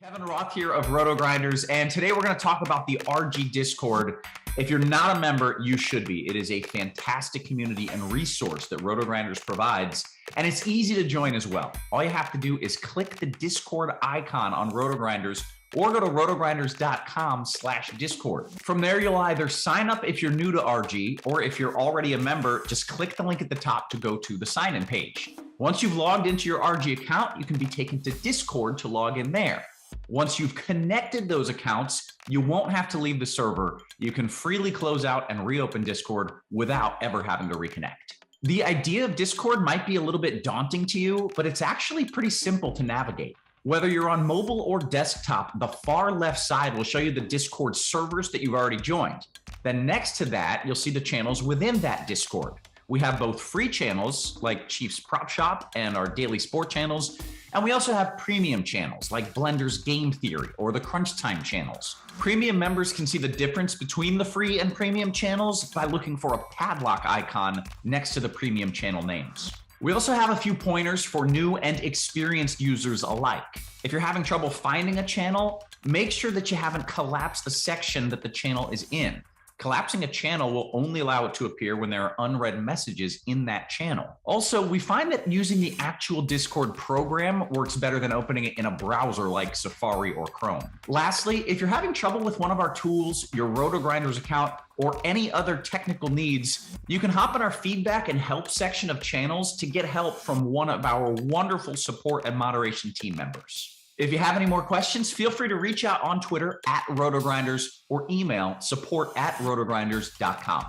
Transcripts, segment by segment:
Kevin Roth here of Rotogrinders, and today we're going to talk about the RG Discord. If you're not a member, you should be. It is a fantastic community and resource that Rotogrinders provides, and it's easy to join as well. All you have to do is click the Discord icon on Rotogrinders or go to rotogrinders.com/Discord. From there, you'll either sign up if you're new to RG, or if you're already a member, just click the link at the top to go to the sign-in page. Once you've logged into your RG account, you can be taken to Discord to log in there. Once you've connected those accounts, you won't have to leave the server. You can freely close out and reopen Discord without ever having to reconnect. The idea of Discord might be a little bit daunting to you, but it's actually pretty simple to navigate. Whether you're on mobile or desktop, the far left side will show you the Discord servers that you've already joined. Then next to that, you'll see the channels within that Discord. We have both free channels like Chiefs Prop Shop and our daily sport channels, and we also have premium channels like Blender's Game Theory or the Crunch Time channels. Premium members can see the difference between the free and premium channels by looking for a padlock icon next to the premium channel names. We also have a few pointers for new and experienced users alike. If you're having trouble finding a channel, make sure that you haven't collapsed the section that the channel is in. Collapsing a channel will only allow it to appear when there are unread messages in that channel. Also, we find that using the actual Discord program works better than opening it in a browser like Safari or Chrome. Lastly, if you're having trouble with one of our tools, your Rotogrinders account, or any other technical needs, you can hop in our feedback and help section of channels to get help from one of our wonderful support and moderation team members. If you have any more questions, feel free to reach out on Twitter @Rotogrinders or email support@rotogrinders.com.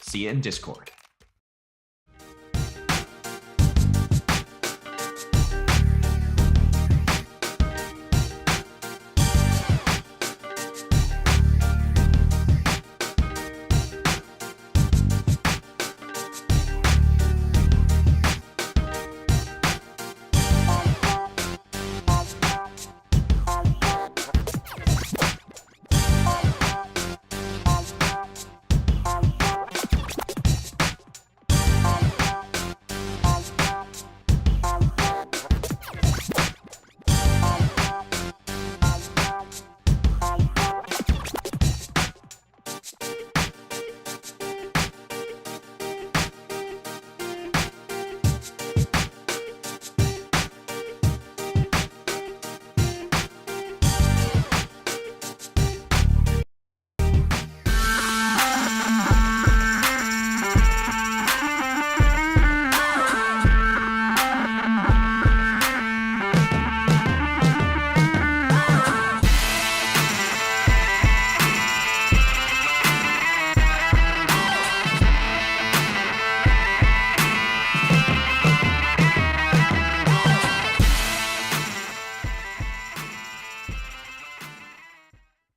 See you in Discord.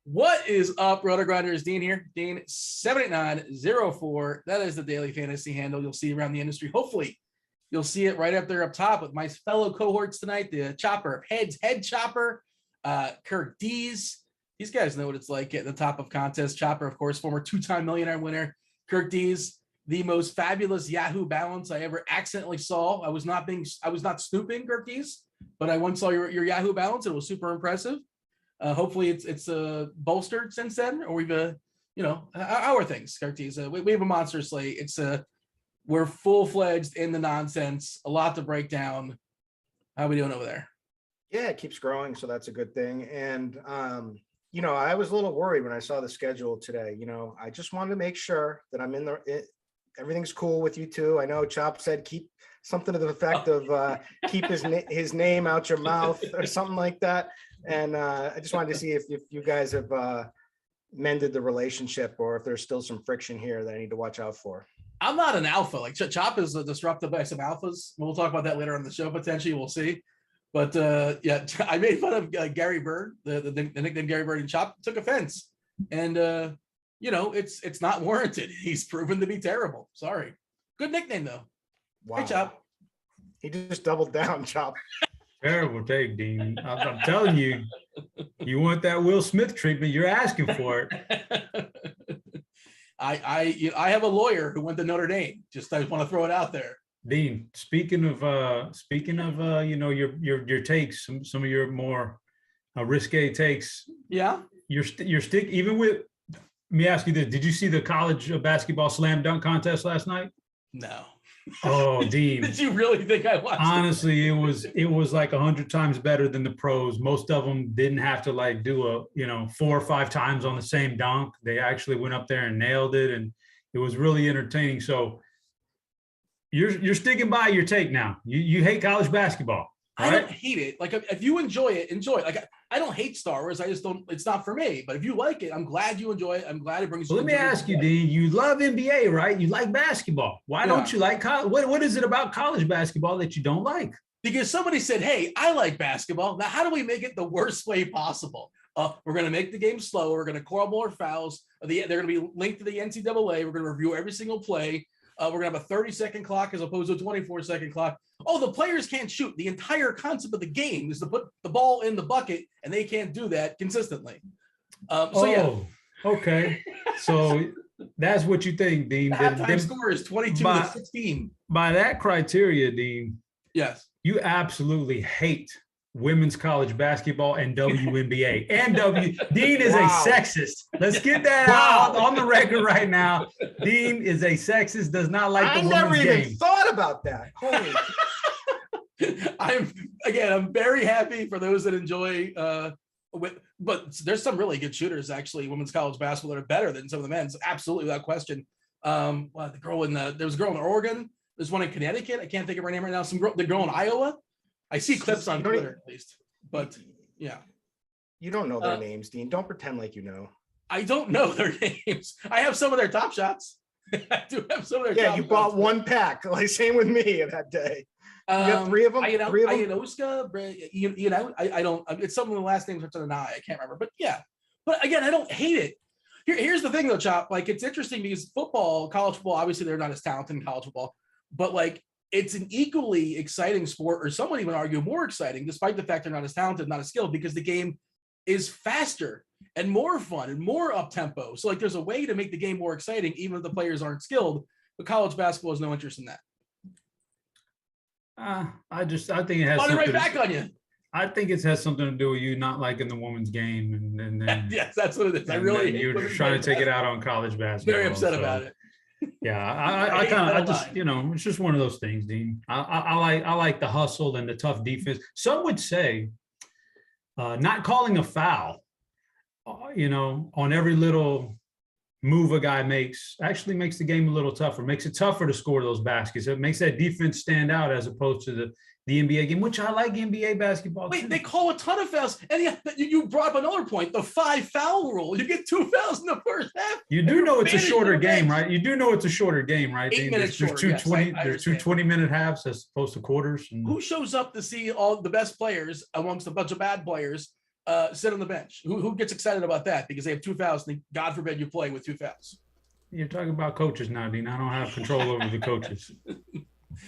What is up, Rotogrinders? Dean here, Dean 78904. That is the daily fantasy handle you'll see around the industry. Hopefully, you'll see it right up there up top with my fellow cohorts tonight, the Chopper of Heads, Head Chopper, Kirk Dees. These guys know what it's like at the top of contests. Chopper, of course, former two-time millionaire winner. Kirk Dees, the most fabulous Yahoo balance I ever accidentally saw. I was not snooping, Kirk Dees, but I once saw your Yahoo balance. It was super impressive. Hopefully it's bolstered since then, or we've our things, Cartes. We have a monster slate. We're full-fledged in the nonsense, a lot to break down. How are we doing over there? Yeah, it keeps growing, so that's a good thing. And I was a little worried when I saw the schedule today. I just wanted to make sure that I'm in everything's cool with you too. I know Chop said keep something to the effect of keep his name out your mouth or something like that. And I just wanted to see if you guys have mended the relationship, or if there's still some friction here that I need to watch out for. I'm not an alpha. Like Chop is disrupted by some alphas. We'll talk about that later on the show, potentially. We'll see. But yeah, I made fun of Gary Bird, the nickname Gary Bird, and Chop took offense. And it's not warranted. He's proven to be terrible. Sorry. Good nickname though. Wow. Hey, Chop. He just doubled down, Chop. Terrible take, Dean. I'm telling you, you want that Will Smith treatment, you're asking for it. I have a lawyer who went to Notre Dame. I want to throw it out there. Dean, speaking of your takes, some of your more risque takes. Yeah. You're stick even with. Let me ask you this: did you see the college basketball slam dunk contest last night? No. Oh, Dean. Did you really think I watched Honestly, it was like 100 times better than the pros. Most of them didn't have to like do a 4 or 5 times on the same dunk. They actually went up there and nailed it, and it was really entertaining. So you're sticking by your take now. You hate college basketball. I right? don't hate it. Like if you enjoy it, enjoy it. Like I don't hate Star Wars. I just don't. It's not for me. But if you like it, I'm glad you enjoy it. I'm glad it brings. Well, let me ask you, Dean. You love NBA, right? You like basketball. Why don't you like college? What is it about college basketball that you don't like? Because somebody said, "Hey, I like basketball. Now, how do we make it the worst way possible? We're going to make the game slower. We're going to call more fouls. They're going to be linked to the NCAA. We're going to review every single play. We're going to have a 30-second clock as opposed to a 24-second clock. Oh, the players can't shoot. The entire concept of the game is to put the ball in the bucket, and they can't do that consistently." Okay. So that's what you think, Dean. The halftime score is 22-16. By that criteria, Dean, yes, you absolutely hate women's college basketball and WNBA. Dean is a sexist. Let's get that out on the record right now. Dean is a sexist, does not like the women's game. I never even thought about that. Holy. I'm very happy for those that enjoy but there's some really good shooters actually, women's college basketball that are better than some of the men's, absolutely, without question. There was a girl in Oregon, there's one in Connecticut, I can't think of her name right now. The girl in Iowa, I see clips on Twitter at least, but yeah. You don't know their names, Dean. Don't pretend like you know. I don't know their names. I have some of their top shots. I do have some of their top shots. Yeah, you bought one pack, like same with me that day. You have 3 of them? I don't, it's some of the last names starts on an I. I can't remember, but yeah. But again, I don't hate it. Here's the thing though, Chop. Like, it's interesting because college football, obviously they're not as talented in college football, but like it's an equally exciting sport, or some would even argue more exciting, despite the fact they're not as talented, not as skilled, because the game is faster and more fun and more up tempo. So like there's a way to make the game more exciting, even if the players aren't skilled, but college basketball has no interest in that. I think it has something right back on you. I think it has something to do with you not liking the women's game, and then yes, that's what it is. I really you're trying to take it out on college basketball. Very upset about it. Yeah, I just it's just one of those things, Dean. I like the hustle and the tough defense. Some would say not calling a foul, on every little move a guy makes actually makes the game a little tougher, makes it tougher to score those baskets. It makes that defense stand out as opposed to the NBA game, which I like NBA basketball. Wait, too. they call a ton of fouls. And yeah, you brought up another point, the 5 foul rule. You get 2 fouls in the first half. You do know it's a shorter game, right? You do know it's a shorter game, right? 8 minutes there's shorter, there's two 20-minute halves as opposed to quarters. Who shows up to see all the best players amongst a bunch of bad players sit on the bench? Who gets excited about that because they have 2 fouls and God forbid you play with 2 fouls? You're talking about coaches now, Dean. I don't have control over the coaches.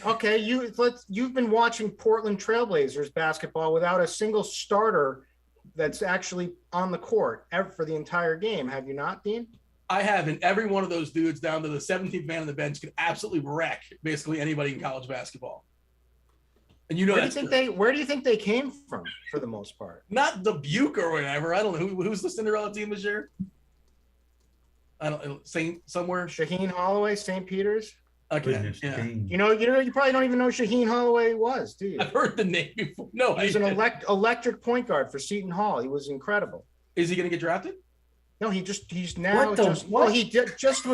Okay, you've been watching Portland Trailblazers basketball without a single starter that's actually on the court for the entire game, have you not, Dean? I have, and every one of those dudes down to the 17th man on the bench can absolutely wreck basically anybody in college basketball. And where do you think they came from for the most part? Not Dubuque or whatever. I don't know who's the Cinderella team this year. I don't know, somewhere. Shaheen Holloway, St. Peter's. Okay. Goodness, yeah. You probably don't even know Shaheen Holloway was, do you? I've heard the name before. No, he's an electric point guard for Seton Hall. He was incredible. Is he going to get drafted? No, he just was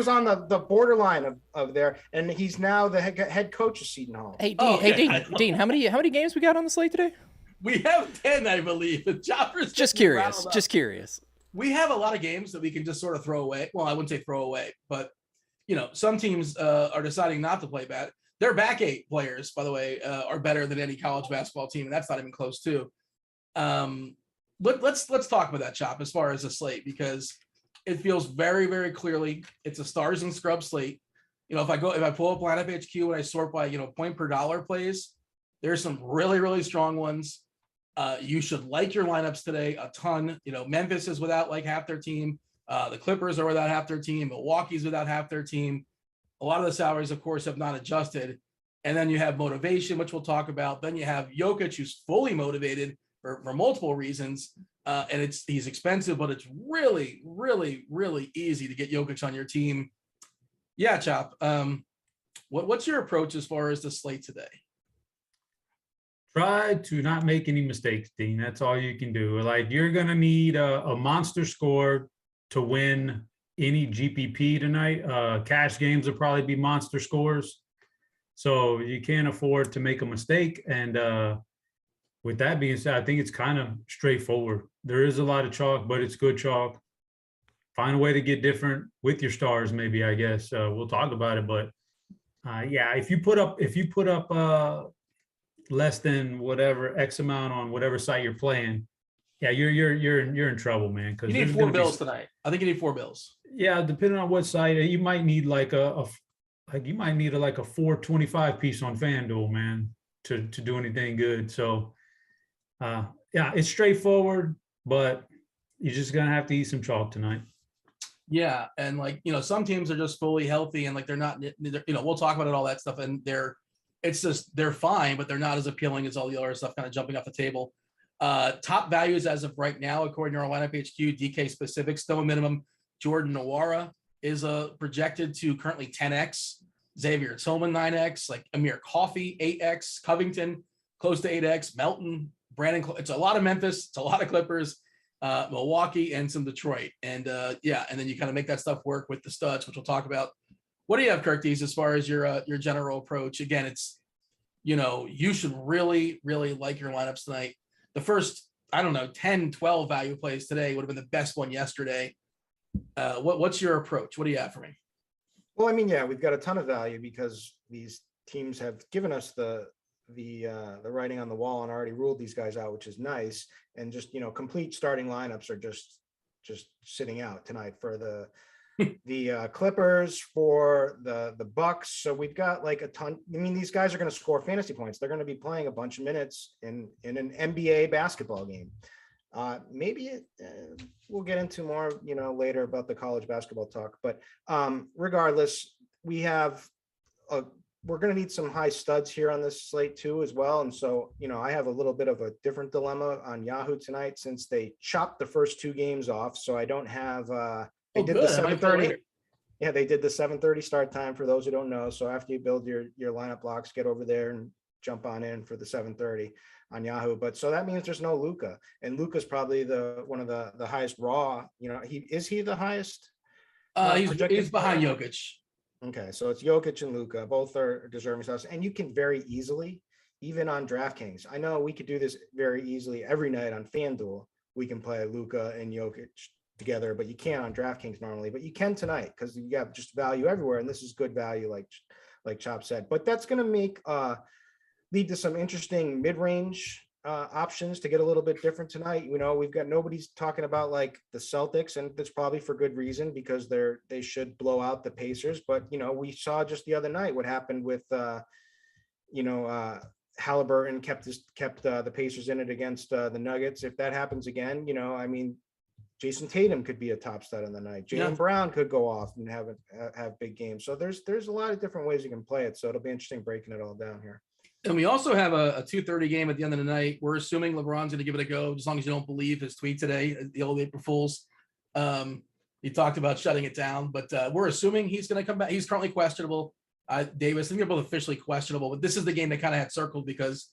on the borderline of there, and he's now the head coach of Seton Hall. Hey, Dean, Dean, how many games we got on the slate today? We have 10, I believe. The Chopper's just curious. We have a lot of games that we can just sort of throw away. Well, I wouldn't say throw away, but some teams are deciding not to play bad. Their back 8 players, by the way, are better than any college basketball team, and that's not even close too. Let's talk about that, Chop, as far as the slate, because it feels very, very clearly it's a stars and scrubs slate. If I pull up lineup HQ and I sort by point per dollar plays, there's some really, really strong ones. You should like your lineups today a ton. Memphis is without like half their team. The Clippers are without half their team. Milwaukee's without half their team. A lot of the salaries, of course, have not adjusted. And then you have motivation, which we'll talk about. Then you have Jokic, who's fully motivated for multiple reasons. And he's expensive, but it's really, really, really easy to get Jokic on your team. Yeah, Chop. What's your approach as far as the slate today? Try to not make any mistakes, Dean. That's all you can do. Like, you're going to need a monster score to win any GPP tonight. Cash games will probably be monster scores. So you can't afford to make a mistake. And with that being said, I think it's kind of straightforward. There is a lot of chalk, but it's good chalk. Find a way to get different with your stars, maybe, I guess. We'll talk about it. But yeah, if you put up less than whatever X amount on whatever site you're playing, yeah, you're in trouble, man. Because you need 4 bills tonight. I think you need 4 bills. Yeah, depending on what site, you might need like a 425 piece on FanDuel, man, to do anything good. So yeah, it's straightforward, but you're just gonna have to eat some chalk tonight. Yeah, and like, some teams are just fully healthy and like they're not, we'll talk about it, all that stuff, and they're fine, but they're not as appealing as all the other stuff kind of jumping off the table. Top values as of right now, according to our lineup HQ, DK specific, still minimum. Jordan Nwora is projected to currently 10x. Xavier Tillman 9x, like Amir Coffey 8x, Covington close to 8x, Melton, Brandon. It's a lot of Memphis, it's a lot of Clippers, Milwaukee, and some Detroit. And yeah, and then you kind of make that stuff work with the studs, which we'll talk about. What do you have, Kirk Dees, as far as your general approach? Again, it's, you should really, really like your lineups tonight. The first, 10, 12 value plays today would have been the best one yesterday. What's your approach? What do you have for me? Well, I mean, yeah, we've got a ton of value because these teams have given us the writing on the wall and already ruled these guys out, which is nice. And just, complete starting lineups are just sitting out tonight for the Clippers, for the Bucks. So we've got like a ton. I mean, these guys are going to score fantasy points. They're going to be playing a bunch of minutes in an NBA basketball game. Maybe we'll get into more, later about the college basketball talk. But regardless, we're going to need some high studs here on this slate too, as well. And so, I have a little bit of a different dilemma on Yahoo tonight since they chopped the first 2 games off. So I don't have. They did the 7:30. Yeah, they did the 7:30 start time for those who don't know. So after you build your lineup blocks, get over there and jump on in for the 7:30 on Yahoo. But so that means there's no Luka, and Luka's probably one of the highest raw. Is he the highest? He's behind Jokic. Okay, so it's Jokic and Luka. Both are deserving stars, and you can very easily, even on DraftKings. I know we could do this very easily every night on FanDuel. We can play Luka and Jokic together, but you can't on DraftKings normally. But you can tonight because you have just value everywhere, and this is good value, like Chop said. But that's going to lead to some interesting mid-range options to get a little bit different tonight. We've got nobody's talking about like the Celtics, and that's probably for good reason because they should blow out the Pacers. But we saw just the other night what happened with Halliburton kept the Pacers in it against the Nuggets. If that happens again, Jason Tatum could be a top stud on the night. Jaylen Brown could go off and have big games. So there's a lot of different ways you can play it. So it'll be interesting breaking it all down here. And we also have a 2:30 game at the end of the night. We're assuming LeBron's going to give it a go, as long as you don't believe his tweet today, the old April Fools. He talked about shutting it down, but we're assuming he's going to come back. He's currently questionable. Davis, I think they're both officially questionable, but this is the game they kind of had circled because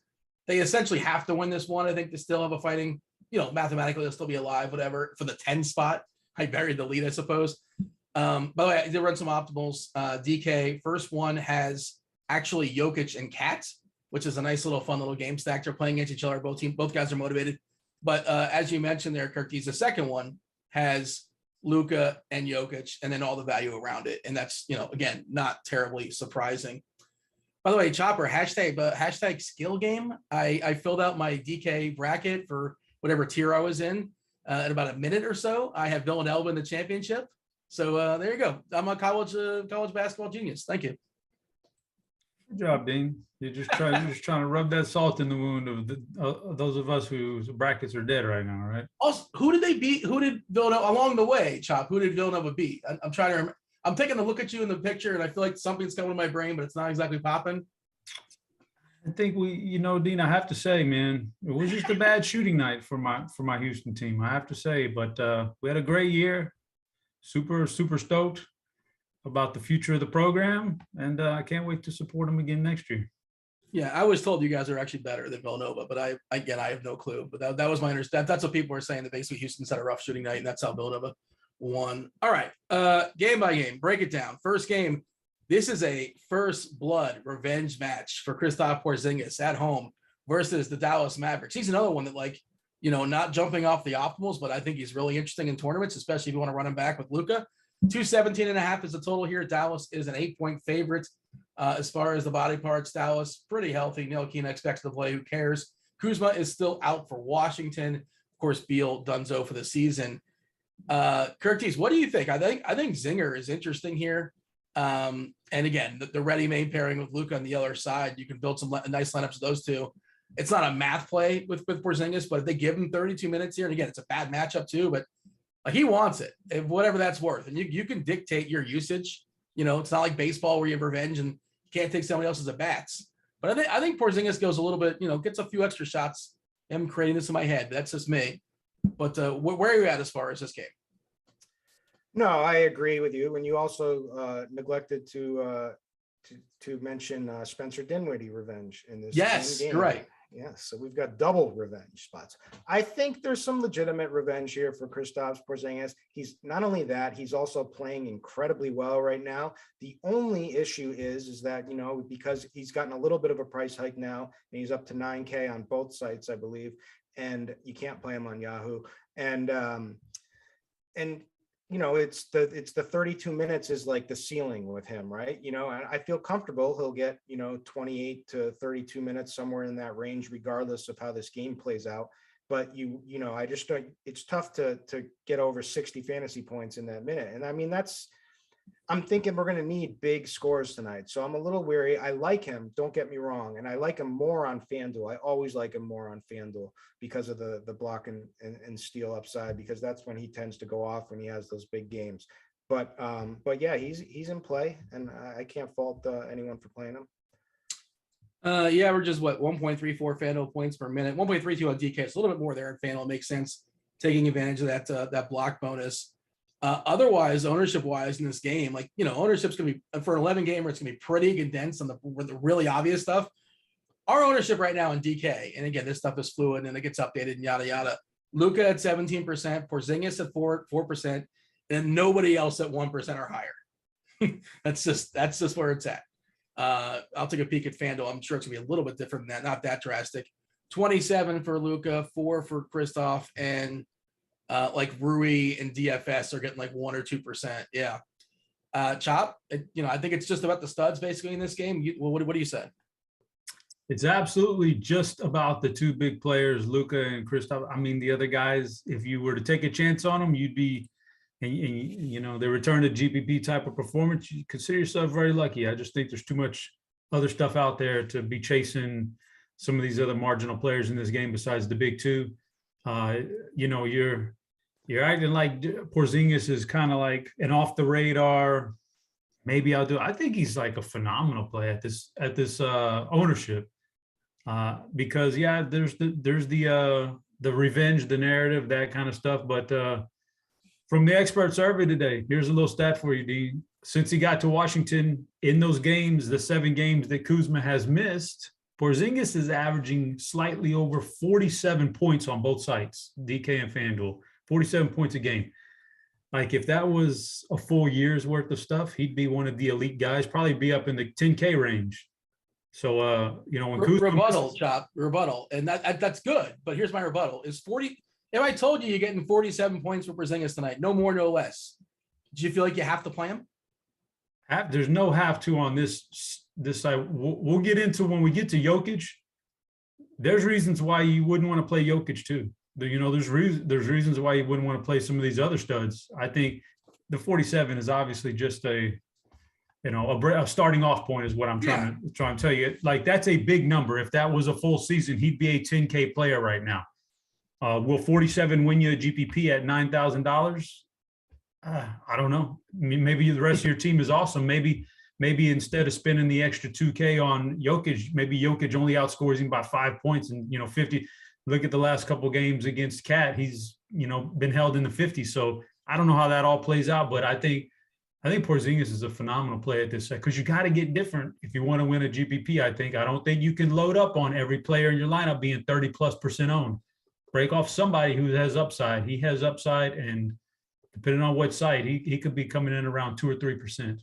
they essentially have to win this one. I think they still have a fighting, mathematically they'll still be alive, whatever, for the 10 spot. I buried the lead, I suppose. By the way, I did run some optimals. DK, first one has actually Jokic and Kat, which is a nice little fun little game stack. They're playing against each other. Both guys are motivated. But as you mentioned there, Kirk, the second one has Luka and Jokic, and then all the value around it. And that's, again, not terribly surprising. By the way, Chopper, hashtag skill game. I filled out my DK bracket for whatever tier I was in about a minute or so. I have Villanova in the championship. So there you go. I'm a college basketball genius. Thank you. Good job, Dean. You're just trying to rub that salt in the wound of those of us whose brackets are dead right now, right? Also, who did they beat? Who did Villanova along the way, Chop? Who did Villanova beat? I'm trying to remember. I'm taking a look at you in the picture, and I feel like something's coming to my brain, but it's not exactly popping. I think Dean, I have to say, man, it was just a bad shooting night for my Houston team. I have to say, but we had a great year. Super stoked about the future of the program, and I can't wait to support them again next year. Yeah, I was told you guys are actually better than Villanova, but I have no clue. But that was my understanding. That's what people were saying, that basically Houston's had a rough shooting night, and that's how Villanova won. All right, game by game, break it down. First game, this is a first blood revenge match for Kristaps Porzingis at home versus the Dallas Mavericks. He's another one that, not jumping off the optimals, but I think he's really interesting in tournaments, especially if you want to run him back with Luka. 217.5 is the total here. Dallas is an 8-point favorite. As far as the body parts, Dallas pretty healthy. Ntilikina expected to play. Who cares? Kuzma is still out for Washington. Of course, Beal Dunzo for the season. Curtis, what do you think? I think Zinger is interesting here. And again, the ready-made pairing with Luka on the other side, you can build some nice lineups of those two. It's not a math play with Porzingis, but if they give him 32 minutes here, and again, it's a bad matchup too, but he wants it, whatever that's worth. And you can dictate your usage. It's not like baseball where you have revenge and you can't take somebody else's at bats. But I think Porzingis goes a little bit, gets a few extra shots. I'm creating this in my head. That's just me. But where are you at as far as this game? No, I agree with you. And you also neglected to mention Spencer Dinwiddie revenge in this. Yes, game. You're right. Yeah, so we've got double revenge spots. I think there's some legitimate revenge here for Kristaps Porzingis. He's not only that, he's also playing incredibly well right now. The only issue is that, because he's gotten a little bit of a price hike now, and he's up to $9K on both sites, I believe, and you can't play him on Yahoo. And it's the 32 minutes is like the ceiling with him, right? And I feel comfortable he'll get, 28 to 32 minutes, somewhere in that range, regardless of how this game plays out. But I just don't, it's tough to get over 60 fantasy points in that minute. And I mean, I'm thinking we're going to need big scores tonight. So I'm a little weary. I like him, don't get me wrong. And I like him more on FanDuel. I always like him more on FanDuel because of the block and steal upside, because that's when he tends to go off when he has those big games. But yeah, he's in play, and I can't fault anyone for playing him. Yeah, we're just 1.34 FanDuel points per minute, 1.32 on DK. It's a little bit more there in FanDuel. It makes sense taking advantage of that block bonus. Otherwise, ownership wise in this game, ownership's going to be for an 11 gamer, it's going to be pretty condensed on the really obvious stuff. Our ownership right now in DK, and again, this stuff is fluid and it gets updated and yada, yada. Luka at 17%, Porzingis at 4%, and nobody else at 1% or higher. That's just where it's at. I'll take a peek at FanDuel. I'm sure it's going to be a little bit different than that, not that drastic. 27 for Luka, 4 for Kristaps, and Rui and DFS are getting 1 or 2%. Yeah. Chop, I think it's just about the studs basically in this game. What do you say? It's absolutely just about the two big players, Luka and Kristaps. I mean, the other guys, if you were to take a chance on them, you'd be, they return to GPP type of performance. You consider yourself very lucky. I just think there's too much other stuff out there to be chasing some of these other marginal players in this game besides the big two. You're acting like Porzingis is kind of like an off the radar. Maybe I think he's like a phenomenal play at this ownership, because there's the revenge, the narrative, that kind of stuff. But from the expert survey today, here's a little stat for you, Dean. Since he got to Washington, in those games, the 7 games that Kuzma has missed, Porzingis is averaging slightly over 47 points on both sites, DK and FanDuel, 47 points a game. If that was a full year's worth of stuff, he'd be one of the elite guys, probably be up in the 10K range. So, when Kuzma rebuttal. And that's good. But here's my rebuttal is 40. If I told you you're getting 47 points for Porzingis tonight, no more, no less, do you feel like you have to play him? There's no have to on this side. We'll get into when we get to Jokic. There's reasons why you wouldn't want to play Jokic too. There's reasons why you wouldn't want to play some of these other studs. I think the 47 is obviously just a starting off point is what I'm trying to tell you. That's a big number. If that was a full season, he'd be a 10K player right now. Will 47 win you a GPP at $9,000? I don't know. Maybe the rest of your team is awesome. Maybe maybe instead of spending the extra 2K on Jokic, maybe Jokic only outscores him by 5 points and, 50. Look at the last couple of games against Cat. He's, been held in the 50s. So I don't know how that all plays out, but I think Porzingis is a phenomenal play at this set because you got to get different if you want to win a GPP. I don't think you can load up on every player in your lineup being 30+% owned. Break off somebody who has upside. He has upside, and depending on what site, he could be coming in around 2 or 3%.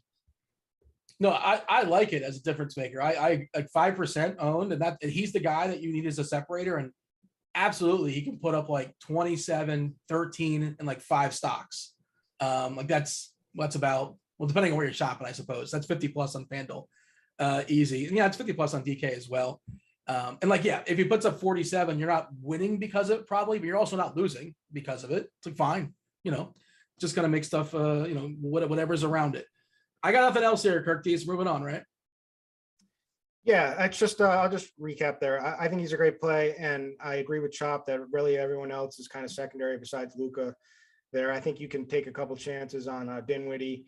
No, I like it as a difference maker. I like 5% owned, and he's the guy that you need as a separator. And absolutely, he can put up like 27, 13, and like 5 stocks. Like that's about, well, depending on where you're shopping, I suppose. That's 50 plus on FanDuel. Easy. And yeah, it's 50 plus on DK as well. And like, yeah, if he puts up 47, you're not winning because of it probably, but you're also not losing because of it. It's like, fine, just gonna make stuff, whatever's around it. I got nothing else here, Kirk D's. Moving on, right? Yeah, it's just I'll just recap there. I think he's a great play, and I agree with Chop that really everyone else is kind of secondary besides Luka there. I think you can take a couple chances on Dinwiddie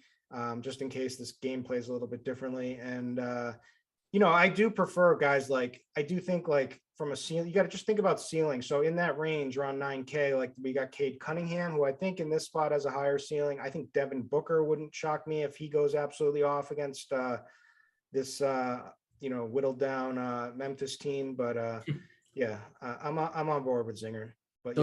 just in case this game plays a little bit differently. And I do prefer guys like, I do think like from a ceiling, you got to just think about ceiling. So in that range around 9K, like we got Cade Cunningham, who I think in this spot has a higher ceiling. I think Devin Booker wouldn't shock me if he goes absolutely off against this whittled down Memphis team. But I'm on board with Zinger. But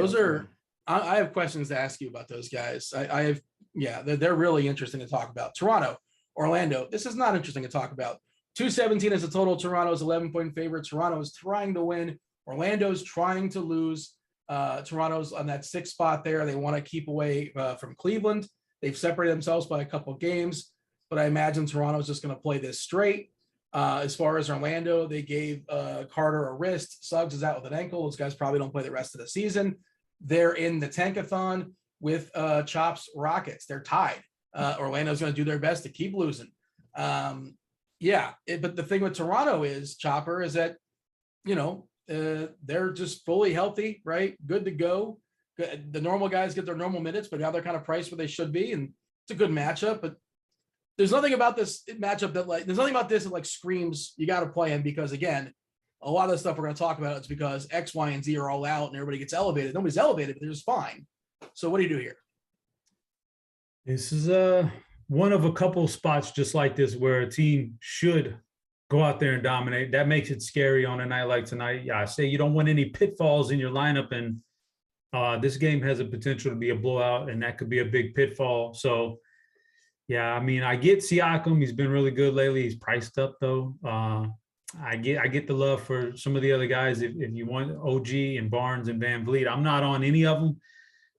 I have questions to ask you about those guys. They're really interesting to talk about. Toronto, Orlando. This is not interesting to talk about. 217 is the total. Toronto's 11-point favorite. Toronto is trying to win. Orlando's trying to lose. Toronto's on that 6th spot there. They want to keep away from Cleveland. They've separated themselves by a couple of games, but I imagine Toronto's just going to play this straight. As far as Orlando, they gave Carter a wrist. Suggs is out with an ankle. Those guys probably don't play the rest of the season. They're in the tankathon with Chop's Rockets. They're tied. Orlando's going to do their best to keep losing. But the thing with Toronto is, Chopper, is that, they're just fully healthy, right? Good to go. The normal guys get their normal minutes, but now they're kind of priced where they should be. And it's a good matchup, but there's nothing about this matchup that screams you got to play him, because again, a lot of the stuff we're going to talk about, it's because X, Y, and Z are all out and everybody gets elevated. Nobody's elevated, but they're just fine. So what do you do here? This is one of a couple spots just like this where a team should go out there and dominate. That makes it scary on a night like tonight. Yeah, I say you don't want any pitfalls in your lineup, and this game has a potential to be a blowout, and that could be a big pitfall. So, yeah, I mean, I get Siakam. He's been really good lately. He's priced up, though. I get the love for some of the other guys. If you want OG and Barnes and Van Vliet, I'm not on any of them.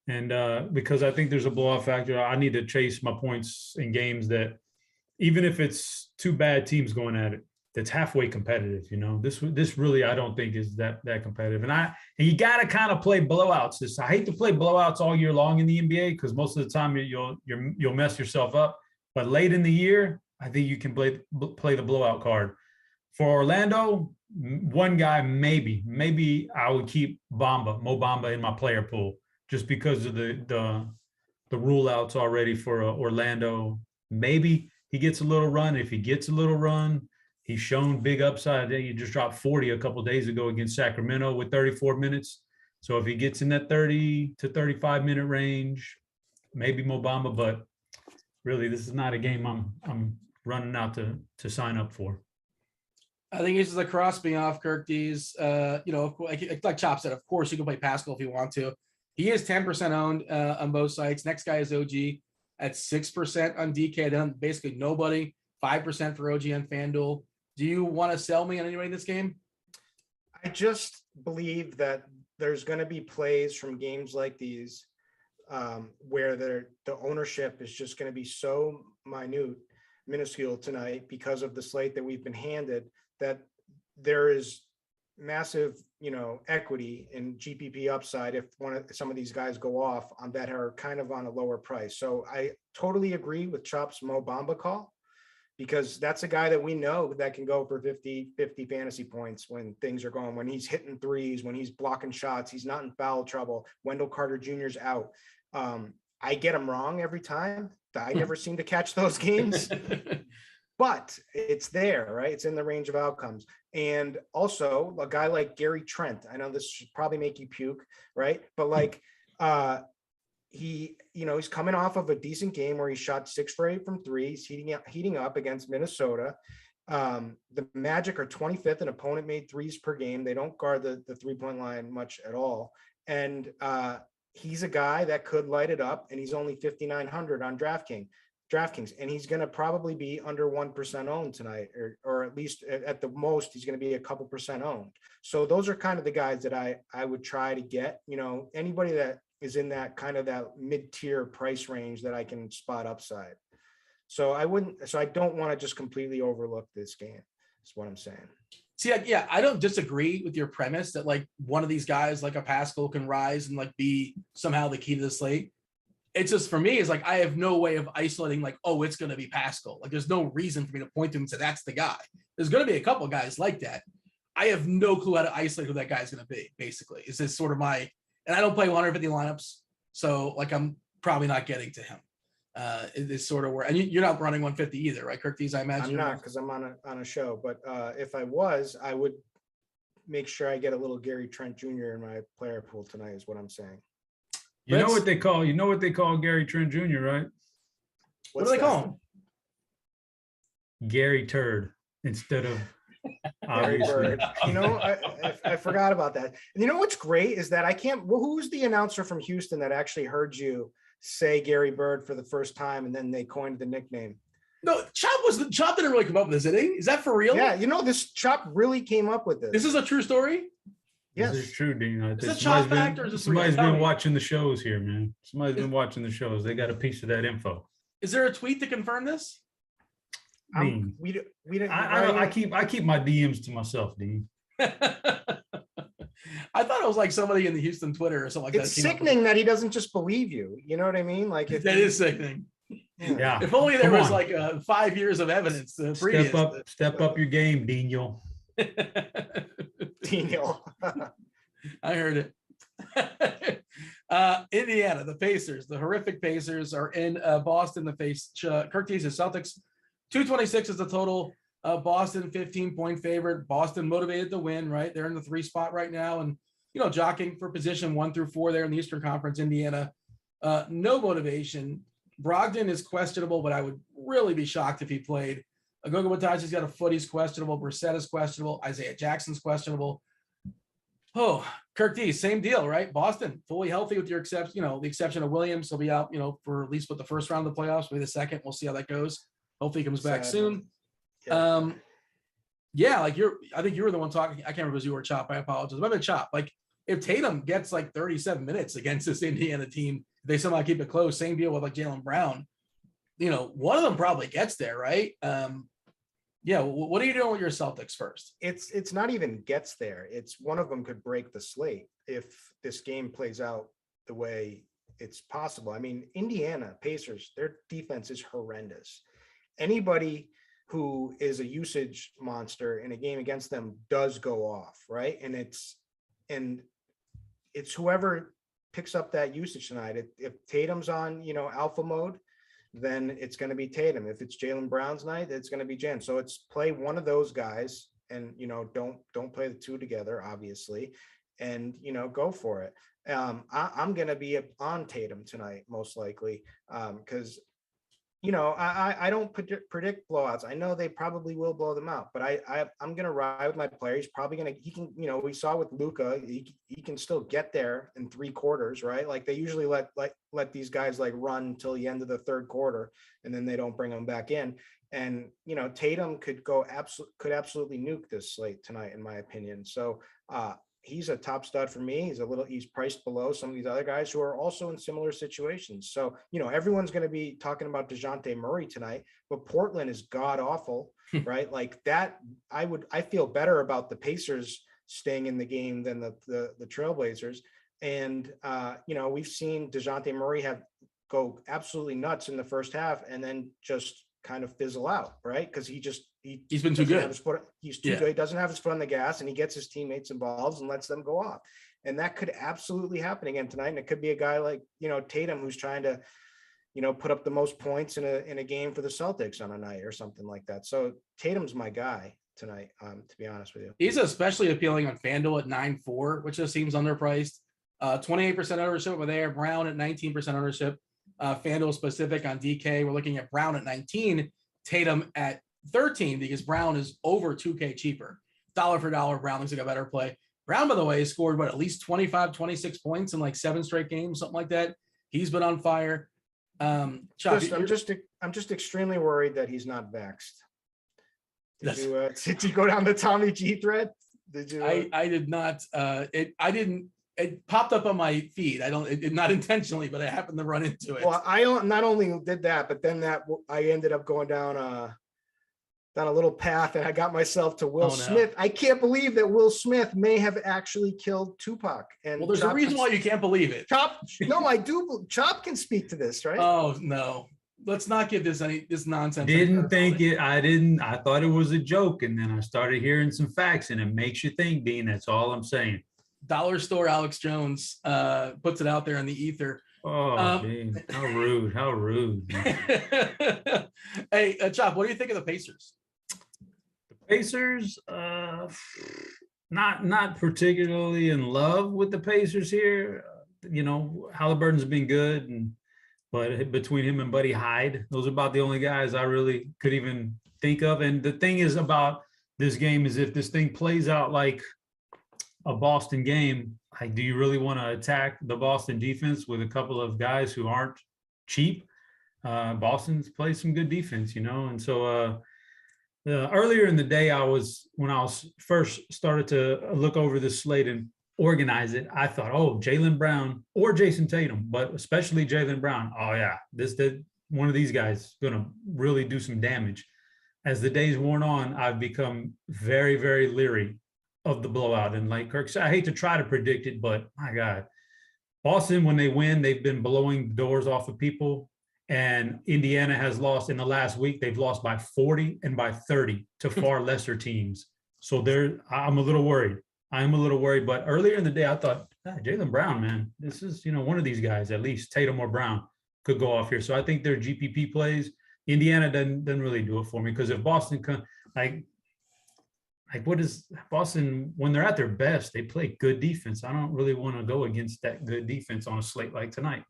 And because I think there's a blowout factor, I need to chase my points in games that, even if it's 2 bad teams going at it, that's halfway competitive. This really, I don't think is that competitive. And you got to kind of play blowouts. I hate to play blowouts all year long in the NBA because most of the time you'll mess yourself up. But late in the year, I think you can play the blowout card. For Orlando, one guy maybe I would keep Mo Bamba in my player pool, just because of the rule outs already for Orlando. Maybe he gets a little run. If he gets a little run, he's shown big upside. He just dropped 40 a couple of days ago against Sacramento with 34 minutes. So if he gets in that 30 to 35 minute range, maybe Mo Bamba. But really, this is not a game I'm running out to sign up for. I think this is a cross me off, Kirk D's. Like Chop said, of course you can play Pascal if you want to. He is 10% owned on both sites. Next guy is OG at 6% on DK. Then basically nobody. 5% for OG on FanDuel. Do you want to sell me on anybody in this game? I just believe that there's going to be plays from games like these where the ownership is just going to be so minuscule tonight because of the slate that we've been handed, that there is massive, equity in GPP upside if some of these guys go off on that are kind of on a lower price. So I totally agree with Chop's Mo Bamba call, because that's a guy that we know that can go for 50 fantasy points when things are going, when he's hitting threes, when he's blocking shots, he's not in foul trouble. Wendell Carter Jr.'s out. I get him wrong every time. I never seem to catch those games. but it's there, right? It's in the range of outcomes. And also a guy like Gary Trent, I know this should probably make you puke, right? But like, he's coming off of a decent game where he shot 6 for 8 from three. He's heating up against Minnesota. The Magic are 25th in opponent made threes per game. They don't guard the 3-point line much at all. And he's a guy that could light it up, and he's only 5,900 on DraftKings, and he's going to probably be under 1% owned tonight, or at least at the most, he's going to be a couple percent owned. So those are kind of the guys that I would try to get, anybody that is in that kind of that mid-tier price range that I can spot upside. So I don't want to just completely overlook this game. That's what I'm saying. See, I don't disagree with your premise that like one of these guys, like a Pascal, can rise and like be somehow the key to the slate. It's just, for me, is like, I have no way of isolating like, oh, it's going to be Pascal. Like, there's no reason for me to point to him and say, that's the guy. There's going to be a couple of guys like that. I have no clue how to isolate who that guy's going to be, basically. Is this sort of and I don't play 150 lineups. So like, I'm probably not getting to him. It's sort of where, and you're not running 150 either, right, Kirk Dees? I imagine I'm not, because I'm on a show, but if I was, I would make sure I get a little Gary Trent Jr. in my player pool tonight, is what I'm saying. You know what they call Gary Trent Jr., right? What do they call him? Gary Turd instead of Gary Bird. I forgot about that. And you know what's great is that who's the announcer from Houston that actually heard you say Gary Bird for the first time, and then they coined the nickname? No, Chop didn't really come up with this, did he? Is that for real? Yeah, this Chop really came up with this. This is a true story? Yes. This is true, Dean. Is it Chop fact, or is it somebody's been watching the shows here, man. Somebody's been watching the shows. They got a piece of that info. Is there a tweet to confirm this? Dean, we didn't. I keep my DMs to myself, Dean. I thought it was like somebody in the Houston Twitter or something like that. It's sickening that he doesn't just believe you. You know what I mean? Like, that is sickening. Yeah. If only there was like 5 years of evidence. Step up your game, Daniel. Daniel. I heard it. Indiana, the Pacers, the horrific Pacers are in Boston. The face Kirk Dees' Celtics. 226 is the total. Boston 15-point favorite. Boston motivated to win, right? They're in the 3 spot right now, and jockeying for position 1 through 4 there in the Eastern Conference. Indiana, no motivation. Brogdon is questionable, but I would really be shocked if he played. Goga Bataji's got a foot. He's questionable. Brissett is questionable. Isaiah Jackson's questionable. Oh, Kirk Dees, same deal, right? Boston fully healthy with your exception, the exception of Williams. He'll be out, for at least the first round of the playoffs, maybe the second. We'll see how that goes. Hopefully he comes back soon. Yeah. I think you were the one talking. I can't remember if you were Chop. I apologize. I've been Chop. Like, if Tatum gets like 37 minutes against this Indiana team, they somehow keep it close. Same deal with like Jaylen Brown. One of them probably gets there, right? Yeah. What are you doing with your Celtics first? It's not even gets there. It's one of them could break the slate if this game plays out the way it's possible. I mean, Indiana Pacers, their defense is horrendous. Anybody who is a usage monster in a game against them does go off, right? And it's whoever picks up that usage tonight. If Tatum's on, alpha mode, then it's going to be Tatum. If it's Jaylen Brown's night, it's going to be Jan. So it's play one of those guys, and don't play the two together, obviously, and go for it. I'm going to be on Tatum tonight, most likely, because I don't predict blowouts. I know they probably will blow them out, but I'm going to ride with my player. He's probably he can, we saw with Luka, he can still get there in 3 quarters, right? Like, they usually let these guys like run till the end of the 3rd quarter, and then they don't bring them back in. And, Tatum could absolutely nuke this slate tonight, in my opinion. So, he's a top stud for me. He's priced below some of these other guys who are also in similar situations. So, everyone's going to be talking about DeJounte Murray tonight, but Portland is god awful, right? Like that, I feel better about the Pacers staying in the game than the Trailblazers. And, we've seen DeJounte Murray go absolutely nuts in the first half and then just kind of fizzle out, right? Because he's been too good. He's too good. He doesn't have his foot on the gas, and he gets his teammates involved and lets them go off. And that could absolutely happen again tonight. And it could be a guy like, Tatum, who's trying to, put up the most points in a game for the Celtics on a night or something like that. So Tatum's my guy tonight, to be honest with you. He's especially appealing on FanDuel at 9.4, which just seems underpriced. 28% ownership over there. Brown at 19% ownership. FanDuel specific on DK. We're looking at Brown at 19, Tatum at 13 because Brown is over 2K cheaper. Dollar for dollar, Brown looks like a better play. Brown, by the way, scored at least 25, 26 points in like 7 straight games, something like that. He's been on fire. Chop, I'm just extremely worried that he's not vaxxed. Did you go down the Tommy G thread? Did you? I did not. It popped up on my feed. It not intentionally, but I happened to run into it. Well, I not only did that, but then I ended up going down a little path, and I got myself to Will Smith. I can't believe that Will Smith may have actually killed Tupac. And well, there's a reason why you can't believe it. Chop, no, I do. Chop can speak to this, right? Oh no, let's not give this nonsense. I thought it was a joke, and then I started hearing some facts, and it makes you think, Dean. That's all I'm saying. Dollar store Alex Jones puts it out there in the ether. Oh, Dean, how rude! How rude! Hey, Chop, what do you think of the Pacers? Pacers, not particularly in love with the Pacers here. Halliburton's been good, but between him and Buddy Hyde, those are about the only guys I really could even think of. And the thing is about this game is if this thing plays out like a Boston game, do you really want to attack the Boston defense with a couple of guys who aren't cheap? Boston's played some good defense, and so. Earlier in the day, when I was first started to look over this slate and organize it, I thought, Jaylen Brown or Jason Tatum, but especially Jaylen Brown. Oh yeah, one of these guys going to really do some damage. As the days worn on, I've become very, very leery of the blowout. And like Kirk said, I hate to try to predict it, but my God, Boston, when they win, they've been blowing the doors off of people. And Indiana has lost in the last week. They've lost by 40 and by 30 to far lesser teams. So I'm a little worried. I'm a little worried. But earlier in the day, I thought, Jaylen Brown, man, this is, one of these guys, at least Tatum or Brown, could go off here. So I think their GPP plays. Indiana doesn't really do it for me because if Boston what is Boston when they're at their best? They play good defense. I don't really want to go against that good defense on a slate like tonight.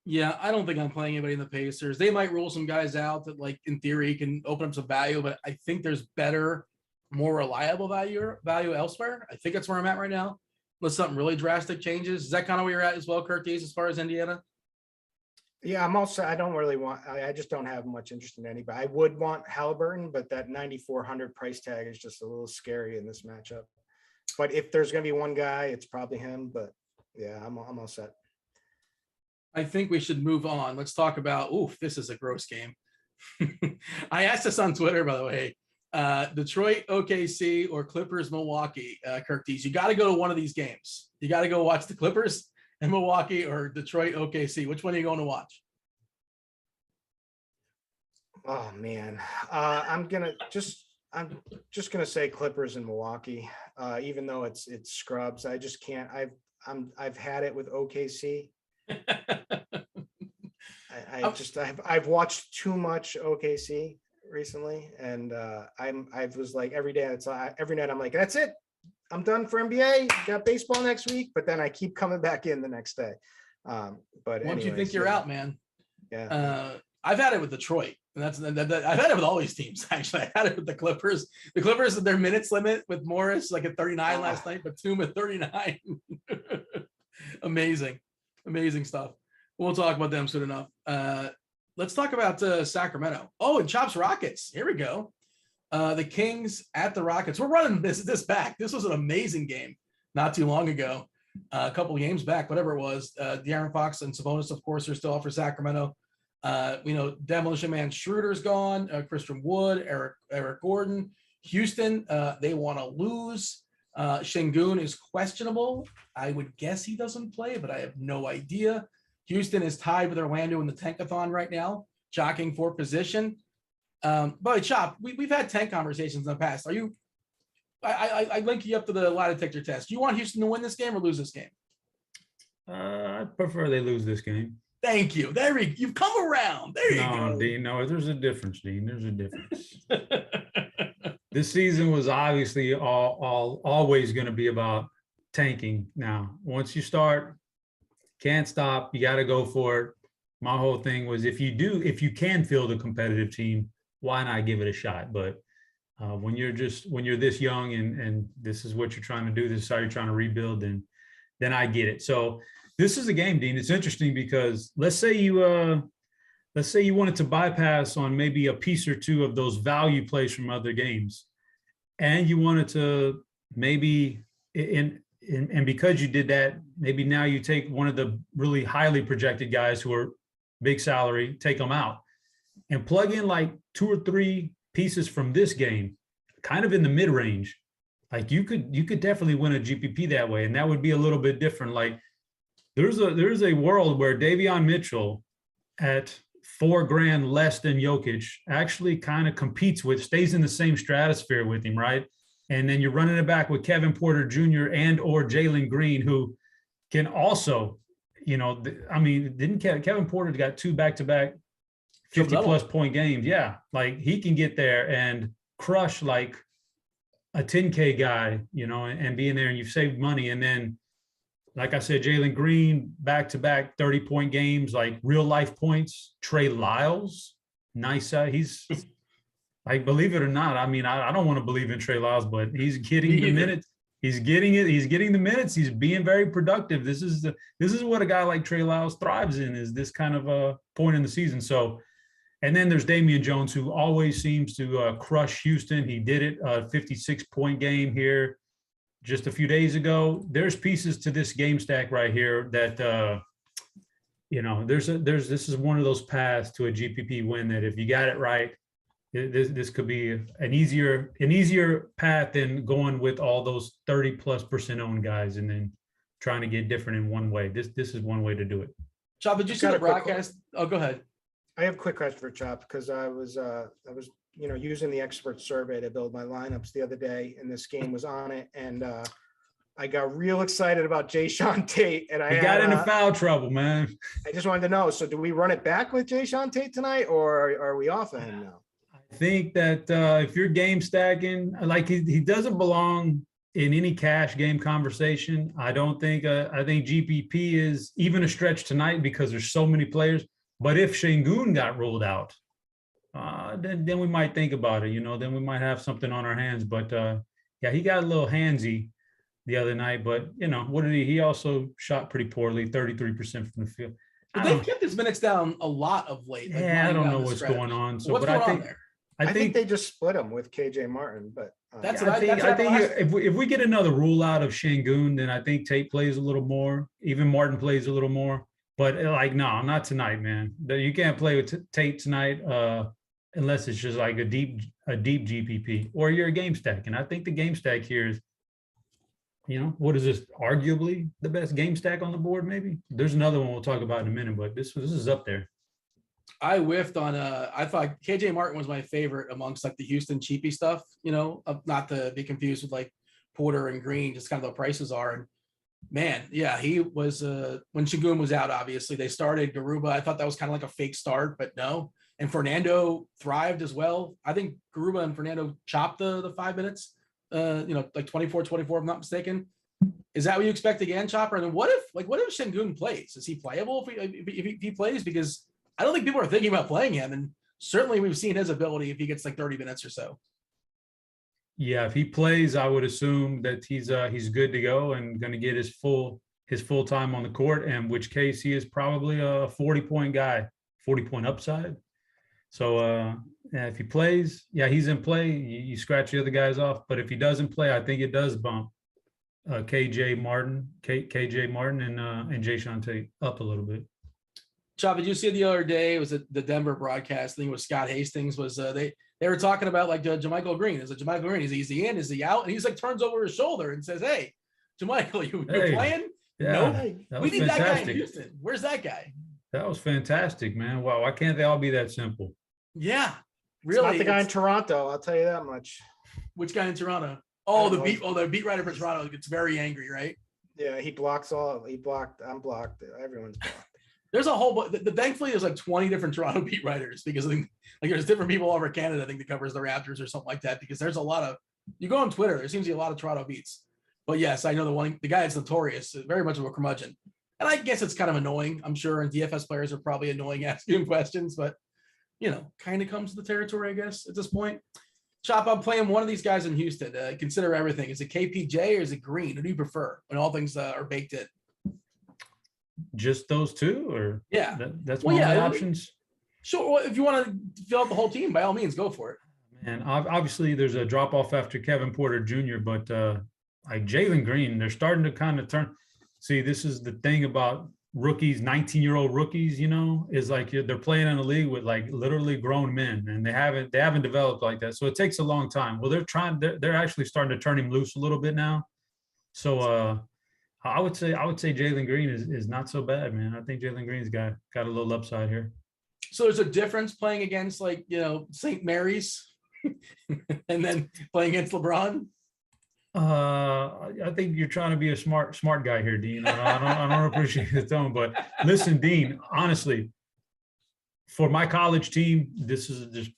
Yeah, I don't think I'm playing anybody in the Pacers. They might rule some guys out that, like, in theory, can open up some value, but I think there's better, more reliable value elsewhere. I think that's where I'm at right now. Unless something really drastic changes. Is that kind of where you're at as well, Curtis, as far as Indiana? Yeah, I'm also. I don't really want. I just don't have much interest in anybody. I would want Halliburton, but that 9,400 price tag is just a little scary in this matchup. But if there's going to be one guy, it's probably him. But yeah, I'm all set. I think we should move on. Let's talk about, this is a gross game. I asked this on Twitter, by the way, Detroit, OKC, or Clippers, Milwaukee, Curtis. You got to go to one of these games. You got to go watch the Clippers and Milwaukee or Detroit, OKC. Which one are you going to watch? Oh, man. I'm just going to say Clippers and Milwaukee, even though it's scrubs. I just can't. I've had it with OKC. I've watched too much OKC recently, and I was like every night I'm like, that's it, I'm done for NBA. Got baseball next week, but then I keep coming back in the next day. But once you think you're out, man. Yeah. I've had it with Detroit, and I've had it with all these teams. Actually, I had it with the Clippers. The Clippers, their minutes limit with Morris like at 39 last night, Batum at 39. Amazing stuff. We'll talk about them soon enough. Let's talk about Sacramento. And Chop's Rockets. Here we go. The Kings at the Rockets. We're running this back. This was an amazing game not too long ago. A couple of games back, whatever it was. De'Aaron Fox and Sabonis, of course, are still out for Sacramento. Demolition Man Schroeder's gone. Christian Wood, Eric Gordon. Houston, they want to lose. Şengün is questionable. I would guess he doesn't play, but I have no idea. Houston is tied with Orlando in the tankathon right now, jockeying for position. But Chop, we've had tank conversations in the past. Are you? I link you up to the lie detector test. Do you want Houston to win this game or lose this game? I prefer they lose this game. Thank you. You've come around. There you No, go. Dean, no, there's a difference, Dean. There's a difference. This season was obviously always going to be about tanking. Now, once you start, can't stop. You got to go for it. My whole thing was if you can field a competitive team, why not give it a shot? But when you're this young and this is what you're trying to do, this is how you're trying to rebuild, then I get it. So this is a game, Dean. It's interesting because let's say you wanted to bypass on maybe a piece or two of those value plays from other games, and you wanted to maybe and because you did that, maybe now you take one of the really highly projected guys who are big salary, take them out, and plug in like 2 or 3 pieces from this game, kind of in the mid range. Like you could definitely win a GPP that way, and that would be a little bit different. Like there's a world where Davion Mitchell at $4,000 less than Jokic actually kind of stays in the same stratosphere with him, right? And then you're running it back with Kevin Porter Jr. and or Jalen Green, who can also, didn't Kevin Porter got 2 back-to-back 50-plus point games? Yeah, like he can get there and crush like a 10K guy, and be in there, and you've saved money. And then, like I said, Jalen Green, back-to-back 30-point games, like real-life points. Trey Lyles, nice. He's like, believe it or not, I mean, I don't want to believe in Trey Lyles, but he's getting the minutes. He's getting it. He's getting the minutes. He's being very productive. This is what a guy like Trey Lyles thrives in, is this kind of a point in the season. So, and then there's Damian Jones, who always seems to crush Houston. He did it, 56-point game here just a few days ago. There's pieces to this game stack right here that, this is one of those paths to a GPP win that if you got it right, this could be an easier path than going with all those 30+% owned guys and then trying to get different in one way. This is one way to do it. Chop, did you see the broadcast? Oh, go ahead. I have a quick question for Chop because I was using the expert survey to build my lineups the other day, and this game was on it, and I got real excited about Sean Tate, and I got into foul trouble, man. I just wanted to know. So, do we run it back with Sean Tate tonight, or are we off of him now? I think that if you're game stacking, like he doesn't belong in any cash game conversation. I don't think. I think GPP is even a stretch tonight because there's so many players. But if Şengün got ruled out, then we might think about it. Then we might have something on our hands. But he got a little handsy the other night. But what did he? He also shot pretty poorly, 33% from the field. But they've kept his minutes down a lot of late. Like I don't know what's going on. So, what's going on there? I think they just split him with KJ Martin, but I think if we get another rule out of Şengün, then I think Tate plays a little more. Even Martin plays a little more. But no, not tonight, man. You can't play with Tate tonight unless it's just like a deep GPP or you're a game stack. And I think the game stack here is, what is this? Arguably the best game stack on the board. Maybe there's another one we'll talk about in a minute, but this is up there. I whiffed on I thought KJ Martin was my favorite amongst like the Houston cheapy stuff, not to be confused with like Porter and Green, just kind of the prices are. And man, yeah, he was when Şengün was out, obviously they started Garuba. I thought that was kind of like a fake start, but no. And Fernando thrived as well. I think Garuba and Fernando chopped the 5 minutes, like 24, if I'm not mistaken. Is that what you expect again, Chopper? And then what if Şengün plays? Is he playable if he plays? Because I don't think people are thinking about playing him, and certainly we've seen his ability if he gets like 30 minutes or so. Yeah, if he plays, I would assume that he's good to go and going to get his full time on the court. In which case, he is probably a 40-point guy, 40-point upside. So if he plays, he's in play. You scratch the other guys off. But if he doesn't play, I think it does bump KJ Martin, and Sean Tate up a little bit. Chop, did you see the other day? It was the Denver broadcast thing with Scott Hastings. Was they were talking about like JaMychal Green? Is it JaMychal Green? Is he in? Is he out? And he's like turns over his shoulder and says, "Hey, JaMychal, you're playing? Yeah, no, we need that guy in Houston. Where's that guy?" That was fantastic, man. Wow, why can't they all be that simple? Yeah, really. It's not the guy in Toronto. I'll tell you that much. Which guy in Toronto? Oh, the beat writer for Toronto gets very angry, right? Yeah, he blocks all. I'm blocked. Everyone's blocked. There's a whole, thankfully there's like 20 different Toronto beat writers because I think like there's different people all over Canada, I think, that covers the Raptors or something like that, because there's a lot of, you go on Twitter, there seems to be a lot of Toronto beats. But yes, I know the guy that's notorious, very much of a curmudgeon. And I guess it's kind of annoying. I'm sure DFS players are probably annoying asking him questions, but kind of comes to the territory, I guess, at this point. Chop, I'm playing one of these guys in Houston. Consider everything. Is it KPJ or is it Green? Who do you prefer when all things are baked in? Just those two, or yeah, that's one of the options. Sure. Well, if you want to fill out the whole team, by all means, go for it. And obviously, there's a drop off after Kevin Porter Jr., but like Jalen Green, they're starting to kind of turn. See, this is the thing about rookies, 19-year-old rookies. Is like they're playing in a league with like literally grown men, and they haven't developed like that. So it takes a long time. Well, they're actually starting to turn him loose a little bit now. So I would say Jalen Green is not so bad, man. I think Jalen Green's got a little upside here. So there's a difference playing against like, St. Mary's and then playing against LeBron. I think you're trying to be a smart guy here, Dean. I don't appreciate the tone, but listen, Dean, honestly, for my college team, this is just,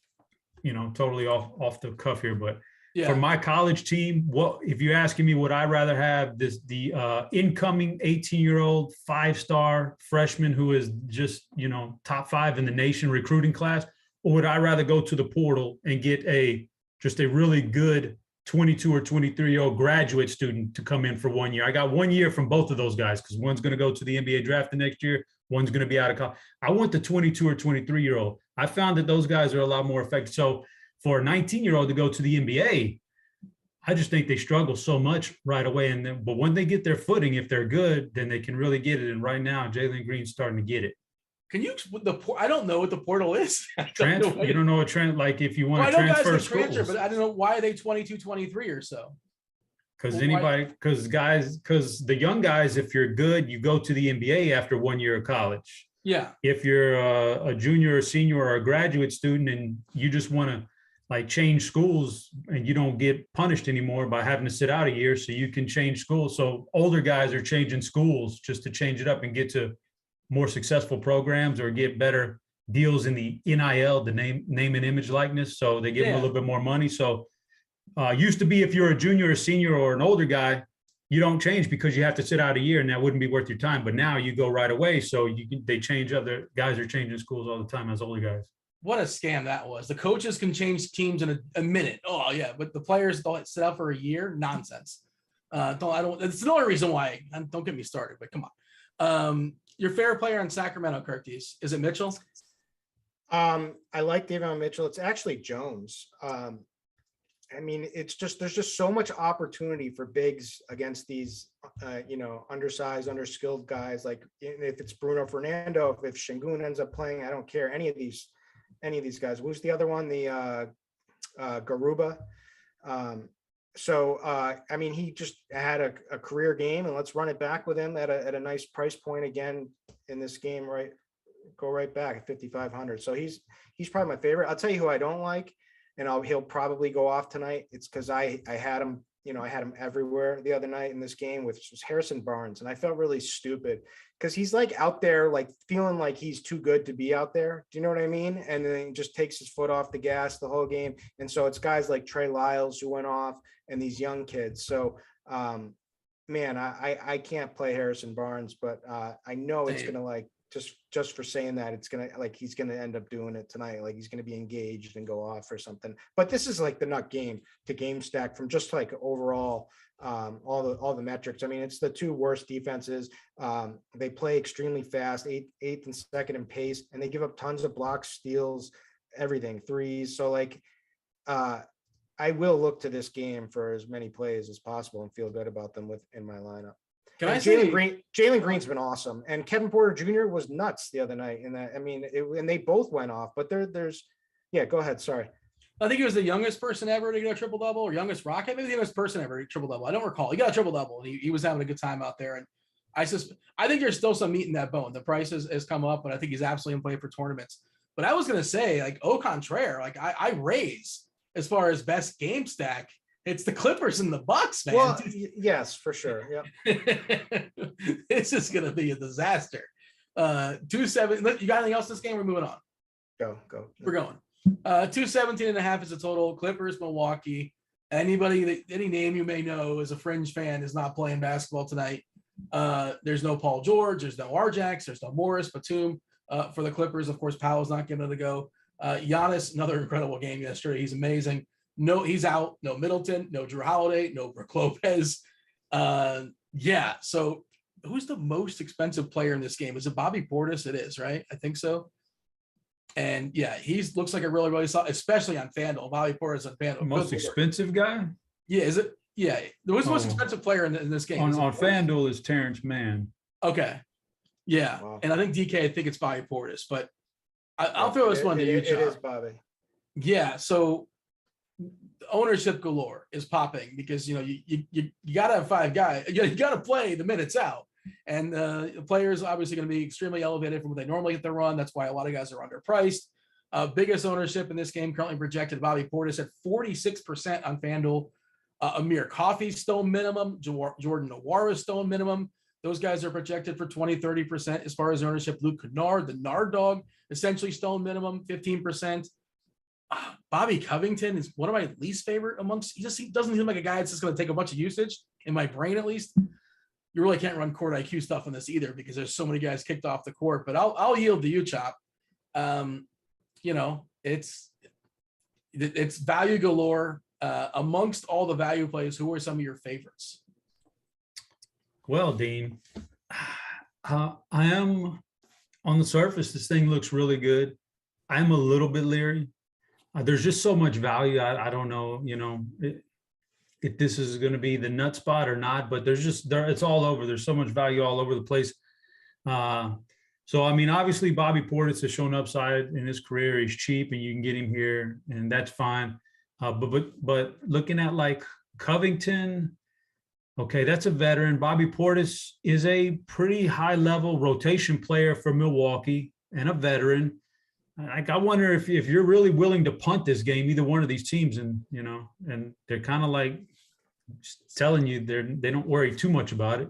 totally off the cuff here, but yeah. For my college team, what if you're asking me, would I rather have the incoming 18-year-old 5-star freshman who is just, top 5 in the nation recruiting class, or would I rather go to the portal and get just a really good 22 or 23-year-old graduate student to come in for 1 year? I got 1 year from both of those guys because one's going to go to the NBA draft the next year. One's going to be out of college. I want the 22 or 23-year-old. I found that those guys are a lot more effective. So for a 19-year-old to go to the NBA, I just think they struggle so much right away. But when they get their footing, if they're good, then they can really get it. And right now, Jalen Green's starting to get it. Can you? I don't know what the portal is. You don't know a trend, like if you want to transfer schools. But I don't know why are they 22, 23 or so. Because the young guys, if you're good, you go to the NBA after 1 year of college. Yeah. If you're a junior or senior or a graduate student and you just want to like change schools and you don't get punished anymore by having to sit out a year, so you can change schools. So older guys are changing schools just to change it up and get to more successful programs or get better deals in the NIL, the name and image likeness. So they give them a little bit more money. So used to be if you're a junior or senior or an older guy, you don't change because you have to sit out a year and that wouldn't be worth your time. But now you go right away. So they change up. Their guys are changing schools all the time as older guys. What a scam that was. The coaches can change teams in a minute. Oh yeah. But the players don't sit out for a year. Nonsense. It's the only reason why. Don't get me started, but come on. Your favorite player on Sacramento, Curtis, is it Mitchell? I like Davion Mitchell. It's actually Jones. It's just, there's just so much opportunity for bigs against these, undersized, underskilled guys. Like if it's Bruno Fernando, if Şengün ends up playing, I don't care. Any of these guys. Who's the other one? The Garuba. He just had a career game, and let's run it back with him at a nice price point again in this game, right? Go right back at 5,500. So he's probably my favorite. I'll tell you who I don't like, and he'll probably go off tonight. It's because I had him, I had him everywhere the other night in this game, which was Harrison Barnes, and I felt really stupid because he's like out there, like feeling like he's too good to be out there. Do you know what I mean? And then he just takes his foot off the gas the whole game. And so it's guys like Trey Lyles who went off, and these young kids. So, I can't play Harrison Barnes, but I know it's going to like, just for saying that, it's going to like, he's going to end up doing it tonight. Like he's going to be engaged and go off or something. But this is like the nut game to game stack from just like overall, all the metrics. It's the two worst defenses. They play extremely fast, eighth and second in pace, and they give up tons of blocks, steals, everything, threes. So like, I will look to this game for as many plays as possible and feel good about them in my lineup. Jalen Green's been awesome, and Kevin Porter Jr. was nuts the other night. And they both went off. But there's, go ahead. Sorry. I think he was the youngest person ever to get a triple double, or youngest Rocket, maybe the youngest person ever to triple double. I don't recall. He got a triple double, and he was having a good time out there. And I think there's still some meat in that bone. The price has come up, but I think he's absolutely in play for tournaments. But I was gonna say, like, au contraire, like I raise as far as best game stack. It's the Clippers and the Bucks, man. Well, yes, for sure. Yeah. This is going to be a disaster. 2-7. You got anything else this game? We're moving on. Go. We're going. 217.5 is a total. Clippers, Milwaukee. Any name you may know as a fringe fan is not playing basketball tonight. There's no Paul George. There's no Arjax. There's no Morris Batum for the Clippers. Of course, Powell's not giving it a go. Giannis, another incredible game yesterday. He's amazing. No, he's out. No Middleton. No Drew Holiday. No Brook Lopez. Yeah. So who's the most expensive player in this game? Is it Bobby Portis? It is, right? I think so. And yeah, looks like a really solid, especially on FanDuel. Bobby Portis on FanDuel. Most expensive guy? Yeah, is it? Yeah, who's the most expensive player in this game? On FanDuel is Terrence Mann. Okay, yeah, wow. And I think DK, I think it's Bobby Portis, but I'll throw this one to you, John. It is Bobby. Yeah, so ownership galore is popping because you got to have 5 guys. You got to play the minutes out. And the players obviously going to be extremely elevated from what they normally get their run. That's why a lot of guys are underpriced. Biggest ownership in this game currently projected Bobby Portis at 46% on FanDuel. Amir Coffey stone minimum. Jordan Nwora stone minimum. Those guys are projected for 20-30% as far as ownership. Luke Kennard, the Nard dog, essentially stone minimum, 15%. Bobby Covington is one of my least favorite amongst. He doesn't seem like a guy that's just going to take a bunch of usage in my brain, at least. You really can't run court IQ stuff on this either because there's so many guys kicked off the court. But I'll yield to you, Chop. It's value galore. Amongst all the value plays, who are some of your favorites? Well, Dean, I am on the surface. This thing looks really good. I'm a little bit leery. There's just so much value. I don't know, if this is going to be the nut spot or not, but it's all over. There's so much value all over the place. So, I mean, obviously Bobby Portis has shown upside in his career. He's cheap and you can get him here and that's fine. But looking at like Covington, okay, that's a veteran. Bobby Portis is a pretty high level rotation player for Milwaukee and a veteran. Like, I wonder if you're really willing to punt this game, either one of these teams, and they're kind of like telling you they don't worry too much about it,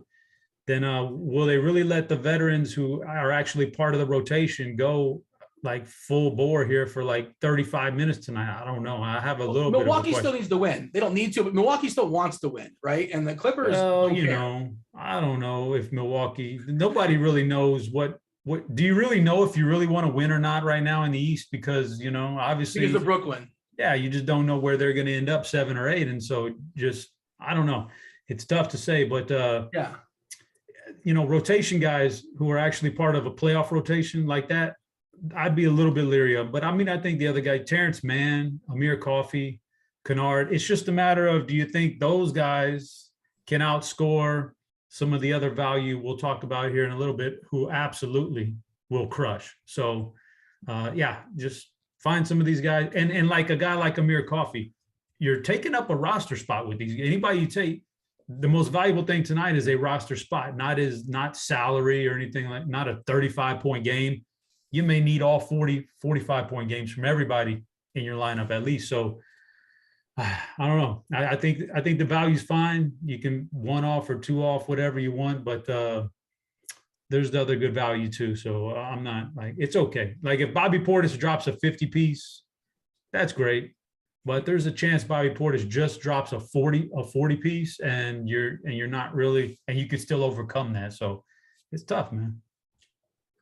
then will they really let the veterans who are actually part of the rotation go like full bore here for like 35 minutes tonight? I don't know. I have a little Milwaukee bit of still needs to win. They don't need to, but Milwaukee still wants to win, right? And the Clippers, I don't know if nobody really knows what do you really know if you really want to win or not right now in the East? Because, obviously because of Brooklyn. Yeah, you just don't know where they're going to end up 7 or 8. And so I don't know. It's tough to say, but rotation guys who are actually part of a playoff rotation like that, I'd be a little bit leery of. But I mean, I think the other guy, Terrence Mann, Amir Coffey, Kennard, it's just a matter of, do you think those guys can outscore some of the other value we'll talk about here in a little bit, who absolutely will crush? So, just find some of these guys. And like a guy like Amir Coffey, you're taking up a roster spot with these. Anybody you take, the most valuable thing tonight is a roster spot, not salary or anything, like not a 35-point game. You may need all 40, 45-point games from everybody in your lineup at least. So I don't know. I think the value's fine. You can 1 off or 2 off, whatever you want, but there's the other good value too. So I'm not like, it's okay. Like if Bobby Portis drops a 50 piece, that's great. But there's a chance Bobby Portis just drops a 40 piece and you're not really, and you can still overcome that. So it's tough, man.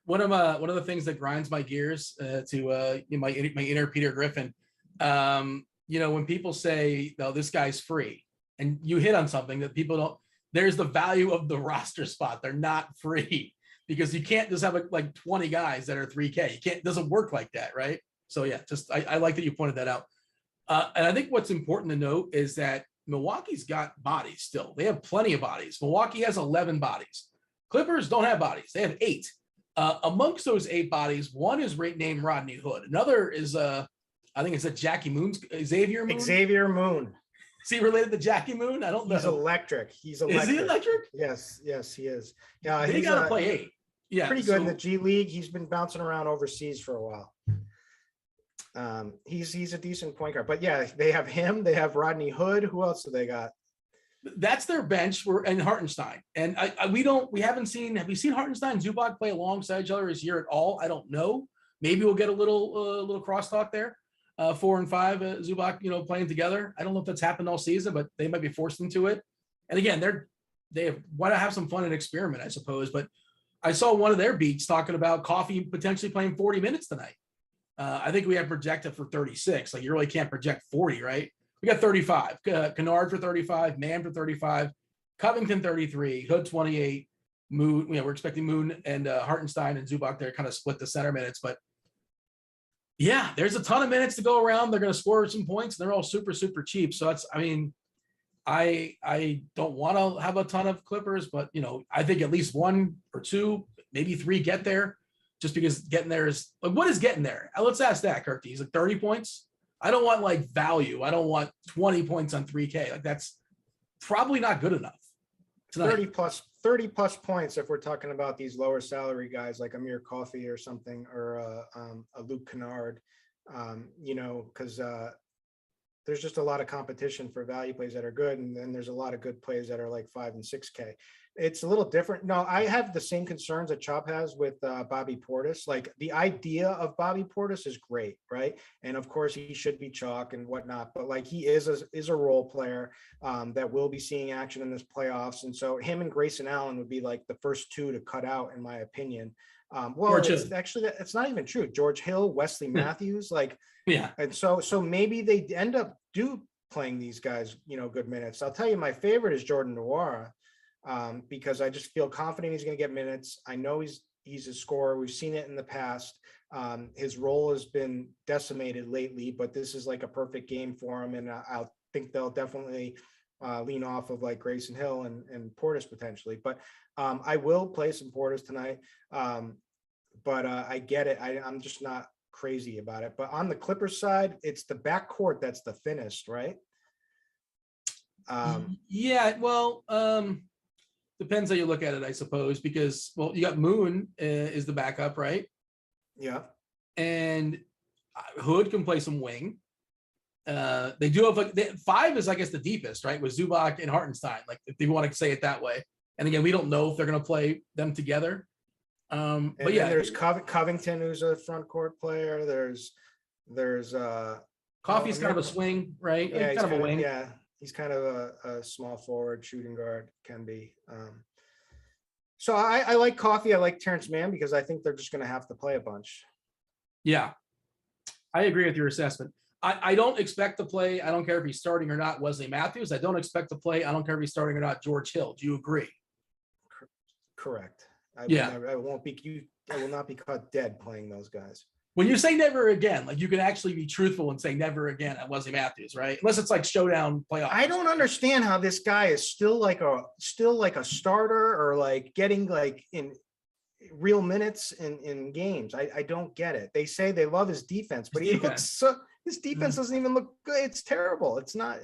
One of the things that grinds my gears to my inner Peter Griffin, when people say, "No, this guy's free," and you hit on something that people don't. There's the value of the roster spot. They're not free because you can't just have like 20 guys that are 3K. You can't. It doesn't work like that, right? So yeah, I like that you pointed that out. And I think what's important to note is that Milwaukee's got bodies still. They have plenty of bodies. Milwaukee has 11 bodies. Clippers don't have bodies. They have 8. Amongst those 8 bodies, one is named Rodney Hood. Another is, I think it's Jackie Moon's Xavier Moon. Xavier Moon. Is he related to Jackie Moon? I don't know. He's electric. Is he electric? Yes, he is. Yeah, he got to play 8. Yeah, pretty good in the G League. He's been bouncing around overseas for a while. He's a decent point guard. But yeah, they have him. They have Rodney Hood. Who else do they got? That's their bench. And Hartenstein. And we haven't seen. Have you seen Hartenstein and Zubac play alongside each other this year at all? I don't know. Maybe we'll get a little crosstalk there. 4 and 5, Zubac, playing together. I don't know if that's happened all season, but they might be forced into it. And again, they want to have some fun and experiment, I suppose. But I saw one of their beats talking about Coffee potentially playing 40 minutes tonight. I think we have projected for 36. Like, you really can't project 40, right? We got 35. Kennard for 35, Mann for 35, Covington 33, Hood 28, Moon. We're expecting Moon and Hartenstein and Zubac there kind of split the center minutes, but yeah, there's a ton of minutes to go around. They're going to score some points. And they're all super, super cheap. So I don't want to have a ton of Clippers, but I think at least 1 or 2, maybe 3 get there, just because getting there is like, what is getting there? Let's ask that, Kirk. He's like 30 points. I don't want like value. I don't want 20 points on 3K. Like, that's probably not good enough. 30 plus points if we're talking about these lower salary guys like Amir Coffey or something, or a Luke Kennard, because there's just a lot of competition for value plays that are good, and then there's a lot of good plays that are like 5 and 6K. It's a little different. No, I have the same concerns that Chop has with Bobby Portis. Like, the idea of Bobby Portis is great, right? And of course he should be chalk and whatnot, but like, he is a role player that will be seeing action in this playoffs. And so him and Grayson Allen would be like the first 2 to cut out, in my opinion. It's not even true. George Hill, Wesley Matthews, yeah. And so maybe they end up playing these guys, good minutes. I'll tell you, my favorite is Jordan Nwora, because I just feel confident he's going to get minutes. I know he's a scorer. We've seen it in the past. His role has been decimated lately, but this is like a perfect game for him. And I think they'll definitely lean off of like Grayson Hill and Portis potentially. But I will play some Portis tonight. But I get it. I'm just not crazy about it. But on the Clippers side, it's the backcourt that's the thinnest, right? Depends how you look at it, I suppose, because, you got Moon is the backup, right? Yeah. And Hood can play some wing. They do have 5 is, I guess, the deepest, right? With Zubac and Hartenstein, like, if you want to say it that way. And again, we don't know if they're going to play them together. But yeah, there's Covington, who's a front court player. There's Coffee's kind of a swing, right? Yeah, kind of a wing. Yeah, he's kind of a small forward, shooting guard, can be. So I like Coffee. I like Terrence Mann because I think they're just going to have to play a bunch. Yeah, I agree with your assessment. I don't expect to play. I don't care if he's starting or not. Wesley Matthews. I don't expect to play. I don't care if he's starting or not. George Hill. Do you agree? Correct. I will not be caught dead playing those guys. When you say never again, like, you can actually be truthful and say never again at Wesley Matthews, right? Unless it's like showdown playoff. I don't understand how this guy is still like a starter, or like getting like in real minutes in games. I don't get it. They say they love his defense, but his defense doesn't even look good. It's terrible. It's not.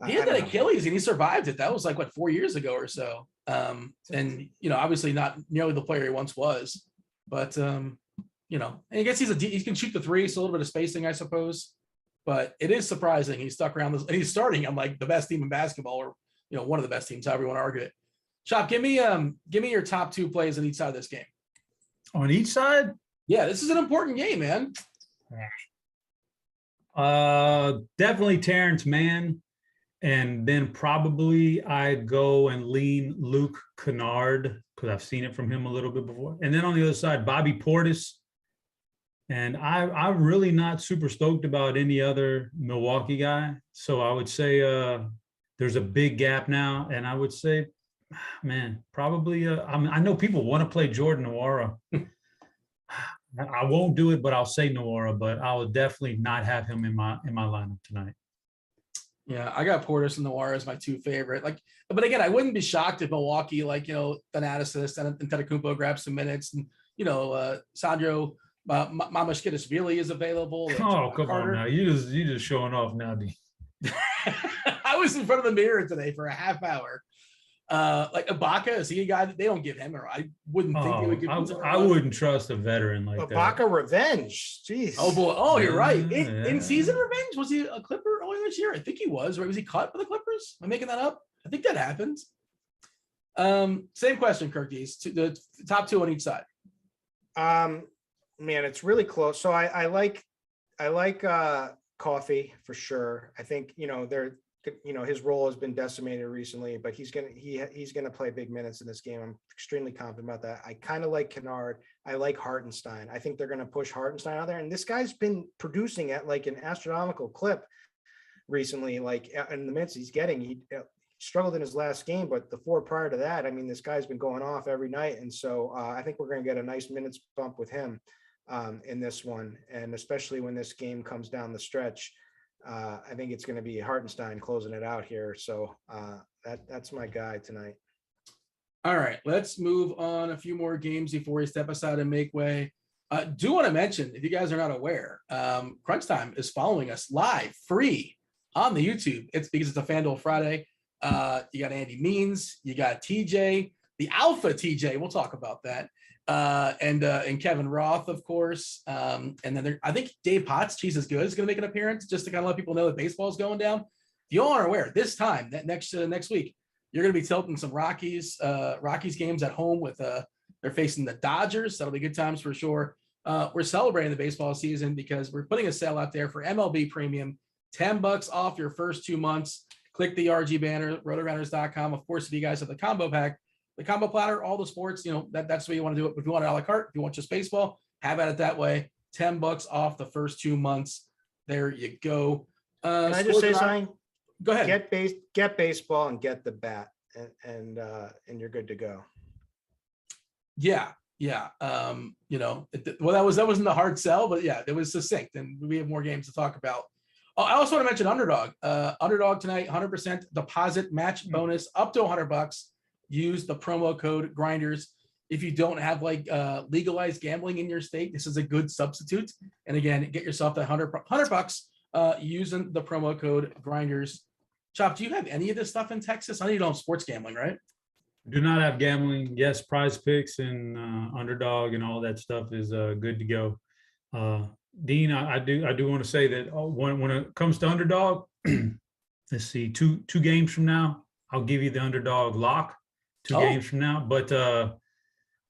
He had that Achilles and he survived it. That was like 4 years ago or so. And obviously not nearly the player he once was, but and I guess he can shoot the 3, so a little bit of spacing, I suppose. But it is surprising he stuck around this, and he's starting on like the best team in basketball, or one of the best teams, however you want to argue it. Chop, give me your top 2 plays on each side of this game. On each side? Yeah, this is an important game, man. Definitely Terrence Mann. And then probably I'd go and lean Luke Kennard, because I've seen it from him a little bit before. And then on the other side, Bobby Portis. And I'm really not super stoked about any other Milwaukee guy. So I would say there's a big gap now. And I would say, man, probably I know people want to play Jordan Nwora. I won't do it, but I'll say Nwora, but I will definitely not have him in my lineup tonight. Yeah, I got Portis and Nwora as my 2 favorite. But again, I wouldn't be shocked if Milwaukee, Thanasis and Antetokounmpo grab some minutes, and Sandro Mamashkidishvili is available. Oh, come on now, you just showing off now, D. I was in front of the mirror today for a half hour. Like Ibaka, is he a guy that they don't give him? Or I wouldn't think they would give him. I wouldn't trust a veteran like Ibaka that. revenge. Jeez. Oh boy. Oh, you're right. In season revenge, was he a Clipper? Oh, this year? I think he was, right? Was he cut by the Clippers? Am I making that up? I think that happened. Same question, Kirk Dees. The top two on each side. Man, it's really close. So I like Coffee for sure. I think, his role has been decimated recently, but he's gonna play big minutes in this game. I'm extremely confident about that. I kind of like Kennard. I like Hartenstein. I think they're gonna push Hartenstein out there, and this guy's been producing at like an astronomical clip recently. Like in the minutes he's getting, he struggled in his last game, but the 4 prior to that, I mean, this guy's been going off every night, and so I think we're gonna get a nice minutes bump with him in this one, and especially when this game comes down the stretch. I think it's going to be Hartenstein closing it out here. So that's my guy tonight. All right, let's move on a few more games before we step aside and make way. Do want to mention, if you guys are not aware, Crunch Time is following us live, free on the YouTube. It's because it's a FanDuel Friday. You got Andy Means, you got TJ, the Alpha TJ. We'll talk about that. And Kevin Roth, of course. And then I think Dave Potts, Cheese is Good, is going to make an appearance just to kind of let people know that baseball is going down. If you all are aware, this time, that next week, you're going to be tilting some Rockies games at home with they're facing the Dodgers. That'll be good times for sure. We're celebrating the baseball season because we're putting a sale out there for MLB Premium, $10 off your first 2 months. Click the RG banner, rotogrinders.com. Of course, if you guys have the combo pack, the combo platter, all the sports, that's the way you want to do it. If you want it a la carte, if you want just baseball, have at it that way. $10 off the first 2 months. There you go. Can I just say something? Go ahead. Get baseball and get the bat, and you're good to go. Yeah. Well, that wasn't a hard sell, but yeah, it was succinct, and we have more games to talk about. Oh, I also want to mention Underdog. Underdog tonight, 100% deposit match bonus up to $100. Use the promo code Grinders. If you don't have legalized gambling in your state, this is a good substitute. And again, get yourself that $100 using the promo code Grinders. Chop, do you have any of this stuff in Texas? I know you don't have sports gambling, right? Do not have gambling. Yes, Prize Picks and Underdog and all that stuff is good to go. Dean, I do want to say that when it comes to Underdog, let's see, two games from now, I'll give you the Underdog lock. 2 games from now. But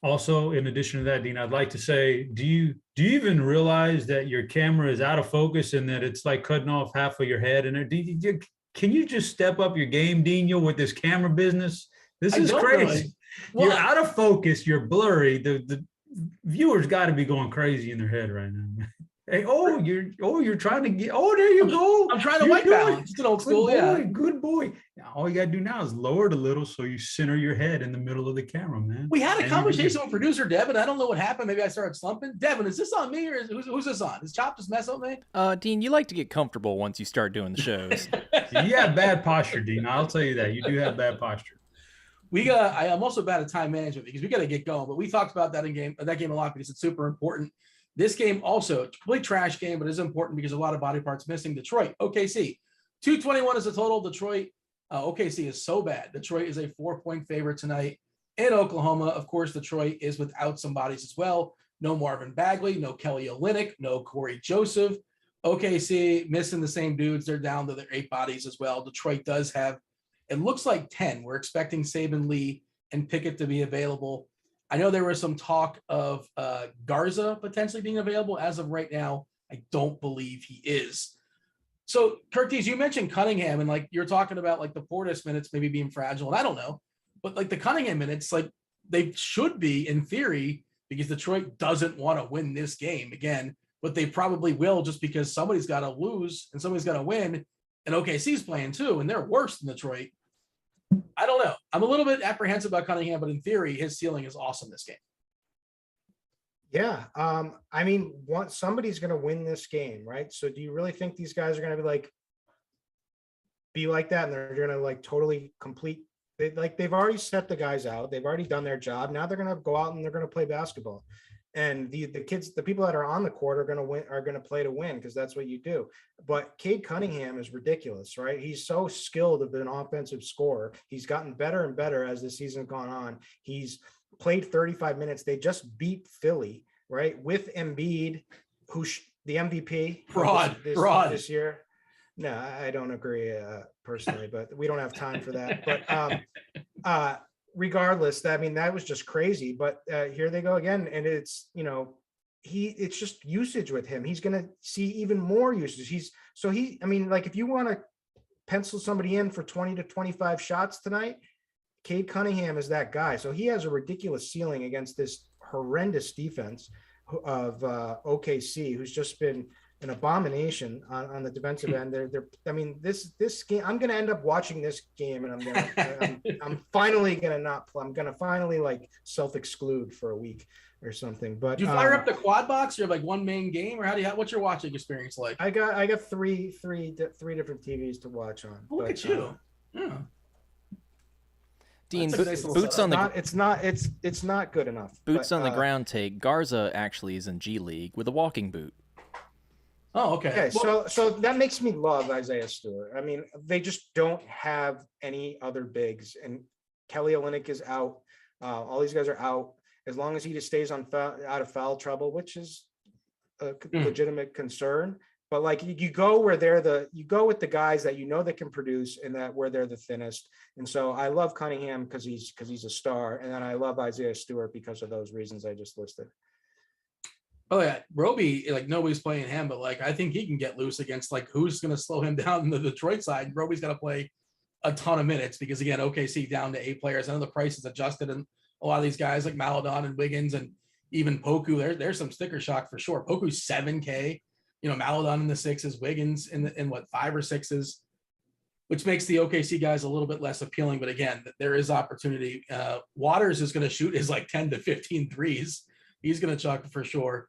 also, in addition to that, Dean, I'd like to say, do you even realize that your camera is out of focus and that it's like cutting off half of your head? And can you just step up your game, Dino, with this camera business? This is crazy. Really. Well, you're out of focus. You're blurry. The viewers got to be going crazy in their head right now. Hey, you're trying to get. Oh, there you go. I'm trying to white balance. It's an old school. Good boy. Now, all you gotta do now is lower it a little so you center your head in the middle of the camera, man. We had a conversation with producer Devin. I don't know what happened. Maybe I started slumping. Devin, is this on me or who's this on? Is Chop just mess up me? Dean, you like to get comfortable once you start doing the shows. You have bad posture, Dean. I'll tell you that. You do have bad posture. I'm also bad at time management because we got to get going. But we talked about that game a lot because it's super important. This game also, complete trash game, but is important because a lot of body parts missing. Detroit, OKC, 221 is the total. Detroit, OKC is so bad. Detroit is a 4-point favorite tonight in Oklahoma. Of course, Detroit is without some bodies as well. No Marvin Bagley, no Kelly Olynyk, no Corey Joseph. OKC missing the same dudes. They're down to their 8 bodies as well. Detroit does have, it looks like 10. We're expecting Saban Lee and Pickett to be available. I know there was some talk of Garza potentially being available. As of right now, I don't believe he is. So, Curtis, you mentioned Cunningham, and you're talking about the Portis minutes maybe being fragile, and I don't know, but the Cunningham minutes, they should be in theory because Detroit doesn't want to win this game again, but they probably will just because somebody's got to lose and somebody's got to win, and OKC's playing too, and they're worse than Detroit. I don't know. I'm a little bit apprehensive about Cunningham, but in theory, his ceiling is awesome this game. Yeah. I mean, somebody's going to win this game, right? So do you really think these guys are going to be like that? And they're going to totally complete. They've already set the guys out. They've already done their job. Now they're going to go out and they're going to play basketball. And the kids, the people that are on the court are going to play to win because that's what you do. But Cade Cunningham is ridiculous, right? He's so skilled of an offensive scorer. He's gotten better and better as the season's gone on. He's played 35 minutes. They just beat Philly, right? With Embiid, who's the MVP fraud this year. No, I don't agree personally, but we don't have time for that. But regardless, I mean, that was just crazy. But here they go again, and it's it's just usage with him. He's going to see even more usage. I mean, like if you want to pencil somebody in for 20 to 25 shots tonight, Cade Cunningham is that guy. So he has a ridiculous ceiling against this horrendous defense of OKC, who's just been an abomination on the defensive end. I mean, this game, I'm going to end up watching this game, and I'm finally going to not play. I'm going to finally like self-exclude for a week or something. But do you fire up the quad box? Or like one main game, or what's your watching experience like? I got three different TVs to watch on. Look at you. Yeah. Dean, Nice boots on the it's not good enough. Boots on the ground take. Garza actually is in G League with a walking boot. Oh, okay. Okay, so that makes me love Isaiah Stewart. I mean, they just don't have any other bigs, and Kelly Olynyk is out. All these guys are out. As long as he just stays out of foul trouble, which is a legitimate concern. But like you go with the guys that that can produce and that where they're the thinnest. And so I love Cunningham because he's a star, and then I love Isaiah Stewart because of those reasons I just listed. Oh yeah, Roby, like nobody's playing him, but like I think he can get loose against like who's going to slow him down in the Detroit side. Roby's got to play a ton of minutes because again, OKC down to 8 players. I know the price is adjusted, and a lot of these guys like Maladon and Wiggins and even Poku, there's some sticker shock for sure. Poku's $7K. Maladon in the 6s, Wiggins in what 5 or 6s, which makes the OKC guys a little bit less appealing. But again, there is opportunity. Waters is going to shoot his like 10 to 15 threes. He's going to chuck for sure.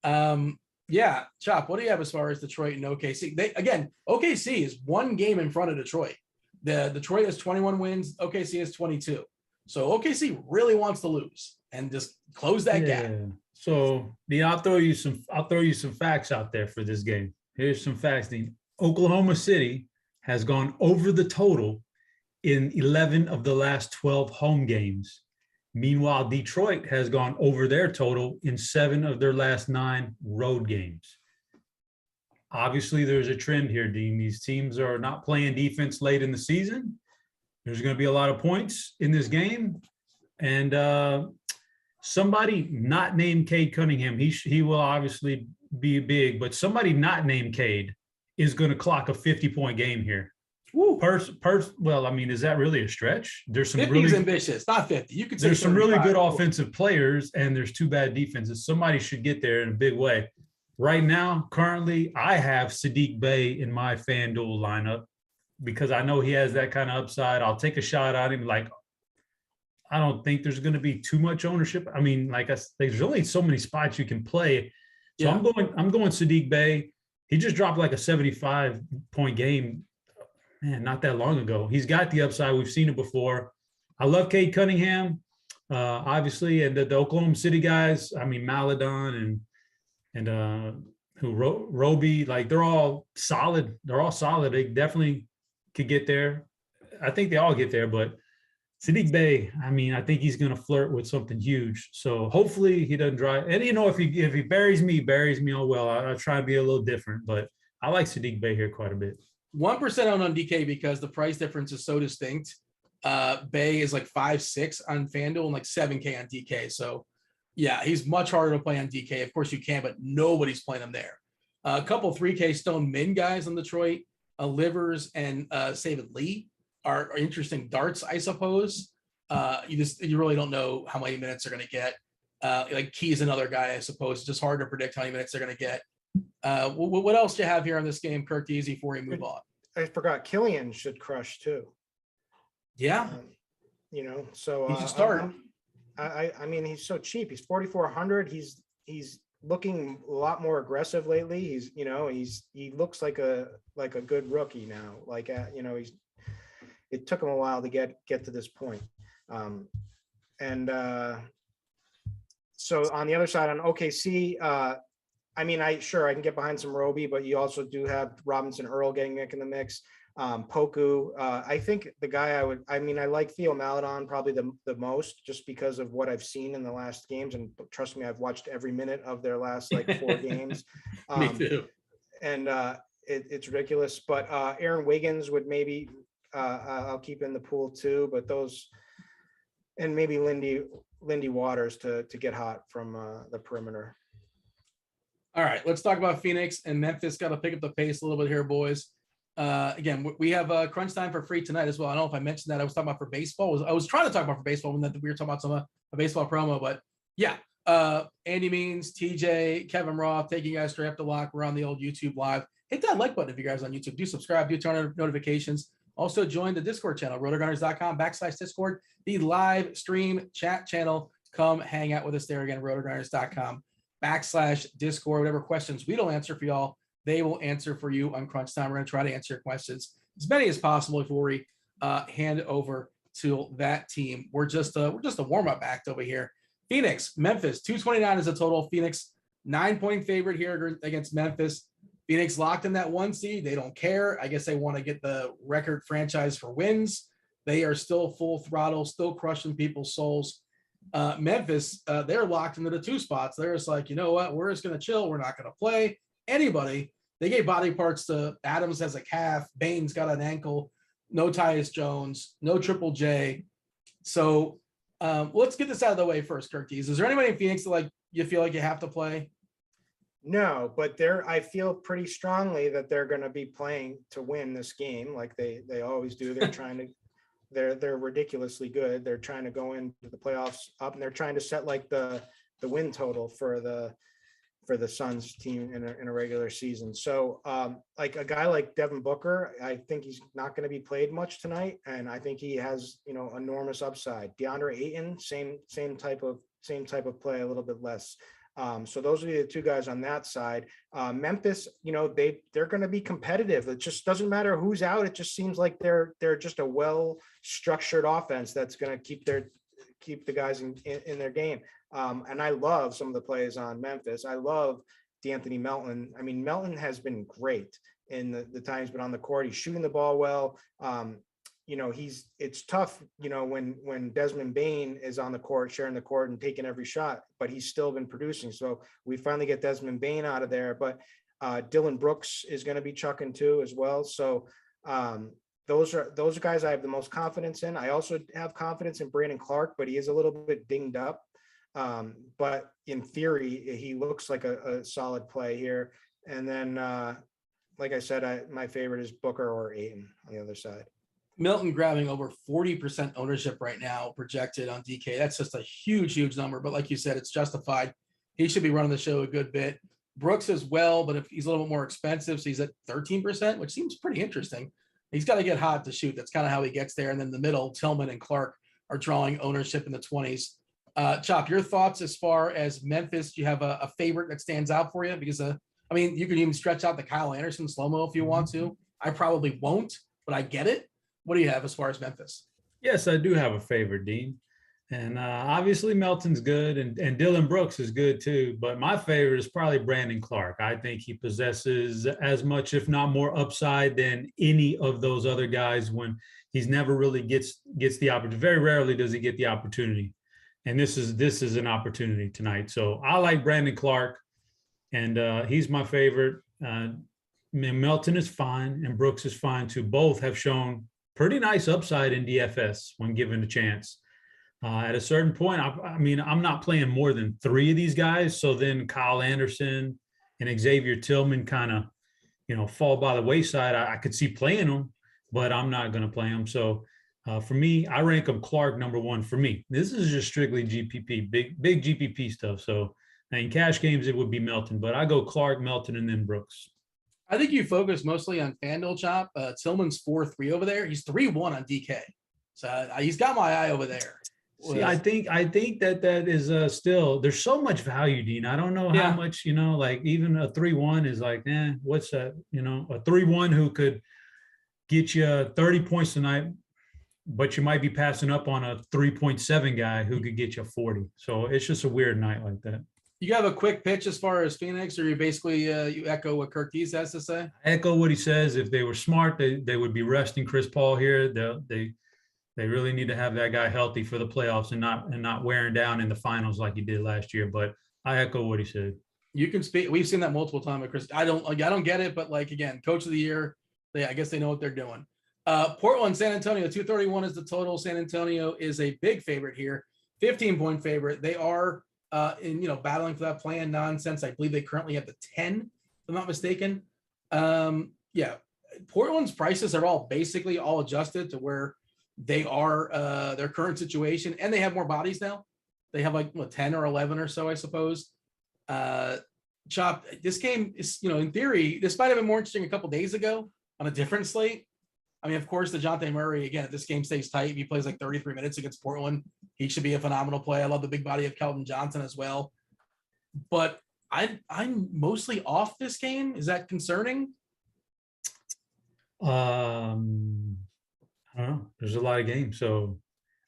Yeah, Chop, what do you have as far as Detroit and OKC? OKC is 1 game in front of Detroit. The Detroit has 21 wins. OKC has 22. So OKC really wants to lose and just close that gap. So I'll throw you some facts out there for this game. Here's some facts. Oklahoma City has gone over the total in 11 of the last 12 home games. Meanwhile, Detroit has gone over their total in 7 of their last 9 road games. Obviously, there's a trend here, Dean. These teams are not playing defense late in the season. There's going to be a lot of points in this game. And somebody not named Cade Cunningham, he will obviously be big, but somebody not named Cade is going to clock a 50-point game here. Woo. Well, I mean, is that really a stretch? There's some 50 is ambitious, not 50. You could say there's some really good offensive players, and there's 2 bad defenses. Somebody should get there in a big way. Right now, currently, I have Sadiq Bey in my FanDuel lineup because I know he has that kind of upside. I'll take a shot at him. Like, I don't think there's going to be too much ownership. I mean, there's only so many spots you can play. So yeah. I'm going Sadiq Bey. He just dropped like a 75-point game, man, not that long ago. He's got the upside. We've seen it before. I love Cade Cunningham, obviously, and the Oklahoma City guys. I mean, Maladon and Roby, like they're all solid. They're all solid. They definitely could get there. I think they all get there, but Sadiq Bey, I mean, I think he's going to flirt with something huge. So hopefully he doesn't drive. And if he buries me, oh well. I'll try to be a little different, but I like Sadiq Bey here quite a bit. 1% on DK because the price difference is so distinct. Bey is like 5.6 on FanDuel and like 7K on DK. So yeah, he's much harder to play on DK. Of course you can, but nobody's playing him there. A couple 3K Stone Min guys on Detroit, Livers and Savid Lee are interesting darts, I suppose. You really don't know how many minutes they're going to get. Like Key's another guy, I suppose. It's just hard to predict how many minutes they're going to get. What else do you have here on this game, Kirk Deasy, before we move on? I forgot Killian should crush too. Yeah. So he's a start. I mean, he's so cheap. He's 4,400. He's looking a lot more aggressive lately. He looks like a good rookie now. It took him a while to get to this point. So on the other side on OKC, I mean, I can get behind some Roby, but you also do have Robinson Earl getting in the mix. Poku, I think the guy I like Theo Maladon probably the most just because of what I've seen in the last games. And trust me, I've watched every minute of their last 4 games. Me too. And it's ridiculous. But Aaron Wiggins would maybe I'll keep in the pool too. But those, and maybe Lindy Waters to get hot from the perimeter. All right, let's talk about Phoenix and Memphis. Got to pick up the pace a little bit here, boys. Again, we have crunch time for free tonight as well. I don't know if I mentioned that. I was talking about for baseball. I was trying to talk about for baseball when we were talking about a baseball promo. But yeah, Andy Means, TJ, Kevin Roth, taking you guys straight up the lock. We're on the old YouTube live. Hit that like button if you guys are on YouTube. Do subscribe. Do turn on notifications. Also join the Discord channel, rotogrinders.com/Discord, the live stream chat channel. Come hang out with us there again, rotogrinders.com/Discord. Whatever questions we don't answer for y'all, they will answer for you on crunch time. We're going to try to answer your questions as many as possible before we hand over to that team. We're just a warm-up act over here. Phoenix, Memphis, 229 is a total. Phoenix, 9-point favorite here against Memphis. Phoenix locked in that 1 seed. They don't care. I guess they want to get the record franchise for wins. They are still full throttle, still crushing people's souls. Memphis, they're locked into the 2 spots. They're just like, you know what? We're just going to chill. We're not going to play anybody. They gave body parts to Adams has a calf. Baines got an ankle. No Tyus Jones. No Triple J. So let's get this out of the way first, Kirk Dees. Is there anybody in Phoenix that like you feel like you have to play? No, but I feel pretty strongly that they're going to be playing to win this game, like they always do. They're trying to, they're ridiculously good. They're trying to go into the playoffs up, and they're trying to set like the win total for the Suns team in a regular season. So like a guy like Devin Booker, I think he's not going to be played much tonight, and I think he has enormous upside. DeAndre Ayton, same type of play, a little bit less. So those are the 2 guys on that side. Memphis, they're going to be competitive. It just doesn't matter who's out. It just seems like they're just a well-structured offense that's going to keep the guys in their game. And I love some of the plays on Memphis. I love D'Anthony Melton. I mean, Melton has been great in the time he's been on the court. He's shooting the ball well. It's tough, when Desmond Bane is on the court, sharing the court and taking every shot, but he's still been producing. So we finally get Desmond Bane out of there, but Dylan Brooks is going to be chucking too as well. So those are guys I have the most confidence in. I also have confidence in Brandon Clark, but he is a little bit dinged up. But in theory, he looks like a solid play here. And then, like I said, my favorite is Booker or Ayton on the other side. Milton grabbing over 40% ownership right now, projected on DK. That's just a huge number. But like you said, it's justified. He should be running the show a good bit. Brooks as well, but if he's a little bit more expensive, so he's at 13%, which seems pretty interesting. He's got to get hot to shoot. That's kind of how he gets there. And then the middle, Tillman and Clark are drawing ownership in the 20s. Chop, your thoughts as far as Memphis? Do you have a favorite that stands out for you? Because, you can even stretch out the Kyle Anderson slow-mo if you want to. I probably won't, but I get it. What do you have as far as Memphis? Yes, I do have a favorite, Dean. And obviously Melton's good and Dylan Brooks is good too. But my favorite is probably Brandon Clark. I think he possesses as much, if not more, upside than any of those other guys when he's never really gets the opportunity. Very rarely does he get the opportunity. And this is an opportunity tonight. So I like Brandon Clark, and he's my favorite. Melton is fine, and Brooks is fine too. Both have shown pretty nice upside in DFS when given a chance. At a certain point, I'm not playing more than 3 of these guys. So then Kyle Anderson and Xavier Tillman kind of, fall by the wayside. I could see playing them, but I'm not going to play them. So for me, I rank them Clark number 1 for me. This is just strictly GPP, big GPP stuff. So in cash games, it would be Melton, but I go Clark, Melton, and then Brooks. I think you focus mostly on FanDuel, Chop. Tillman's 4-3 over there. He's 3-1 on DK. So he's got my eye over there. See, I think that is still, there's so much value, Dean. I don't know how much, like even a 3-1 is like, what's that? A 3-1 who could get you 30 points tonight, but you might be passing up on a 3.7 guy who could get you 40. So it's just a weird night like that. You have a quick pitch as far as Phoenix, or you basically you echo what Kirk Dees has to say? I echo what he says. If they were smart, they would be resting Chris Paul here. They really need to have that guy healthy for the playoffs and not wearing down in the finals like he did last year. But I echo what he said. You can speak. We've seen that multiple times with Chris. I don't get it, but like again, coach of the year. I guess they know what they're doing. Portland, San Antonio, 231 is the total. San Antonio is a big favorite here, 15-point favorite. They are battling for that play-in nonsense. I believe they currently have the 10, if I'm not mistaken. Portland's prices are all basically all adjusted to where they are their current situation, and they have more bodies now. They have 10 or 11 or so, I suppose. Chop, this game is, in theory, this might have been more interesting a couple days ago on a different slate. I mean, of course, DeJounte Murray, again, if this game stays tight, if he plays 33 minutes against Portland, he should be a phenomenal play. I love the big body of Keldon Johnson as well. But I'm mostly off this game. Is that concerning? I don't know. There's a lot of games. So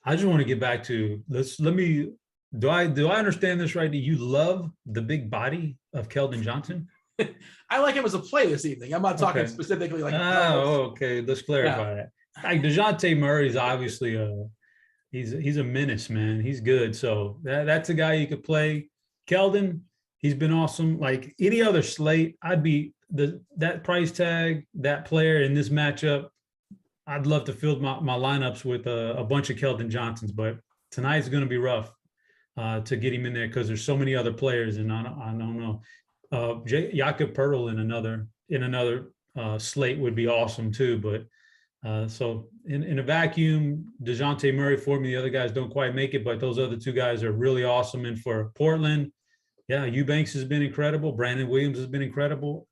I just want to get back to do I understand this right? Do you love the big body of Keldon Johnson? I like him as a play this evening. I'm not talking specifically okay. Let's clarify that. Like DeJounte Murray is obviously he's a menace, man. He's good. So that's a guy you could play. Keldon, he's been awesome. Like any other slate, I'd be that price tag, that player in this matchup. I'd love to fill my lineups with a bunch of Keldon Johnsons, but tonight's going to be rough to get him in there because there's so many other players, and I don't know. Jakob Pertl in another slate would be awesome too, but so in a vacuum, DeJounte Murray for me, the other guys don't quite make it, but those other two guys are really awesome. And for Portland, Eubanks has been incredible. Brandon Williams has been incredible.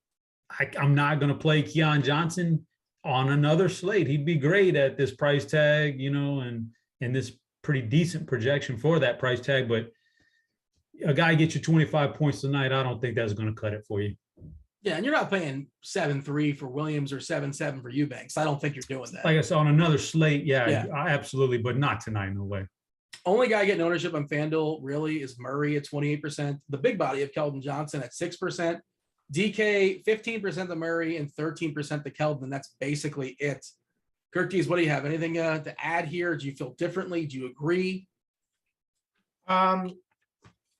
I'm not going to play Keon Johnson on another slate. He'd be great at this price tag, and this pretty decent projection for that price tag, but a guy gets you 25 points tonight, I don't think that's going to cut it for you. Yeah, and you're not paying 7-3 for Williams or 7-7 for Eubanks. I don't think you're doing that. Like I said, on another slate, absolutely, but not tonight, no way. Only guy getting ownership on FanDuel really is Murray at 28%. The big body of Keldon Johnson at 6%. DK, 15% to Murray and 13% to Keldon. That's basically it. Kirk Dees, what do you have? Anything to add here? Do you feel differently? Do you agree?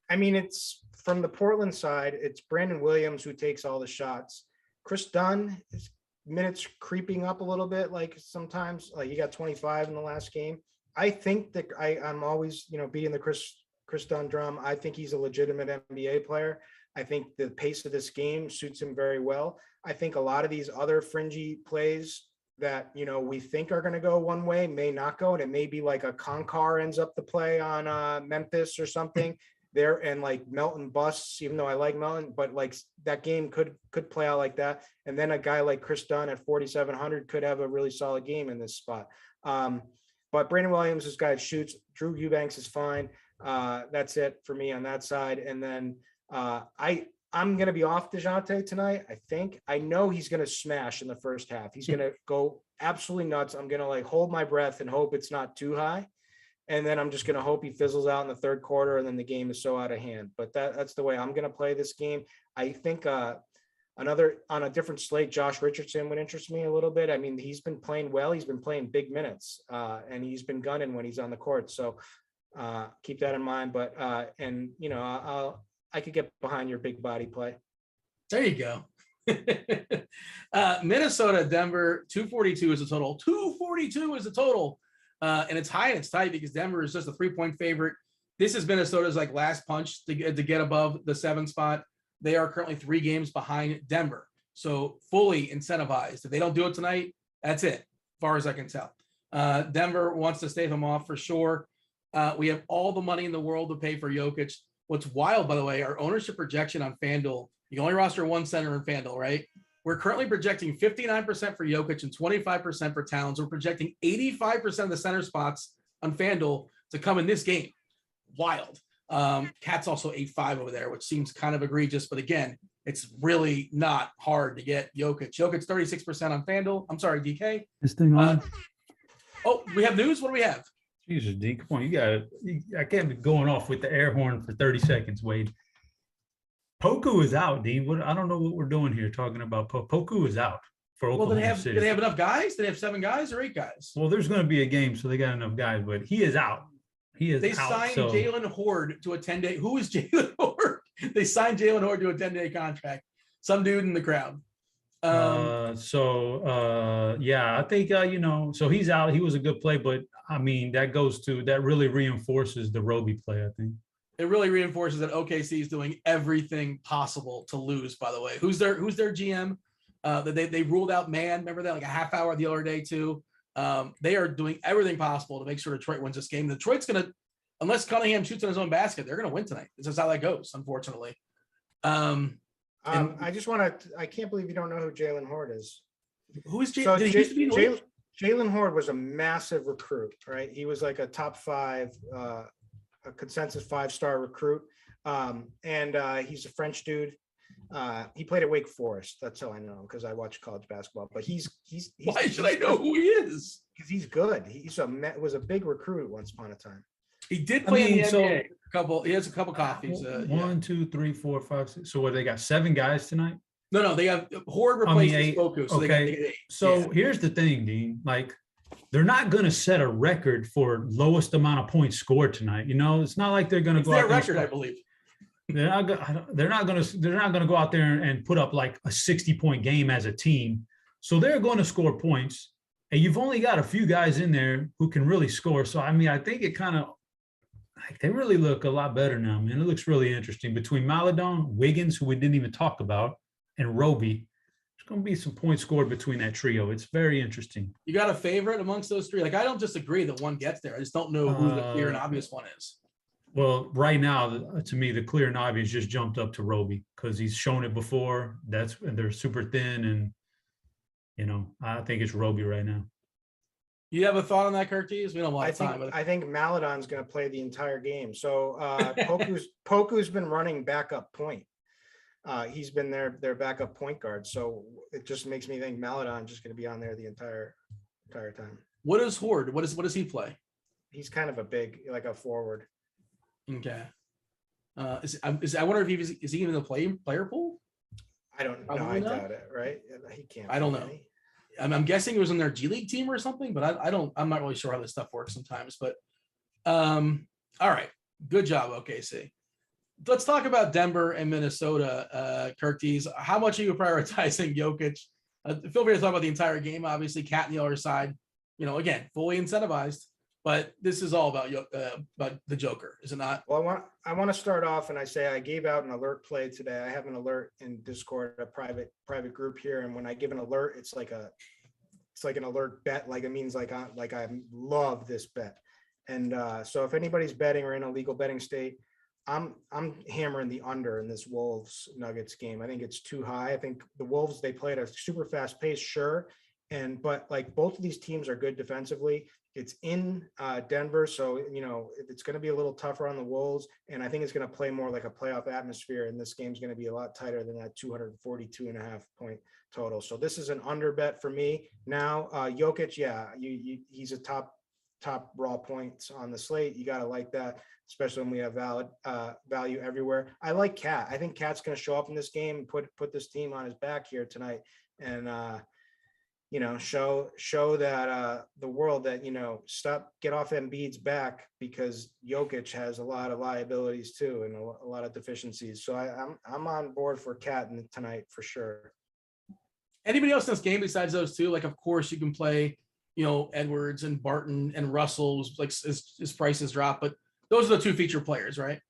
I mean, it's from the Portland side, it's Brandon Williams who takes all the shots. Chris Dunn, his minutes creeping up a little bit, sometimes, he got 25 in the last game. I think that I'm always, beating the Chris Dunn drum. I think he's a legitimate NBA player. I think the pace of this game suits him very well. I think a lot of these other fringy plays that, we think are going to go one way may not go, and it may be like a Concar ends up the play on Memphis or something. There and Melton busts, even though I like Melton, but that game could play out like that. And then a guy like Chris Dunn at 4,700 could have a really solid game in this spot. But Brandon Williams, this guy shoots. Drew Eubanks is fine. That's it for me on that side. And then I'm going to be off DeJounte tonight. I know he's going to smash in the first half. He's going to go absolutely nuts. I'm going to hold my breath and hope it's not too high. And then I'm just going to hope he fizzles out in the third quarter, and then the game is so out of hand. But that's the way I'm going to play this game. I think on a different slate, Josh Richardson would interest me a little bit. I mean, he's been playing well. He's been playing big minutes, and he's been gunning when he's on the court. So keep that in mind. But I could get behind your big body play. There you go. Minnesota, Denver, 242 is the total. 242 is the total. And it's high and it's tight because Denver is just a 3-point favorite. This is Minnesota's last punch to get above the 7 spot. They are currently 3 games behind Denver. So fully incentivized. If they don't do it tonight, that's it, as far as I can tell. Denver wants to stave them off for sure. We have all the money in the world to pay for Jokic. What's wild, by the way, our ownership projection on FanDuel, you can only roster one center in FanDuel, right? We're currently projecting 59% for Jokic and 25% for Towns. We're projecting 85% of the center spots on FanDuel to come in this game. Wild. Cat's also 8-5 over there, which seems kind of egregious. But again, it's really not hard to get Jokic. Jokic's 36% on FanDuel. I'm sorry, DK. This thing on. We have news. What do we have? Jesus, D, come on. I can't be going off with the air horn for 30 seconds, Wade. Poku is out, D. I don't know what we're doing here talking about. Poku is out for Oklahoma City. Do they have enough guys? Do they have 7 guys or 8 guys? Well, there's going to be a game, so they got enough guys, but he is out. They signed Jalen Horde to a 10-day. Who is Jalen Horde? They signed Jalen Horde to a 10-day contract. Some dude in the crowd. Yeah, I think so he's out. He was a good play, but I mean that really reinforces the Roby play, I think. It really reinforces that OKC is doing everything possible to lose, by the way. Who's their GM? They ruled out Man. Remember that, like a half hour the other day too. They are doing everything possible to make sure Detroit wins this game. Detroit's gonna, unless Cunningham shoots on his own basket, they're gonna win tonight. This is how that goes, unfortunately. I just want to. I can't believe you don't know who Jalen Horde is. Who is Jalen? Did he used to be in the league? Jalen Horde was a massive recruit, right? He was like a top 5, a consensus 5-star recruit, and he's a French dude. He played at Wake Forest. That's how I know him, because I watch college basketball. But he's why should I know who he is? Because he's good. Was a big recruit at once upon a time. He did play in the NBA. He has a couple coffees. 1, 2, 3, 4, 5, 6. So what, they got 7 guys tonight? No, they have Horde replaced Spoku. So okay. Here's the thing, Dean. Like, they're not going to set a record for lowest amount of points scored tonight. It's not like they're going to go. Their record, I believe. They're not going to go out there and put up like a 60-point game as a team. So they're going to score points, and you've only got a few guys in there who can really score. So I mean, I think it kind of, like, they really look a lot better now, man. It looks really interesting between Maladon, Wiggins, who we didn't even talk about, and Roby. There's going to be some points scored between that trio. It's very interesting. You got a favorite amongst those three? Like, I don't disagree that one gets there. I just don't know who the clear and obvious one is. Well, right now, to me, the clear and obvious just jumped up to Roby because he's shown it before. They're super thin, and I think it's Roby right now. You have a thought on that, Curtis? We don't want time. I think Maladon's going to play the entire game. So Poku's been running backup point. He's been their backup point guard. So it just makes me think Maladon's just going to be on there the entire time. What is Horde? What does he play? He's kind of a big, like a forward. Okay. I wonder if is he in the player pool? I don't know. I doubt it. Right? He can't. I don't know. I'm guessing he was in their G League team or something, but I'm not really sure how this stuff works sometimes. But all right, good job, OKC. Let's talk about Denver and Minnesota. Curtis, how much are you prioritizing Jokic? Feel free to talk about the entire game. Obviously, Cat on the other side. Again, fully incentivized. But this is all about the Joker, is it not? Well, I want to start off, and I say I gave out an alert play today. I have an alert in Discord, a private group here, and when I give an alert, it's like an alert bet. Like, it means like I love this bet, and so if anybody's betting or in a legal betting state, I'm hammering the under in this Wolves Nuggets game. I think it's too high. I think the Wolves, they play at a super fast pace, sure, but like both of these teams are good defensively. It's in Denver, so it's going to be a little tougher on the Wolves, and I think it's going to play more like a playoff atmosphere, and this game's going to be a lot tighter than that 242.5 point total. So this is an under bet for me. Now, Jokic, yeah, he's a top raw points on the slate. You got to like that, especially when we have value everywhere. I like Cat. I think Cat's going to show up in this game and put this team on his back here tonight, and show that the world that, get off Embiid's back, because Jokic has a lot of liabilities too, and a lot of deficiencies. So I'm on board for Cat tonight for sure. Anybody else in this game besides those two? Like, of course you can play, Edwards and Barton and Russell, like his prices drop, but those are the two feature players, right?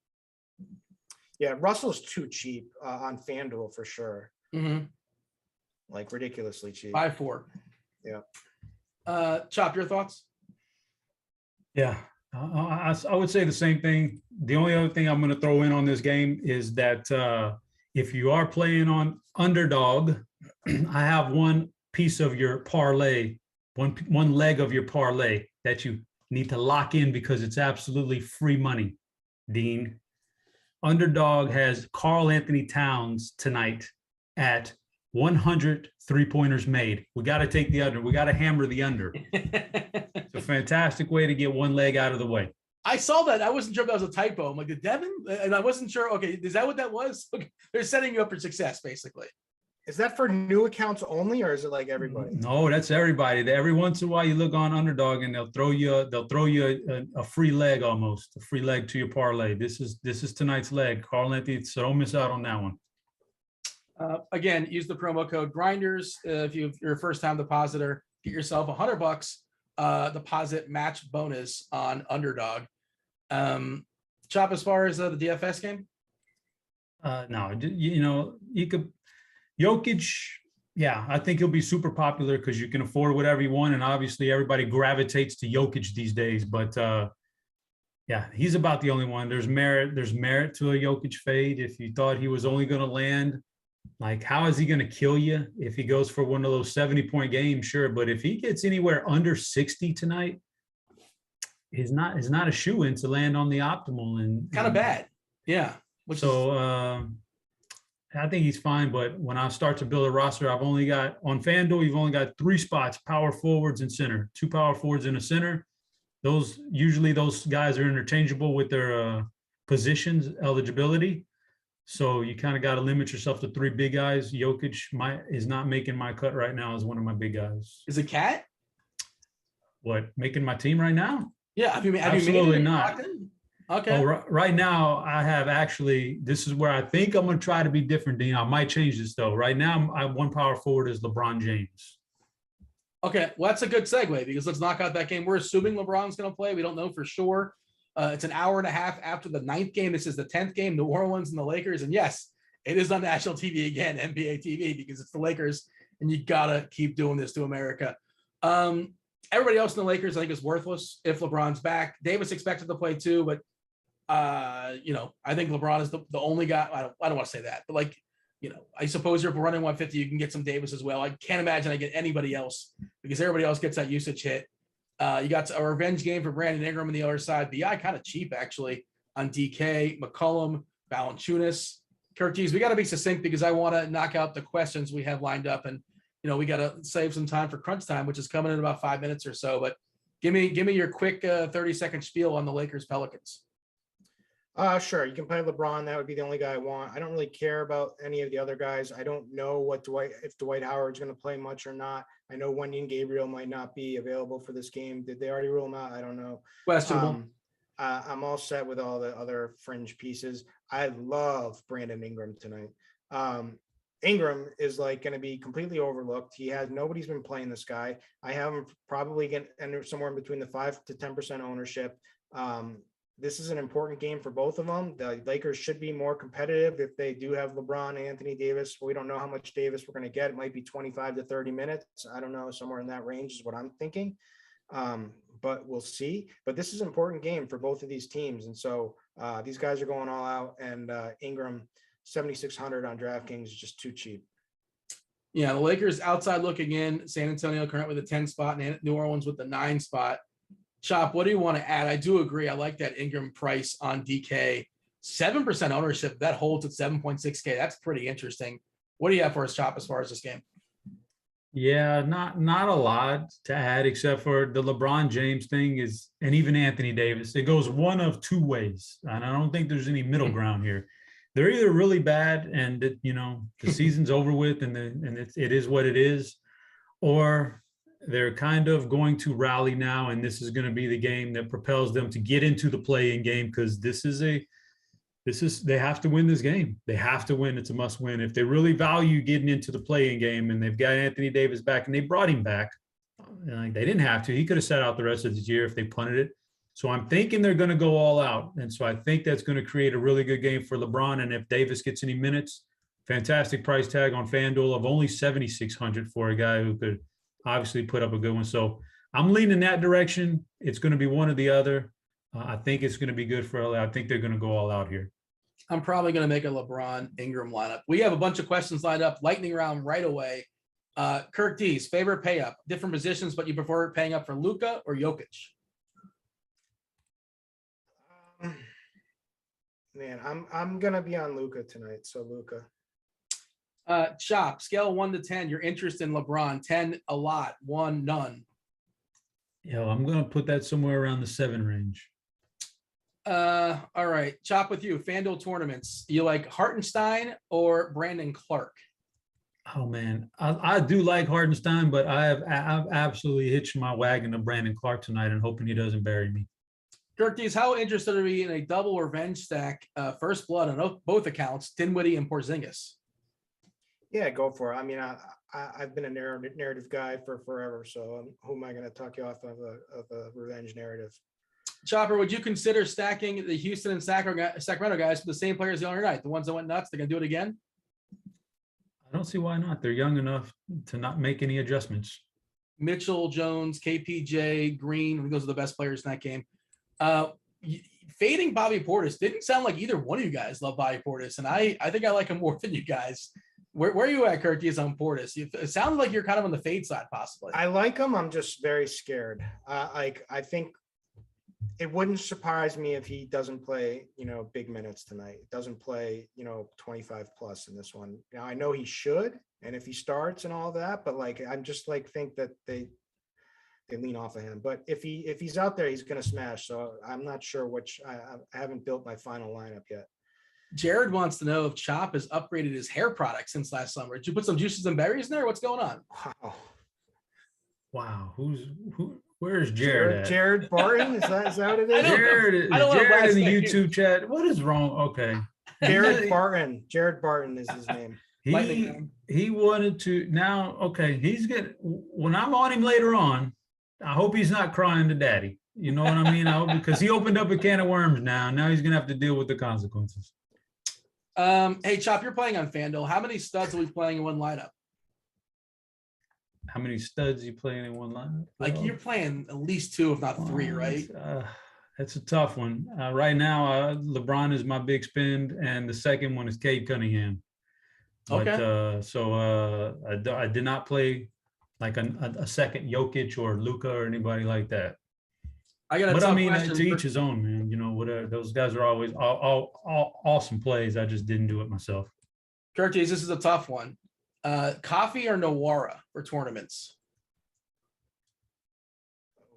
Yeah, Russell's too cheap on FanDuel for sure. Mm-hmm. Like ridiculously cheap. 5-4. Yeah. Chop, your thoughts? Yeah, I would say the same thing. The only other thing I'm going to throw in on this game is that if you are playing on underdog, I have one piece of your parlay, one leg of your parlay that you need to lock in because it's absolutely free money, Dean. Underdog has Karl Anthony Towns tonight at 100 3-pointers made. We got to take the under. We got to hammer the under. It's a fantastic way to get one leg out of the way. I saw that. I wasn't sure if that was a typo. I'm like, did Devin? And I wasn't sure. Okay, is that what that was? Okay. They're setting you up for success, basically. Is that for new accounts only, or is it like everybody? No, that's everybody. Every once in a while, you look on Underdog, and they'll throw you a free leg, almost a free leg to your parlay. This is tonight's leg, Carl Anthony. So don't miss out on that one. Again, use the promo code Grinders if you're a first-time depositor. Get yourself $100 deposit match bonus on Underdog. Chop, as far as the DFS game. No, you could. Jokic, yeah, I think he'll be super popular because you can afford whatever you want, and obviously everybody gravitates to Jokic these days. But yeah, he's about the only one. There's merit to a Jokic fade. If you thought he was only going to land, like, how is he going to kill you if he goes for one of those 70-point games? Sure, but if he gets anywhere under 60 tonight, is not a shoe-in to land on the optimal, and Kind of bad, yeah. I think he's fine, but when I start to build a roster, I've only got on FanDuel, you've only got 3 spots: power forwards and center. 2 power forwards and a center. Those guys are interchangeable with their positions eligibility. So you kind of got to limit yourself to 3 big guys. Jokic is not making my cut right now as one of my big guys. Is it Cat? What, making my team right now? Yeah, have you Absolutely made it? not. Okay. Oh, right now, I have actually, this is where I think I'm going to try to be different, Dean. I might change this, though. Right now, I have 1 power forward is LeBron James. Okay, well, that's a good segue because let's knock out that game. We're assuming LeBron's going to play. We don't know for sure. It's an hour and a half after the 9th game. This is the 10th game, New Orleans and the Lakers. And yes, it is on national TV again, NBA TV, because it's the Lakers, and you got to keep doing this to America. Everybody else in the Lakers, I think, is worthless if LeBron's back. Davis expected to play too, but I think LeBron is the only guy. I don't want to say that, but I suppose you're running 150, you can get some Davis as well. I can't imagine I get anybody else because everybody else gets that usage hit. You got a revenge game for Brandon Ingram on the other side. BI kind of cheap actually on DK, McCollum, Valanciunas, Curtis. We got to be succinct because I want to knock out the questions we have lined up, and we got to save some time for crunch time, which is coming in about 5 minutes or so. But give me your quick 30-second spiel on the Lakers Pelicans. Sure. You can play LeBron. That would be the only guy I want. I don't really care about any of the other guys. I don't know if Dwight Howard's going to play much or not. I know Wendy Gabriel might not be available for this game. Did they already rule him out? I don't know. Questionable. I'm all set with all the other fringe pieces. I love Brandon Ingram tonight. Ingram is going to be completely overlooked. Nobody's been playing this guy. I have him probably getting somewhere in between the 5 to 10% ownership. This is an important game for both of them. The Lakers should be more competitive if they do have LeBron and Anthony Davis. We don't know how much Davis we're going to get. It might be 25 to 30 minutes. I don't know. Somewhere in that range is what I'm thinking. But we'll see. But this is an important game for both of these teams. And so these guys are going all out, and Ingram 7,600 on DraftKings is just too cheap. Yeah, the Lakers outside looking in. San Antonio currently with the 10 spot and New Orleans with the 9 spot. Chop, what do you want to add? I do agree. I like that Ingram price on DK. 7% ownership, that holds at 7.6K. That's pretty interesting. What do you have for us, Chop, as far as this game? Yeah, not a lot to add except for the LeBron James thing and even Anthony Davis. It goes one of 2 ways, and I don't think there's any middle ground here. They're either really bad and the season's over with and it is what it is, or they're kind of going to rally now, and this is going to be the game that propels them to get into the play-in game, because they have to win this game. They have to win. It's a must win. If they really value getting into the play-in game, and they've got Anthony Davis back, and they brought him back, they didn't have to. He could have sat out the rest of this year if they punted it. So I'm thinking they're going to go all out. And so I think that's going to create a really good game for LeBron. And if Davis gets any minutes, fantastic price tag on FanDuel of only 7,600 for a guy who could obviously put up a good one. So I'm leaning that direction. It's going to be one or the other. I think it's going to be good for LA. I think they're going to go all out here. I'm probably going to make a LeBron Ingram lineup. We have a bunch of questions lined up. Lightning round right away. Kirk D's favorite pay up, different positions, but you prefer paying up for Luka or Jokic? Man, I'm going to be on Luka tonight. So Luka. Chop, scale 1 to 10, your interest in LeBron. 10, a lot. 1, none. I'm going to put that somewhere around the 7 range. All right. Chop with you. FanDuel tournaments. You like Hartenstein or Brandon Clark? Oh man, I do like Hardenstein, but I've absolutely hitched my wagon to Brandon Clark tonight and hoping he doesn't bury me. Kirk, how interested are we in a double revenge stack, first blood on both accounts, Dinwiddie and Porzingis? Yeah, go for it. I mean, I've been a narrative guy for forever, so who am I going to talk you off of a revenge narrative? Chopper, would you consider stacking the Houston and Sacramento guys for the same players the other night? The ones that went nuts, they're going to do it again? I don't see why not. They're young enough to not make any adjustments. Mitchell, Jones, KPJ, Green, I think those are the best players in that game. Fading Bobby Portis didn't sound like either one of you guys love Bobby Portis, and I think I like him more than you guys. Where are you at, Curtis, on Portis? It sounded like you're kind of on the fade side, possibly. I like him. I'm just very scared. I think it wouldn't surprise me if he doesn't play, big minutes tonight. Doesn't play, 25 plus in this one. Now I know he should, and if he starts and all that, but I'm just think that they lean off of him. But if he's out there, he's going to smash. So I'm not sure which. I haven't built my final lineup yet. Jared wants to know if Chop has upgraded his hair product since last summer. Did you put some juices and berries in there? What's going on? Wow. Where's Jared at? Jared Barton? Is that what it is? Jared in the YouTube chat. What is wrong? Okay. Jared Barton. Jared Barton is his name. He wanted to now. Okay. He's getting, when I'm on him later on, I hope he's not crying to daddy. You know what I mean? Because he opened up a can of worms now. Now he's going to have to deal with the consequences. Hey, Chop, you're playing on FanDuel. How many studs are we playing in one lineup? How many studs are you playing in one lineup? You're playing at least two, if not three, right? That's a tough one. Right now, LeBron is my big spend, and the second one is Cade Cunningham. But, okay. I did not play like a second Jokic or Luka or anybody like that. To each his own, man. Whatever. Those guys are always all awesome plays. I just didn't do it myself. Curtis, this is a tough one. Coffee or Nawara for tournaments?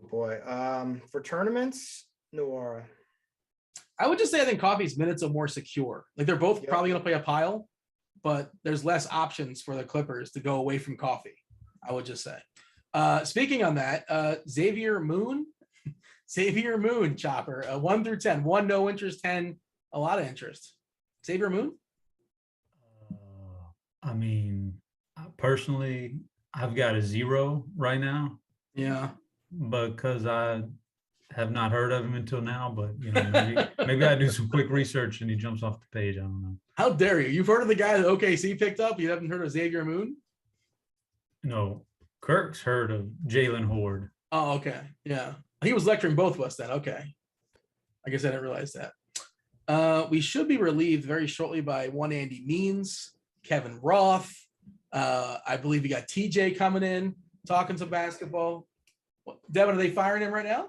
Oh boy. For tournaments, Nawara. I would just say I think Coffee's minutes are more secure. They're both probably going to play a pile, but there's less options for the Clippers to go away from Coffee. I would just say. Speaking on that, Xavier Moon, Chopper, 1 through 10. 1, no interest, 10, a lot of interest. Xavier Moon? Personally, I've got a 0 right now. Yeah. Because I have not heard of him until now, but maybe I do some quick research and he jumps off the page. I don't know. How dare you? You've heard of the guy that OKC picked up? You haven't heard of Xavier Moon? No. Kirk's heard of Jalen Horde. Oh, okay. Yeah. He was lecturing both of us then. Okay. I guess I didn't realize that. We should be relieved very shortly by one Andy Means, Kevin Roth. I believe we got TJ coming in, talking some basketball. Devin, are they firing him right now?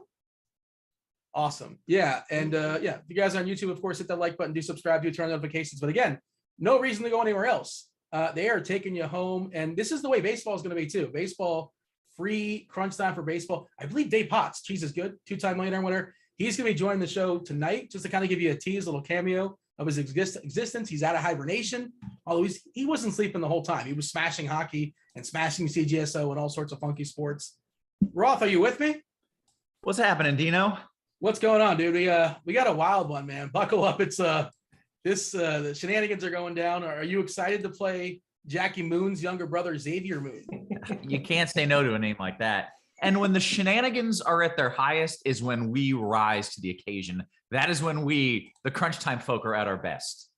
Awesome. Yeah. And if you guys are on YouTube, of course, hit that like button, do subscribe, do turn on notifications. But again, no reason to go anywhere else. They are taking you home. And this is the way baseball is going to be too. Baseball, free crunch time for baseball. I believe Dave Potts, cheese is good, 2-time millionaire winner. He's going to be joining the show tonight just to kind of give you a tease, a little cameo of his existence. He's out of hibernation, although he wasn't sleeping the whole time. He was smashing hockey and smashing CGSO and all sorts of funky sports. Roth, are you with me? What's happening, Dino? What's going on, dude? We got a wild one, man. Buckle up. It's the shenanigans are going down. Are you excited to play Jackie Moon's younger brother, Xavier Moon? You can't say no to a name like that. And when the shenanigans are at their highest is when we rise to the occasion. That is when we, the crunch time folk, are at our best.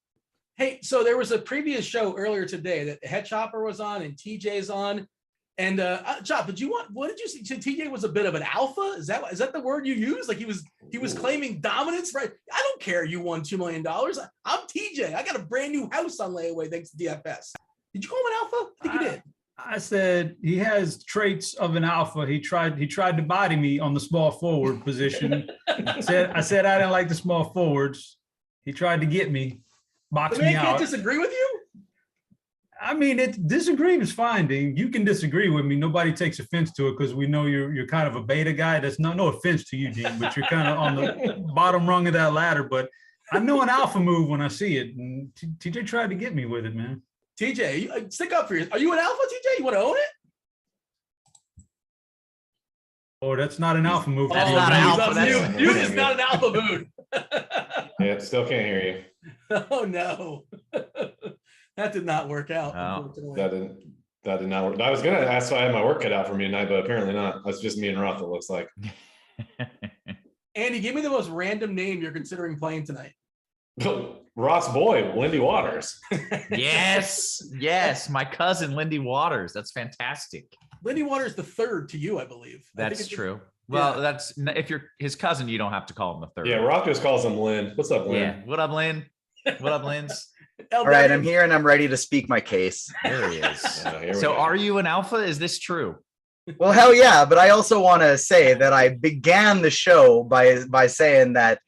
Hey, so there was a previous show earlier today that Head Chopper was on and TJ's on. And Chop, what did you see? TJ was a bit of an alpha. Is that the word you use? Like he was claiming dominance, right? I don't care. You won $2 million. I'm TJ. I got a brand new house on layaway thanks to DFS. Did you call him an alpha? I think you did. I said he has traits of an alpha. He tried to body me on the small forward position. I said I didn't like the small forwards. He tried to get me, box me out. Can't disagree with you. I mean, disagreeing is fine, Dean. You can disagree with me. Nobody takes offense to it because we know you're kind of a beta guy. That's no offense to you, Dean, but you're kind of on the bottom rung of that ladder. But I know an alpha move when I see it, and TJ tried to get me with it, man. TJ, stick up for you. Are you an alpha, TJ? You want to own it? Oh, that's not an alpha move. That's Oh, not no, an he's alpha, on that's- mute. Mute is not an alpha mood. Yeah, still can't hear you. Oh no. That did not work out. Oh, Unfortunately. That did not work. I was gonna ask if I had my work cut out for me tonight, but apparently not. That's just me and Roth, it looks like. Andy, give me the most random name you're considering playing tonight. Ross Boyd, Lindy Waters. yes, my cousin Lindy Waters. That's fantastic. Lindy Waters the third to you, I believe. I think That's it's- true. Well, yeah. that's if you're his cousin, you don't have to call him the third. Yeah, Roth just calls him Lynn. What's up, Lynn? Yeah. What up, Lynn? What up, Lynn's? LW. All right, I'm here and I'm ready to speak my case. There he is. Yeah, here we So, go. are you an alpha? Is this true? Well, hell yeah, but I also want to say that I began the show by saying that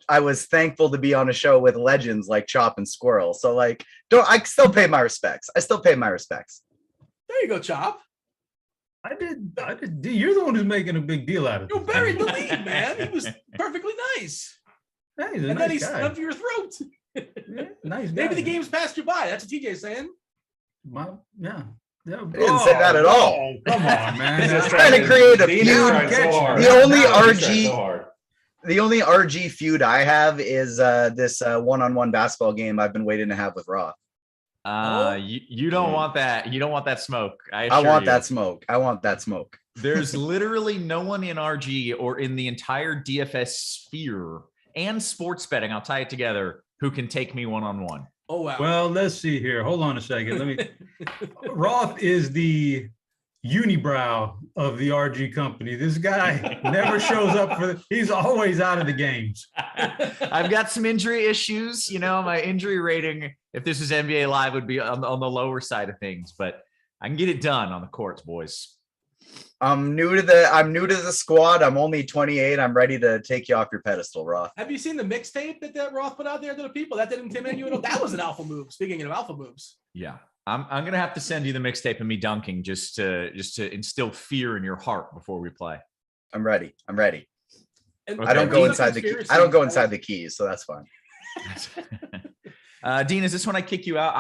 I was thankful to be on a show with legends like Chop and Squirrel. So like, I still pay my respects. There you go, Chop. I did. You're the one who's making a big deal out of it. You buried the lead, man. He was perfectly nice. Hey, he's a And then nice he guy. snubbed your throat. Yeah, nice Maybe guy. the game's passed you by. That's what TJ's saying. Yeah. I didn't say that at all. Oh, come on, man. He's just trying to create a Dean is feud. trying so hard. The only He's trying RG so hard. The only RG feud I have is this one-on-one basketball game I've been waiting to have with Roth. You don't want that. You don't want that smoke. I assure want you. that smoke. I want that smoke. There's literally no one in RG or in the entire DFS sphere and sports betting, I'll tie it together, who can take me one-on-one. Oh, wow. Well, let's see here. Hold on a second. Let me. Roth is the unibrow of the RG company. This guy never shows up for. He's always out of the games. I've got some injury issues. You know, my injury rating, if this is NBA Live, would be on the lower side of things, but I can get it done on the courts, boys. I'm new to the squad. I'm only 28. I'm ready to take you off your pedestal, Roth. Have you seen the mixtape that Roth put out there to the people? That didn't intimidate you at all? That was an alpha move. Speaking of alpha moves. Yeah. I'm gonna have to send you the mixtape of me dunking just to instill fear in your heart before we play. I'm ready. And Okay. I don't go Dean's inside the key. conspiracy. I don't go inside the keys, so that's fine. Dean, is this when I kick you out?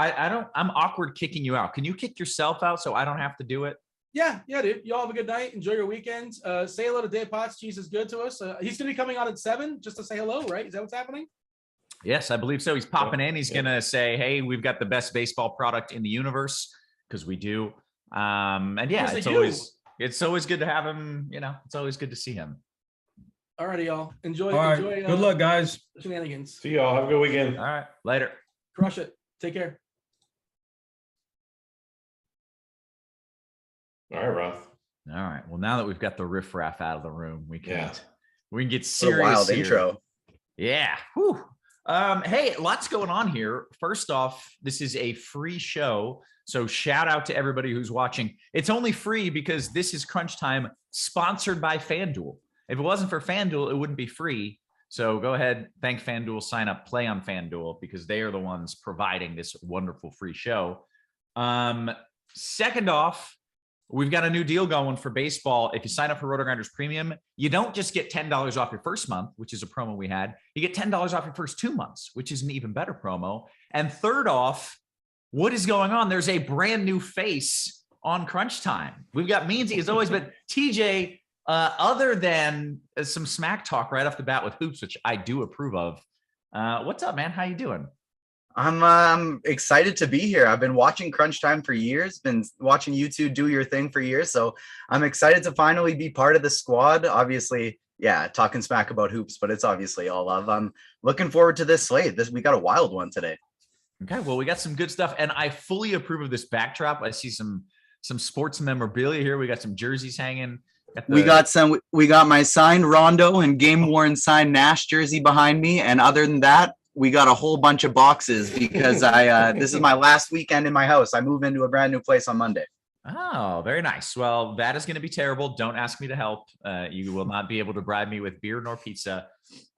I'm awkward kicking you out. Can you kick yourself out so I don't have to do it? Yeah, dude. Y'all have a good night. Enjoy your weekends. Say hello to Dave Potts. Cheese is good to us. He's gonna be coming on at 7 just to say hello, right? Is that what's happening? Yes, I believe so. He's popping in. He's gonna say, "Hey, we've got the best baseball product in the universe," because we do. And yeah, it's always good to have him. You know, it's always good to see him. Alrighty, y'all. Enjoy. All right. Enjoy. Good luck, guys. the shenanigans. See y'all. Have a good weekend. All right, later. Crush it. Take care. All right, Roth. All right. Well, now that we've got the riffraff out of the room, we can Yeah. get What a serious. wild here. intro. Yeah. Whew. Hey, lots going on here. First off, this is a free show. So shout out to everybody who's watching. It's only free because this is Crunch Time, sponsored by FanDuel. If it wasn't for FanDuel, it wouldn't be free. So go ahead, thank FanDuel, sign up, play on FanDuel, because they are the ones providing this wonderful free show. Second off, we've got a new deal going for baseball. If you sign up for Rotogrinders Premium, you don't just get $10 off your first month, which is a promo we had. You get $10 off your first 2 months, which is an even better promo. And third off, what is going on? There's a brand new face on Crunch Time. We've got Meansy as always, but TJ, other than some smack talk right off the bat with hoops, which I do approve of. What's up, man? How you doing? I'm excited to be here. I've been watching Crunch Time for years, been watching you two do your thing for years. So I'm excited to finally be part of the squad. Obviously, yeah, talking smack about hoops, but it's obviously all love. I'm looking forward to this slate. We got a wild one today. Okay, well, we got some good stuff, and I fully approve of this backdrop. I see some sports memorabilia here. We got some jerseys hanging. We got my signed Rondo and game worn signed Nash jersey behind me, and other than that, we got a whole bunch of boxes because this is my last weekend in my house. I move into a brand new place on Monday. Oh, very nice. Well, that is going to be terrible. Don't ask me to help. You will not be able to bribe me with beer nor pizza.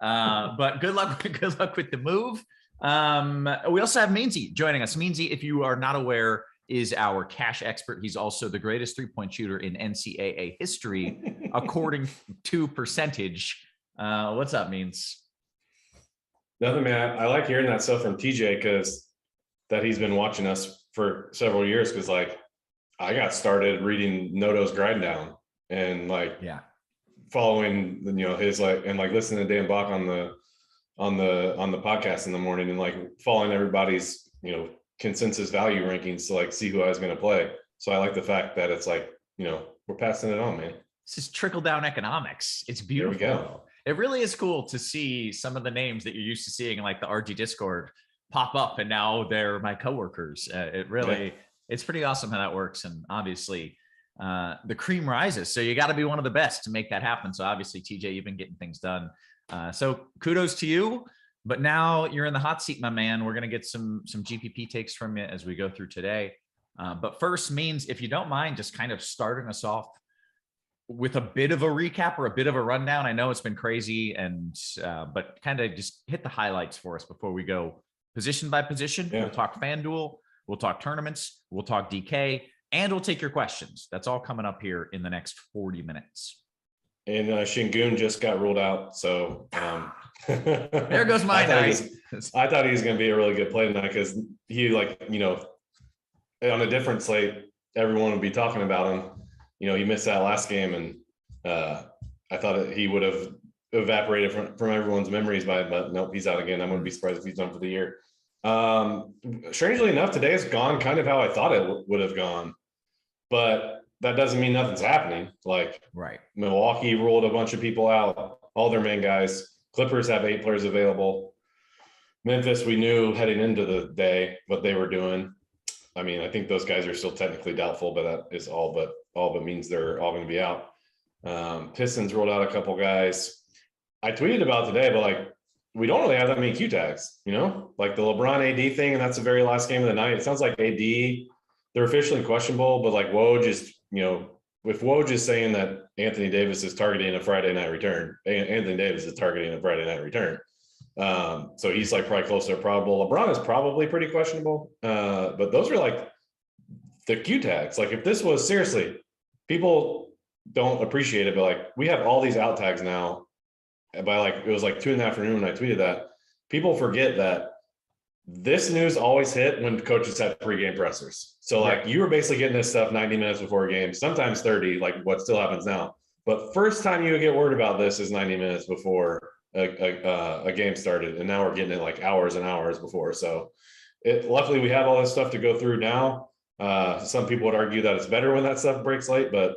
But good luck. Good luck with the move. We also have Meansy joining us. Meansy, if you are not aware, is our cash expert. He's also the greatest three-point shooter in NCAA history, according to percentage. What's up, Means? Nothing, man. I like hearing that stuff from TJ because that he's been watching us for several years because like I got started reading Noto's Grind Down and like following his like and like listening to Dan Bach on the podcast in the morning and like following everybody's consensus value rankings to like see who I was going to play. So I like the fact that it's like we're passing it on, man. This is trickle down economics. It's beautiful. There we go. It really is cool to see some of the names that you're used to seeing in like the RG Discord pop up, and now they're my coworkers. It's pretty awesome how that works. And obviously the cream rises. So you got to be one of the best to make that happen. So obviously, TJ, you've been getting things done. So kudos to you. But now you're in the hot seat, my man. We're going to get some GPP takes from you as we go through today. But first means, if you don't mind, just kind of starting us off with a bit of a recap or a bit of a rundown. I know it's been crazy, but kind of just hit the highlights for us before we go position by position. We'll talk FanDuel, we'll talk tournaments, we'll talk DK, and we'll take your questions. That's all coming up here in the next 40 minutes. And Şengün just got ruled out, so there goes my night. I thought he was going to be a really good play tonight because he, on a different slate, everyone would be talking about him. He missed that last game, and I thought he would have evaporated from everyone's memories but nope, he's out again. I wouldn't be surprised if he's done for the year. Strangely enough, today has gone kind of how I thought it would have gone, but that doesn't mean nothing's happening. Like Milwaukee ruled a bunch of people out, all their main guys. Clippers have 8 players available. Memphis, we knew heading into the day what they were doing. I mean, I think those guys are still technically doubtful, but that is all but means they're all going to be out. Pistons rolled out a couple guys. I tweeted about today, but we don't really have that many Q tags, like the LeBron AD thing. And that's the very last game of the night. It sounds like AD, they're officially questionable, but Woj is, if Woj is saying that Anthony Davis is targeting a Friday night return, Anthony Davis is targeting a Friday night return. So he's probably close to probable. LeBron is probably pretty questionable. But those are the Q tags. If this was seriously, people don't appreciate it, but we have all these out tags now. By it was 2 in the afternoon when I tweeted that. People forget that this news always hit when coaches had pregame pressers. So you were basically getting this stuff 90 minutes before a game, sometimes 30, what still happens now. But first time you would get word about this is 90 minutes before a game started, and now we're getting it hours and hours before. So luckily we have all this stuff to go through now. Some people would argue that it's better when that stuff breaks late, but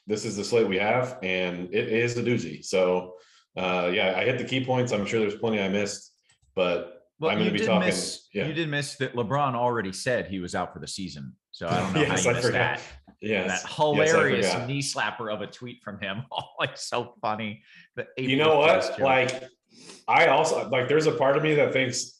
this is the slate we have, and it is a doozy. So I hit the key points. I'm sure there's plenty I missed, but I'm going to be talking. You did miss that LeBron already said he was out for the season. So I don't know how you missed that. Yes. That hilarious knee slapper of a tweet from him. So funny. You know what? I also there's a part of me that thinks,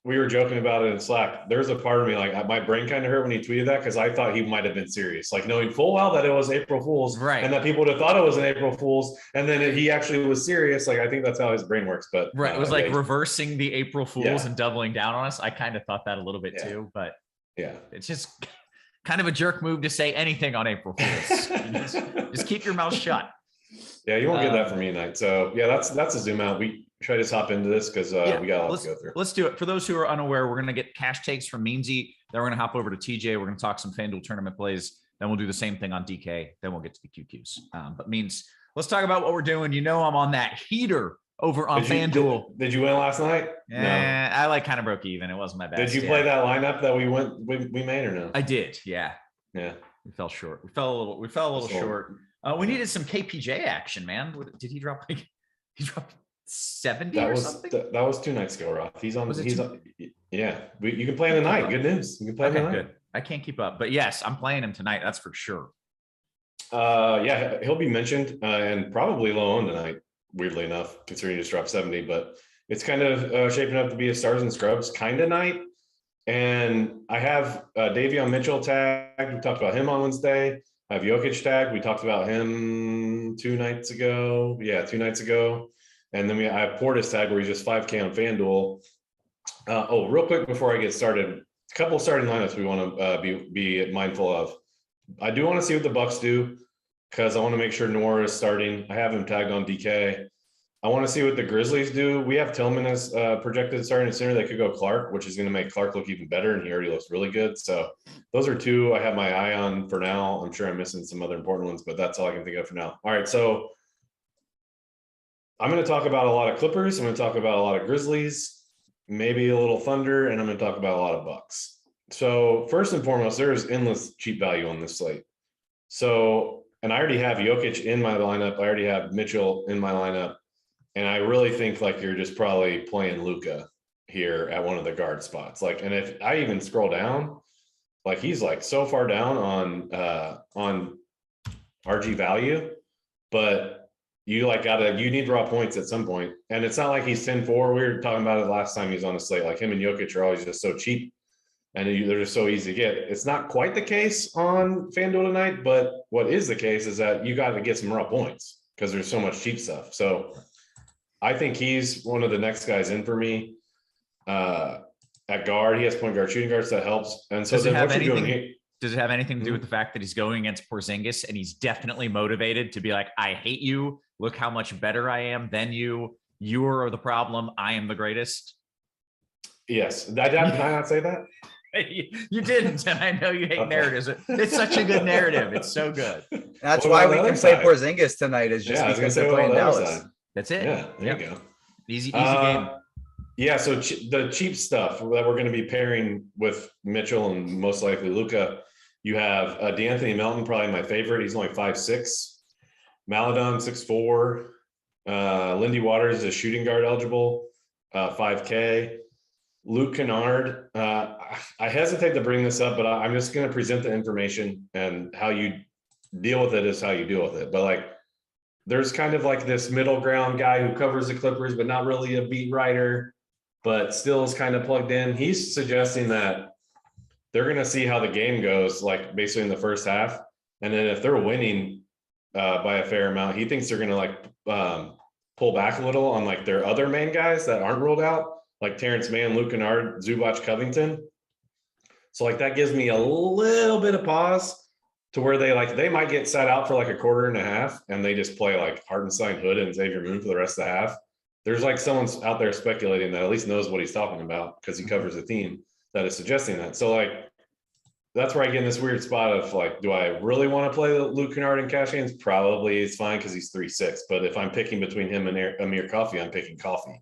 we were joking about it in Slack. There's a part of me my brain kind of hurt when he tweeted that, because I thought he might have been serious, knowing full well that it was April Fool's, and that people would have thought it was an April Fool's, and then he actually was serious. I think that's how his brain works. But it was reversing the April Fool's and doubling down on us. I kind of thought that a little bit too, but it's just kind of a jerk move to say anything on April Fool's. just keep your mouth shut. Yeah, you won't get that from me tonight. So that's a zoom out. Should I just hop into this? Because we got a lot to go through. Let's do it. For those who are unaware, we're going to get cash takes from Meansy. Then we're going to hop over to TJ. We're going to talk some FanDuel tournament plays. Then we'll do the same thing on DK. Then we'll get to the QQs. But let's talk about what we're doing. I'm on that heater over on FanDuel. Did you win last night? Yeah, I kind of broke even. It wasn't my best. Did you play that lineup that we made or no? I did. Yeah. Yeah. We fell short. We fell a little short. We needed some KPJ action, man. Did he drop he dropped 70 or something? That was 2 nights ago, Roth. You can play in the night. Good news. You can play in the night. Good. I can't keep up, but yes, I'm playing him tonight. That's for sure. He'll be mentioned and probably low on tonight, weirdly enough, considering he just dropped 70, but it's kind of shaping up to be a stars and scrubs kind of night. And I have Davion Mitchell tagged. We talked about him on Wednesday. I have Jokic tagged. We talked about him 2 nights ago. Yeah, 2 nights ago. And then I have Portis tag where he's just 5K on FanDuel. Real quick before I get started, a couple of starting lineups we want to be mindful of. I do want to see what the Bucks do, because I want to make sure Noir is starting. I have him tagged on DK. I want to see what the Grizzlies do. We have Tillman as projected starting at center. They could go Clark, which is going to make Clark look even better, and he already looks really good. So those are two I have my eye on for now. I'm sure I'm missing some other important ones, but that's all I can think of for now. All right, so I'm going to talk about a lot of Clippers. I'm going to talk about a lot of Grizzlies, maybe a little Thunder, and I'm going to talk about a lot of Bucks. So first and foremost, there is endless cheap value on this slate. So, and I already have Jokic in my lineup. I already have Mitchell in my lineup. And I really think like you're just probably playing Luka here at one of the guard spots. Like, and if I even scroll down, like he's like so far down on RG value, but you like you need raw points at some point. And it's not like he's 10-4. We were talking about it last time he was on the slate. Like him and Jokic are always just so cheap and they're just so easy to get. It's not quite the case on FanDuel tonight, but what is the case is that you got to get some raw points because there's so much cheap stuff. So I think he's one of the next guys in for me at guard. He has point guard, shooting guards, that helps. And so Does it have what you're doing anything? here, Does it have anything to do with the fact that he's going against Porzingis and he's definitely motivated to be like, I hate you. Look how much better I am than you. You are the problem. I am the greatest. yes. Did I not say that? You didn't, and I know you hate narratives. It's such a good narrative. It's so good. That's What why about we the can other play side? Porzingis tonight is just Yeah, I was gonna because say they're what playing about the other Dallas. side? That's it. Yeah, there you go. Easy game. Yeah, so the cheap stuff that we're going to be pairing with Mitchell and most likely Luka, you have D'Anthony Melton, probably my favorite. He's only 5'6". Maladon 6'4". Lindy Waters is shooting guard eligible, 5K. Luke Kennard. I hesitate to bring this up, but I'm just going to present the information, and how you deal with it is how you deal with it. But like, there's kind of like this middle ground guy who covers the Clippers, but not really a beat writer, but still is kind of plugged in. He's suggesting that they're going to see how the game goes, like basically in the first half. And then if they're winning by a fair amount, he thinks they're going to like pull back a little on like their other main guys that aren't ruled out, like Terrence Mann, Luke Kennard, Zubac, Covington. So like that gives me a little bit of pause to where they might get sat out for like a quarter and a half and they just play like Hartenstein, Hood, and Xavier Moon for the rest of the half. There's like someone's out there speculating that at least knows what he's talking about because he covers the team that is suggesting that. So like, that's where I get in this weird spot of like, do I really want to play Luke Kennard and cash games? Probably it's fine because he's 3'6". But if I'm picking between him and Amir Coffey, I'm picking Coffey.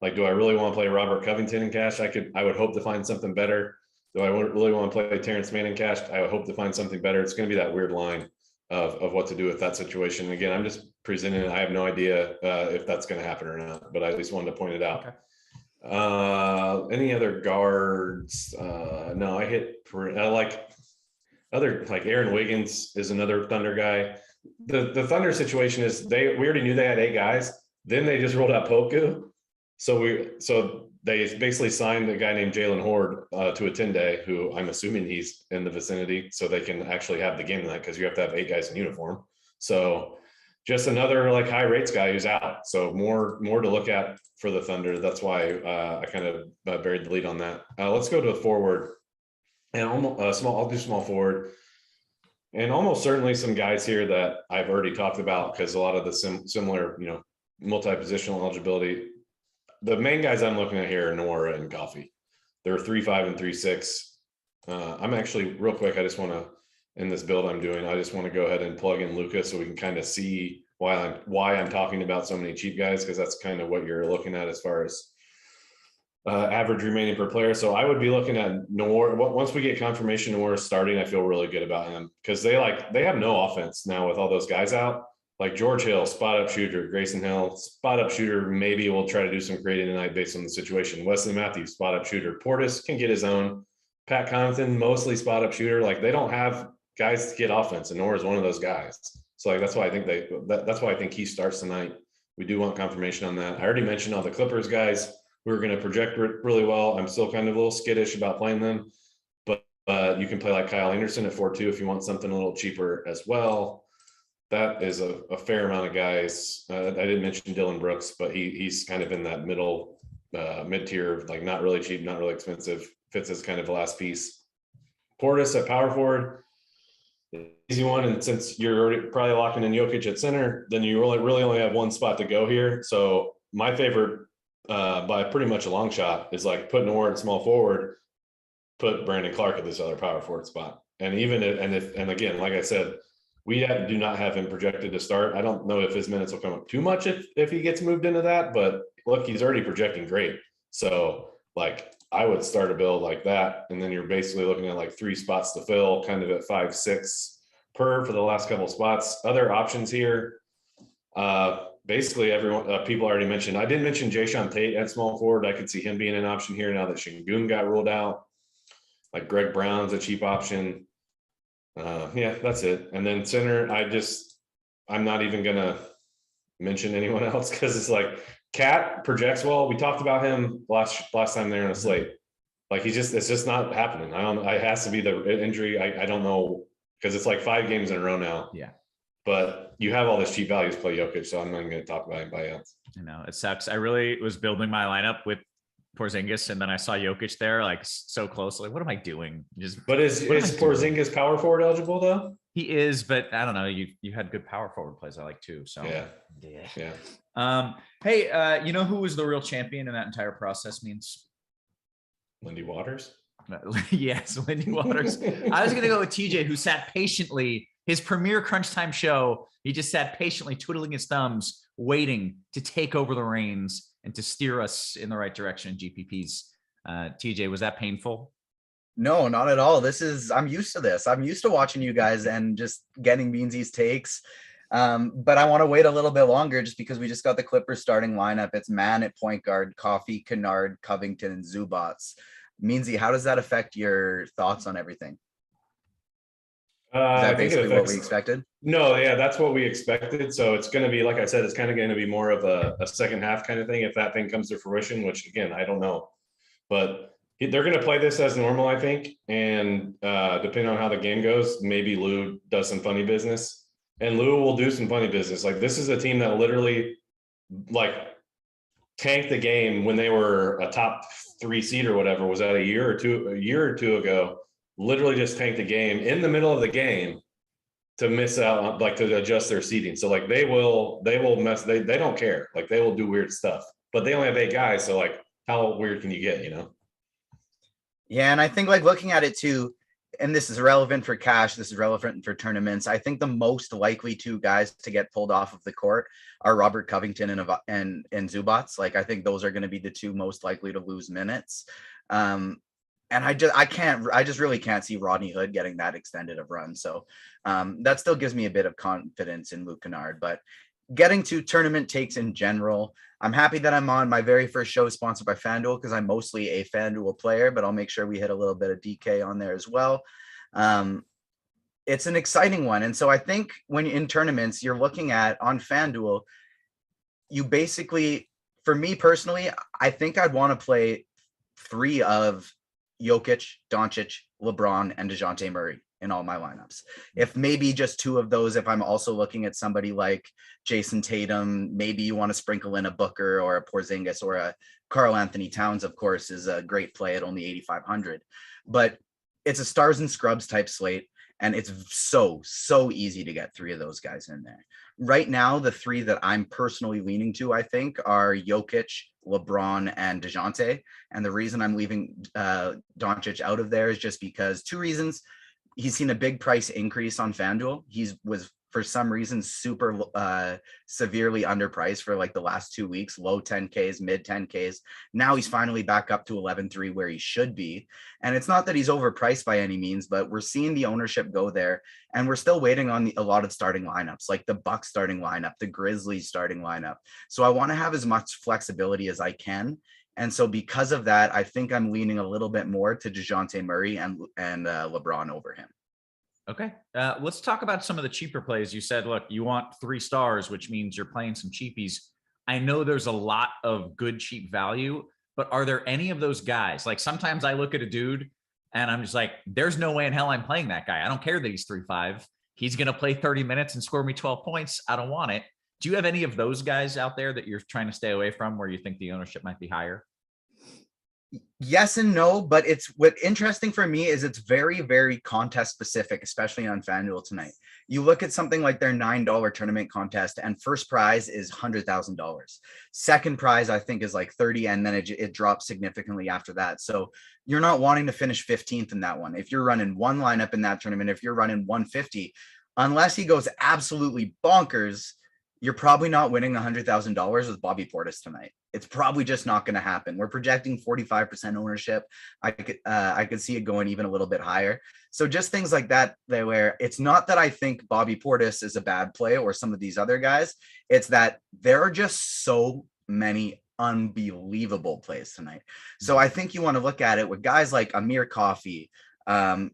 Like, do I really want to play Robert Covington in cash? I would hope to find something better. Do I really want to play Terrence Mann in cash? I would hope to find something better. It's going to be that weird line of what to do with that situation. Again, I'm just presenting it. I have no idea if that's going to happen or not, but I at least wanted to point it out. Okay. Any other guards? No, I like other, like Aaron Wiggins is another Thunder guy. The Thunder situation is we already knew they had 8 guys. Then they just rolled out Poku. So they basically signed a guy named Jalen Horde to a 10-day, who I'm assuming he's in the vicinity, so they can actually have the game tonight because you have to have 8 guys in uniform. So just another like high rates guy who's out. So more to look at for the Thunder. That's why I kind of buried the lead on that. Let's go to a forward and I'll do small forward. And almost certainly some guys here that I've already talked about because a lot of the similar, multi-positional eligibility. The main guys I'm looking at here are Nora and Coffey. They're 3'5" and 3'6". I'm actually real quick. I just want to, in this build I'm doing, I just want to go ahead and plug in Luka so we can kind of see why I'm talking about so many cheap guys, because that's kind of what you're looking at as far as average remaining per player. So I would be looking at Nora. Once we get confirmation Nora starting, I feel really good about him because they have no offense now with all those guys out. Like George Hill, spot up shooter. Grayson Hill, spot up shooter. Maybe we'll try to do some creating tonight based on the situation. Wesley Matthews, spot up shooter. Portis can get his own. Pat Connaughton, mostly spot up shooter. Like they don't have guys to get offense, and Nora's one of those guys. So like that's why I think that's why I think he starts tonight. We do want confirmation on that. I already mentioned all the Clippers guys. We were going to project really well. I'm still kind of a little skittish about playing them, but you can play like Kyle Anderson at 4-2 if you want something a little cheaper as well. That is a fair amount of guys. I didn't mention Dylan Brooks, but he's kind of in that middle mid-tier, like not really cheap, not really expensive. Fits as kind of the last piece. Portis at power forward. easy one. And since you're already probably locking in Jokic at center, then you really only have one spot to go here. So my favorite by pretty much a long shot is like put Noor at small forward, put Brandon Clark at this other power forward spot. And even and again, like I said, we do not have him projected to start. I don't know if his minutes will come up too much if he gets moved into that, but look, he's already projecting great. So like I would start a build like that. And then you're basically looking at like 3 spots to fill, kind of at 5-6 per for the last couple of spots. Other options here. Basically everyone, people already mentioned, I didn't mention Sean Tate at small forward. I could see him being an option here now that Şengün got ruled out. Like Greg Brown's a cheap option. Yeah, that's it. And then center, I'm not even gonna mention anyone else because it's like Cat projects well. We talked about him last time there in the slate. Like it's just not happening. It has to be the injury. I don't know because it's like 5 games in a row now. Yeah. But you have all this cheap values play Jokic, so I'm not even going to talk about anybody else. I know it sucks. I really was building my lineup with Porzingis, and then I saw Jokic there, like so close. Like, what am I doing? But is Porzingis power forward eligible though? He is, but I don't know. You had good power forward plays I like too. So yeah. Hey, you know who was the real champion in that entire process? Means Lindy Waters. Yes, Lindy Waters. I was gonna go with TJ, who sat patiently. His premiere crunch time show, he just sat patiently twiddling his thumbs, waiting to take over the reins and to steer us in the right direction in GPPs. TJ, was that painful? No, not at all. I'm used to this. I'm used to watching you guys and just getting Beansy's takes. But I want to wait a little bit longer just because we just got the Clippers starting lineup. It's Man at point guard, Coffey, Kennard, Covington, and Zubats. Meansy, how does that affect your thoughts on everything? Is that basically what we expected? No, yeah, that's what we expected. So it's going to be, like I said, it's kind of going to be more of a second half kind of thing if that thing comes to fruition, which again, I don't know. But they're going to play this as normal, I think. And depending on how the game goes, maybe Lou does some funny business. And Lou will do some funny business. Like this is a team that literally like tanked the game when they were a top 3 seed or whatever. Was that a year or two ago? Literally just tanked the game in the middle of the game to miss out, like to adjust their seating. So like they will mess, they don't care. Like they will do weird stuff, but they only have 8 guys. So like how weird can you get, you know? Yeah. And I think like looking at it too, and this is relevant for cash, this is relevant for tournaments. I think the most likely 2 guys to get pulled off of the court are Robert Covington and Zubats. Like I think those are going to be the 2 most likely to lose minutes. And I just really can't see Rodney Hood getting that extended of run. So that still gives me a bit of confidence in Luke Kennard. But getting to tournament takes in general, I'm happy that I'm on my very first show sponsored by FanDuel because I'm mostly a FanDuel player, but I'll make sure we hit a little bit of DK on there as well. It's an exciting one. And so I think when in tournaments, you're looking at on FanDuel, you basically, for me personally, I think I'd want to play 3 of Jokic, Doncic, LeBron, and DeJounte Murray in all my lineups. If maybe just 2 of those, if I'm also looking at somebody like Jason Tatum, maybe you want to sprinkle in a Booker or a Porzingis or a Karl Anthony Towns, of course, is a great play at only 8,500. But it's a stars and scrubs type slate, and it's so easy to get 3 of those guys in there. Right now, the 3 that I'm personally leaning to, I think, are Jokic, LeBron, and DeJounte. And the reason I'm leaving Doncic out of there is just because 2 reasons. He's seen a big price increase on FanDuel. Was for some reason super severely underpriced for like the last 2 weeks, low 10Ks, mid 10Ks. Now he's finally back up to 11.3 where he should be. And it's not that he's overpriced by any means, but we're seeing the ownership go there. And we're still waiting on a lot of starting lineups, like the Bucks starting lineup, the Grizzlies starting lineup. So I want to have as much flexibility as I can. And so because of that, I think I'm leaning a little bit more to DeJounte Murray and LeBron over him. Okay. Let's talk about some of the cheaper plays. You said, look, you want 3 stars, which means you're playing some cheapies. I know there's a lot of good cheap value, but are there any of those guys? Like sometimes I look at a dude and I'm just like, there's no way in hell I'm playing that guy. I don't care that he's 3.5. He's going to play 30 minutes and score me 12 points. I don't want it. Do you have any of those guys out there that you're trying to stay away from where you think the ownership might be higher? Yes and no, but it's what interesting for me is it's very, very contest specific, especially on FanDuel tonight. You look at something like their $9 tournament contest, and first prize is $100,000. Second prize, I think, is like 30, and then it drops significantly after that. So you're not wanting to finish 15th in that one. If you're running one lineup in that tournament, if you're running 150, unless he goes absolutely bonkers, you're probably not winning $100,000 with Bobby Portis tonight. It's probably just not going to happen. We're projecting 45% ownership. I could see it going even a little bit higher. So just things like that, where it's not that I think Bobby Portis is a bad play or some of these other guys. It's that there are just so many unbelievable plays tonight. So I think you want to look at it with guys like Amir Coffey, and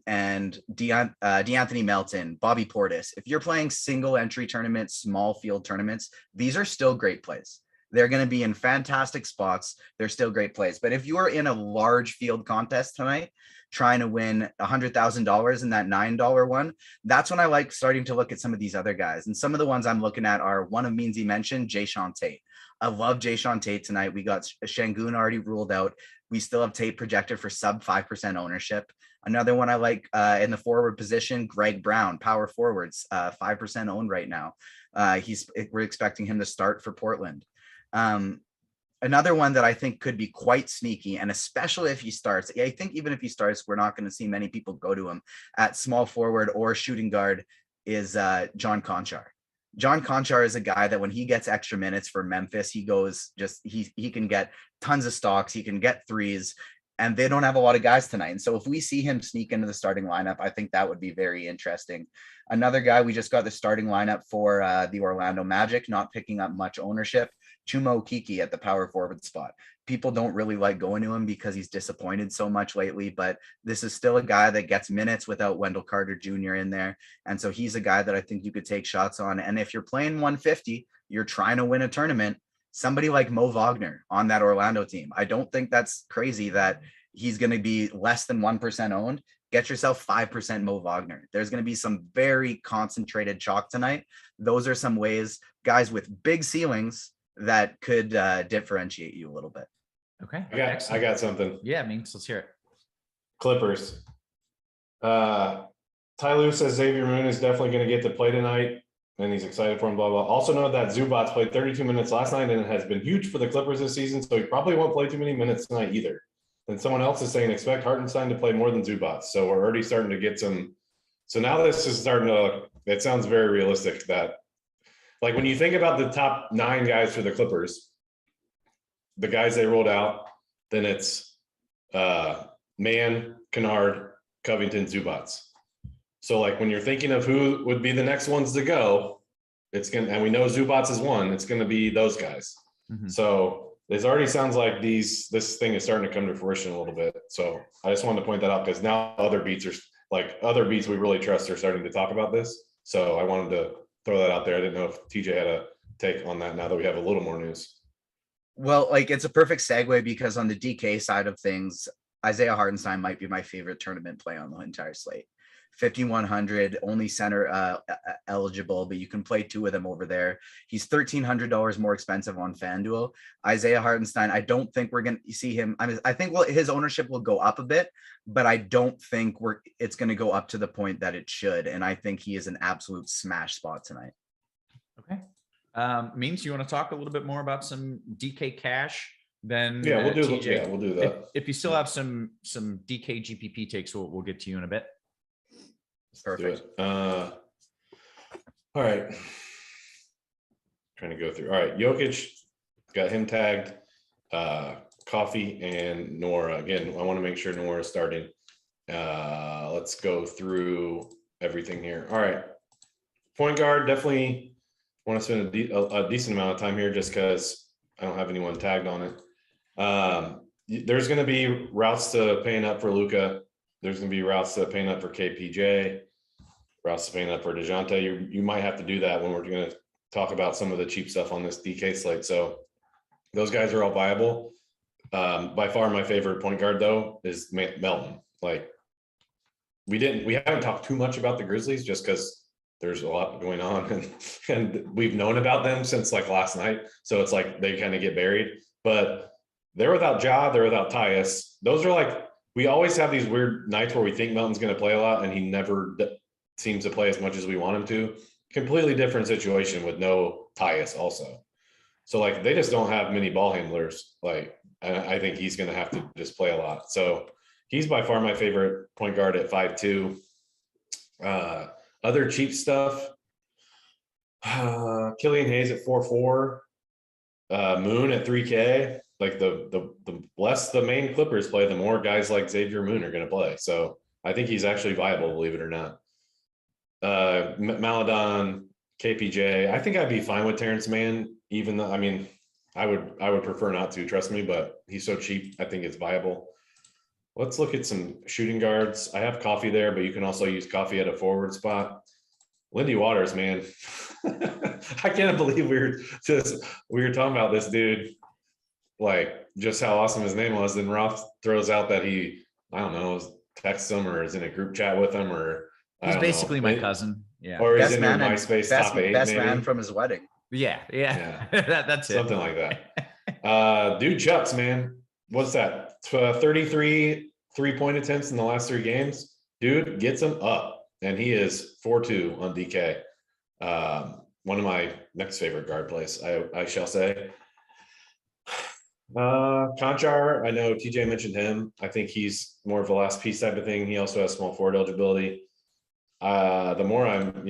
DeAnthony Melton, Bobby Portis. If you're playing single entry tournaments, small field tournaments, these are still great plays. They're going to be in fantastic spots. They're still great plays. But if you are in a large field contest tonight, trying to win $100,000 in that $9 one, that's when I like starting to look at some of these other guys. And some of the ones I'm looking at are one of Meansy mentioned, Sean Tate. I love Sean Tate tonight. We got Şengün already ruled out. We still have Tate projected for sub 5% ownership. Another one I like in the forward position, Greg Brown, power forwards, 5% owned right now. We're expecting him to start for Portland. Another one that I think could be quite sneaky, and especially if he starts, I think even if he starts, we're not going to see many people go to him at small forward or shooting guard, is John Konchar. John Konchar is a guy that when he gets extra minutes for Memphis, he can get tons of stocks, he can get threes, and they don't have a lot of guys tonight. And so if we see him sneak into the starting lineup, I think that would be very interesting. Another guy, we just got the starting lineup for the Orlando Magic, not picking up much ownership, Chuma Okeke at the power forward spot. People don't really like going to him because he's disappointed so much lately, but this is still a guy that gets minutes without Wendell Carter Jr. in there. And so he's a guy that I think you could take shots on. And if you're playing 150, you're trying to win a tournament, somebody like Mo Wagner on that Orlando team. I don't think that's crazy that he's going to be less than 1% owned. Get yourself 5% Mo Wagner. There's going to be some very concentrated chalk tonight. Those are some ways, guys with big ceilings, that could differentiate you a little bit. Okay. I got something. Yeah, let's hear it. Clippers. Ty Lue says Xavier Moon is definitely going to get to play tonight, and he's excited for him, blah, blah. Also know that Zubats played 32 minutes last night, and it has been huge for the Clippers this season, so he probably won't play too many minutes tonight either. And someone else is saying expect Hartenstein to play more than Zubats. So we're already starting to get some. So now this is starting to, it sounds very realistic that, like, when you think about the top 9 guys for the Clippers, the guys they rolled out, then it's Mann, Kennard, Covington, Zubats. So like when you're thinking of who would be the next ones to go, and we know Zubats is one, it's gonna be those guys. Mm-hmm. So this already sounds like this thing is starting to come to fruition a little bit. So I just wanted to point that out because now other beats we really trust are starting to talk about this. So I wanted to throw that out there. I didn't know if TJ had a take on that now that we have a little more news. Well, like, it's a perfect segue because on the DK side of things, Isaiah Hartenstein might be my favorite tournament play on the entire slate. 5,100, only center eligible, but you can play 2 of them over there. He's $1,300 more expensive on FanDuel. Isaiah Hartenstein, I don't think we're going to see him. I think his ownership will go up a bit, but I don't think it's going to go up to the point that it should. And I think he is an absolute smash spot tonight. Okay. Means you want to talk a little bit more about some DK cash? Then we'll do TJ. Yeah, we'll do that. If you still have some DK GPP takes, we'll get to you in a bit. Perfect. All right. Trying to go through. All right. Jokic, got him tagged. Coffee and Nora. Again, I want to make sure Nora is starting. Let's go through everything here. All right. Point guard, definitely want to spend a decent amount of time here just because I don't have anyone tagged on it. There's going to be routes to paying up for Luka. There's going to be routes to paying up for KPJ, routes to paying up for DeJounte. You might have to do that when we're going to talk about some of the cheap stuff on this DK slate. So those guys are all viable. By far my favorite point guard, though, is Melton. Like, we haven't talked too much about the Grizzlies just because there's a lot going on and we've known about them since like last night. So it's like they kind of get buried. But they're without Ja, they're without Tyus. those are like, we always have these weird nights where we think Melton's going to play a lot and he never seems to play as much as we want him to. Completely different situation with no Tyus also. So like they just don't have many ball handlers. Like I think he's going to have to just play a lot. So he's by far my favorite point guard at 5'2". Other cheap stuff. Killian Hayes at 4'4". Moon at 3K. Like the less the main Clippers play, the more guys like Xavier Moon are going to play. So I think he's actually viable, believe it or not. Maladon, KPJ. I think I'd be fine with Terrence Mann, even though, I mean, I would prefer not to, trust me, but he's so cheap. I think it's viable. Let's look at some shooting guards. I have Coffee there, but you can also use Coffee at a forward spot. Lindy Waters, man. I can't believe we were talking about this dude, like just how awesome his name was. Then Roth throws out that he, I don't know, texts him or is in a group chat with him, or he's basically my cousin. Yeah. Or he's Best in man your and MySpace best, top 8, best maybe. man from his wedding. Yeah. That's it. Something like that. Dude Chucks, man. What's that? 33 3-point attempts in the last 3 games. Dude gets him up, and he is 4-2 on DK. One of my next favorite guard plays, I shall say. Conchar, I know TJ mentioned him. I think he's more of a last piece type of thing. He also has small forward eligibility. The more I'm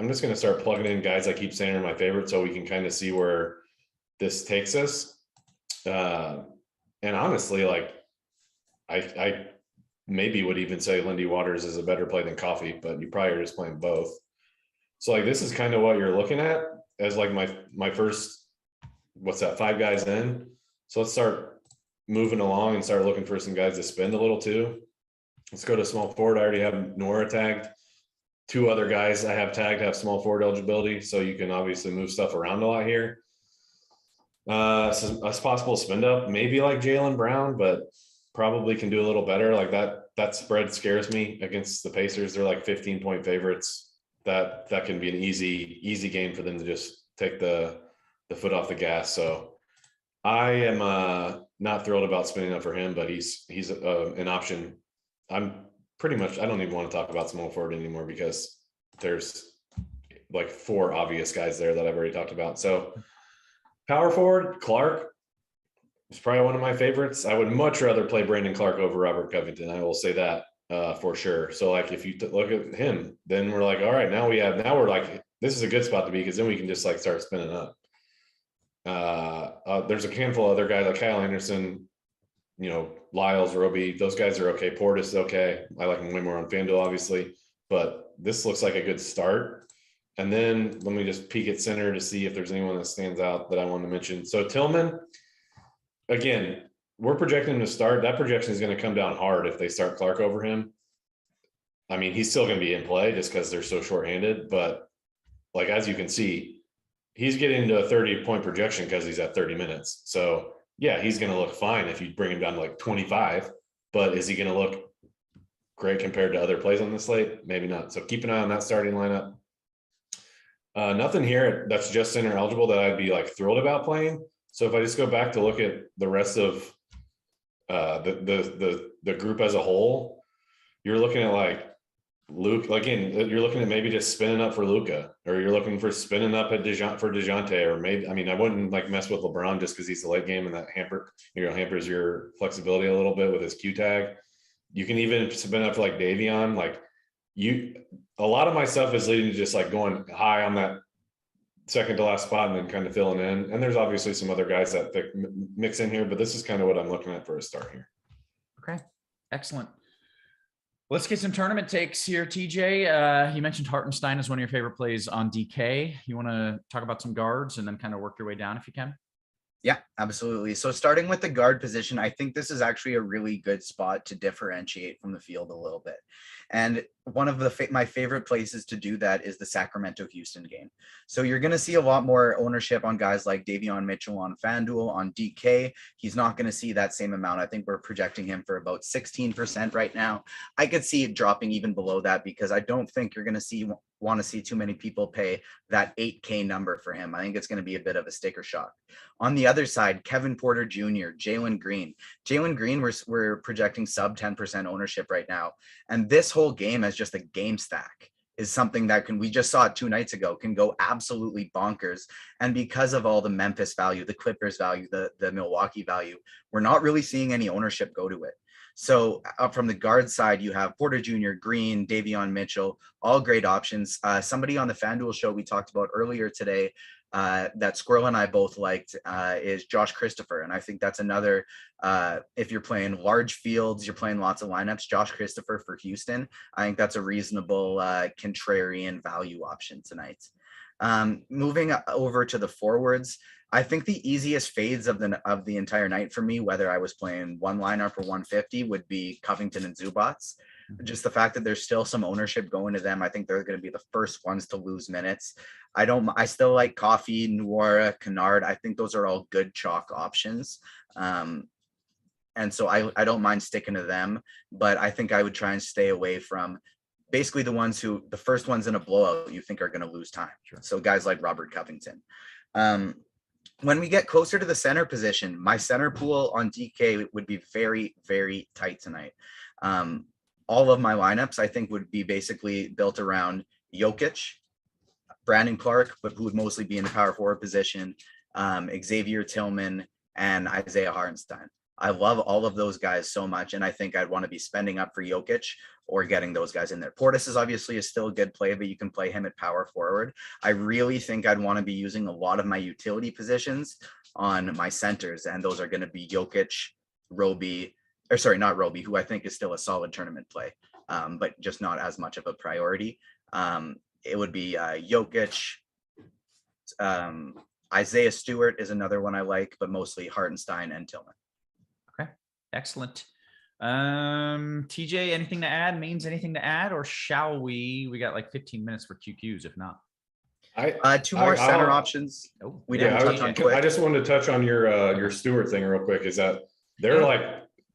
just going to start plugging in guys I keep saying are my favorite so we can kind of see where this takes us. And honestly, like I maybe would even say Lindy Waters is a better play than Coffee, but you probably are just playing both. So like, this is kind of what you're looking at as like my first, 5 guys in. So let's start moving along and start looking for some guys to spend a little too. Let's go to small forward. I already have Nora tagged. 2 other guys I have tagged have small forward eligibility. So you can obviously move stuff around a lot here. So as possible spend up, maybe like Jaylen Brown, but probably can do a little better. Like that spread scares me against the Pacers. They're like 15-point favorites. That can be an easy game for them to just take the foot off the gas. So I am not thrilled about spending up for him, but he's an option. I'm pretty much, I don't even want to talk about small forward anymore because there's like 4 obvious guys there that I've already talked about. So power forward, Clark is probably one of my favorites. I would much rather play Brandon Clark over Robert Covington. I will say that for sure. So like, if you look at him, then we're like, all right, now we're like, this is a good spot to be, because then we can just like start spinning up. There's a handful of other guys like Kyle Anderson, Lyles, Roby, those guys are okay. Portis is okay. I like him way more on FanDuel, obviously, but this looks like a good start. And then let me just peek at center to see if there's anyone that stands out that I want to mention. So Tillman, again, we're projecting him to start. That projection is going to come down hard if they start Clark over him. I mean, he's still going to be in play just because they're so shorthanded, but like, as you can see, he's getting into a 30-point projection because he's at 30 minutes. So yeah, he's going to look fine if you bring him down to like 25, but is he going to look great compared to other plays on the slate? Maybe not. So keep an eye on that starting lineup. Nothing here that's just center eligible that I'd be like thrilled about playing. So if I just go back to look at the rest of the group as a whole, you're looking at like Luke, again, you're looking at maybe just spinning up for Luka, or you're looking for spinning up at DeJounte, or maybe, I mean, I wouldn't like mess with LeBron just because he's the late game and that hampers your flexibility a little bit with his Q tag. You can even spin up for like Davion. Like a lot of my stuff is leading to just like going high on that second to last spot and then kind of filling in. And there's obviously some other guys that mix in here, but this is kind of what I'm looking at for a start here. Okay, excellent. Let's get some tournament takes here, TJ. You mentioned Hartenstein as one of your favorite plays on DK. You want to talk about some guards and then kind of work your way down if you can? Yeah, absolutely. So starting with the guard position, I think this is actually a really good spot to differentiate from the field a little bit. And one of my favorite places to do that is the Sacramento-Houston game. So you're going to see a lot more ownership on guys like Davion Mitchell on FanDuel, on DK. He's not going to see that same amount. I think we're projecting him for about 16% right now. I could see it dropping even below that because I don't think you're going to see want to see too many people pay that 8K number for him. I think it's going to be a bit of a sticker shock. On the other side, Kevin Porter Jr., Jalen Green. Jalen Green, we're projecting sub 10% ownership right now. And this whole game as just a game stack is something that we just saw it 2 nights ago, can go absolutely bonkers. And because of all the Memphis value, the Clippers value, the Milwaukee value, we're not really seeing any ownership go to it. So up from the guard side, you have Porter Jr., Green, Davion Mitchell, all great options. Somebody on the FanDuel show we talked about earlier today that Squirrel and I both liked is Josh Christopher. And I think that's another, if you're playing large fields, you're playing lots of lineups, Josh Christopher for Houston, I think that's a reasonable contrarian value option tonight. Moving over to the forwards, I think the easiest fades of the entire night for me, whether I was playing one lineup or 150, would be Covington and Zubats. Just the fact that there's still some ownership going to them. I think they're going to be the first ones to lose minutes. I still like Coffee, Nuora, Kennard. I think those are all good chalk options. And so I don't mind sticking to them, but I think I would try and stay away from basically the first ones in a blowout you think are going to lose time. Sure. So guys like Robert Covington. When we get closer to the center position, my center pool on DK would be very, very tight tonight. All of my lineups, I think, would be basically built around Jokic, Brandon Clark, but who would mostly be in the power forward position, Xavier Tillman, and Isaiah Hartenstein. I love all of those guys so much, and I think I'd want to be spending up for Jokic or getting those guys in there. Portis is obviously still a good play, but you can play him at power forward. I really think I'd want to be using a lot of my utility positions on my centers, and those are going to be Jokic, not Roby, who I think is still a solid tournament play, but just not as much of a priority. It would be Jokic. Isaiah Stewart is another one I like, but mostly Hartenstein and Tillman. Okay, excellent. TJ, anything to add? Means anything to add, or shall we got like 15 minutes for QQs if not. Two more center options. We didn't touch on quick. I just wanted to touch on your Stewart thing real quick. Is that they're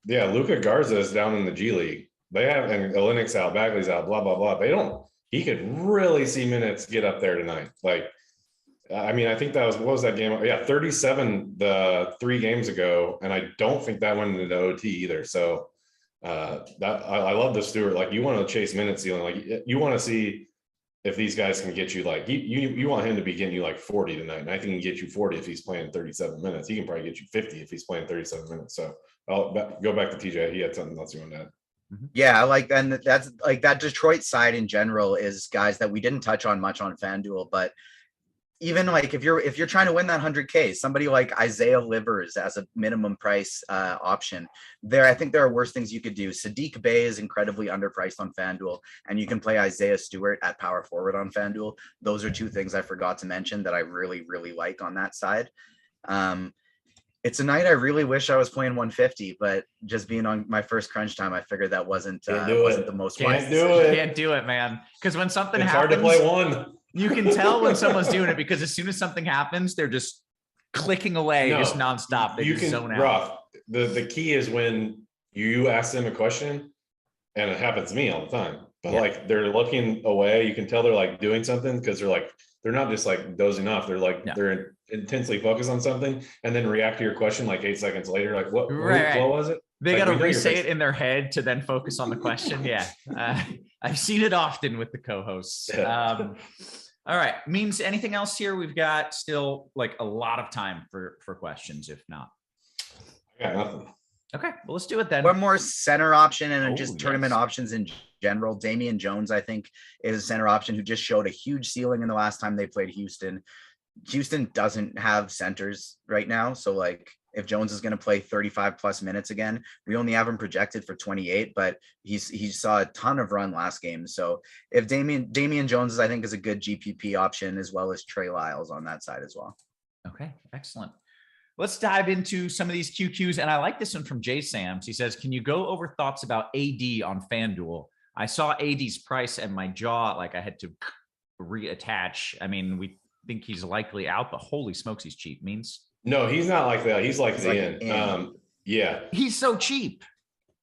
Luka Garza is down in the G League. They have, and Olenek's out, Bagley's out, blah blah blah. He could really see minutes get up there tonight. I think that was, what was that game? Yeah, 37 the 3 games ago, and I don't think that went into OT either. So I love the Stewart. You want to chase minutes ceiling. You want to see if these guys can get you you want him to be getting you 40 tonight, and I think he can get you 40 if he's playing 37 minutes. He can probably get you 50 if he's playing 37 minutes. So I'll go back to TJ. He had something else you want to add. Yeah, and that's that Detroit side in general is guys that we didn't touch on much on FanDuel, but even if you're trying to win that 100K, somebody like Isaiah Livers as a minimum price option there, I think there are worse things you could do. Sadiq Bey is incredibly underpriced on FanDuel, and you can play Isaiah Stewart at power forward on FanDuel. Those are 2 things I forgot to mention that I really, really like on that side. It's a night I really wish I was playing 150, but just being on my first crunch time, I figured that wasn't the most wise decision. Can't do it, man. Because when something happens, hard to play one. You can tell when someone's doing it, because as soon as something happens, they're just clicking away, just nonstop. They just zone out. Rough. The key is when you ask them a question, and it happens to me all the time. But they're looking away. You can tell they're doing something, because they're not just dozing off. They're they're intensely focused on something, and then react to your question 8 seconds later. What was it? They got to re-say it in their head to then focus on the question. Yeah. I've seen it often with the co-hosts. All right. Means anything else here? We've got still a lot of time for questions. If not, I got nothing. Okay. Well, let's do it then. One more center option and just tournament options in general. Damian Jones, I think, is a center option who just showed a huge ceiling in the last time they played Houston. Houston doesn't have centers right now. So if Jones is going to play 35 plus minutes again, we only have him projected for 28, but he saw a ton of run last game. So if Damian Jones, I think, is a good GPP option, as well as Trey Lyles on that side as well. Okay, excellent. Let's dive into some of these QQs. And I like this one from Jay Sams. He says, can you go over thoughts about AD on FanDuel? I saw AD's price and my jaw, I had to reattach. We think he's likely out, but holy smokes, he's cheap. Means no, he's not like that. He's the yeah, he's so cheap.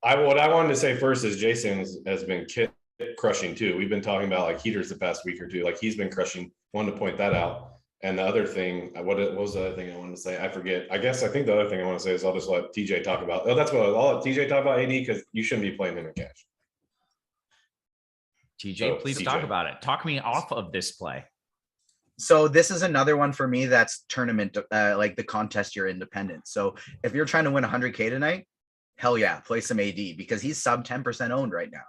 What I wanted to say first is Jason has been crushing too. We've been talking about like heaters the past week or two. Like he's been crushing. Wanted to point that out. And the other thing, what was the other thing I wanted to say? I forget. I think the other thing I want to say is I'll just let TJ talk about. Oh, that's what I'll let TJ talk about AD because you shouldn't be playing him in cash. TJ, please TJ. talk about it. Talk me off of this play. So this is another one for me that's tournament, like the contest you're independent. So if you're trying to win 100K tonight, hell yeah, play some AD because he's sub 10% owned right now.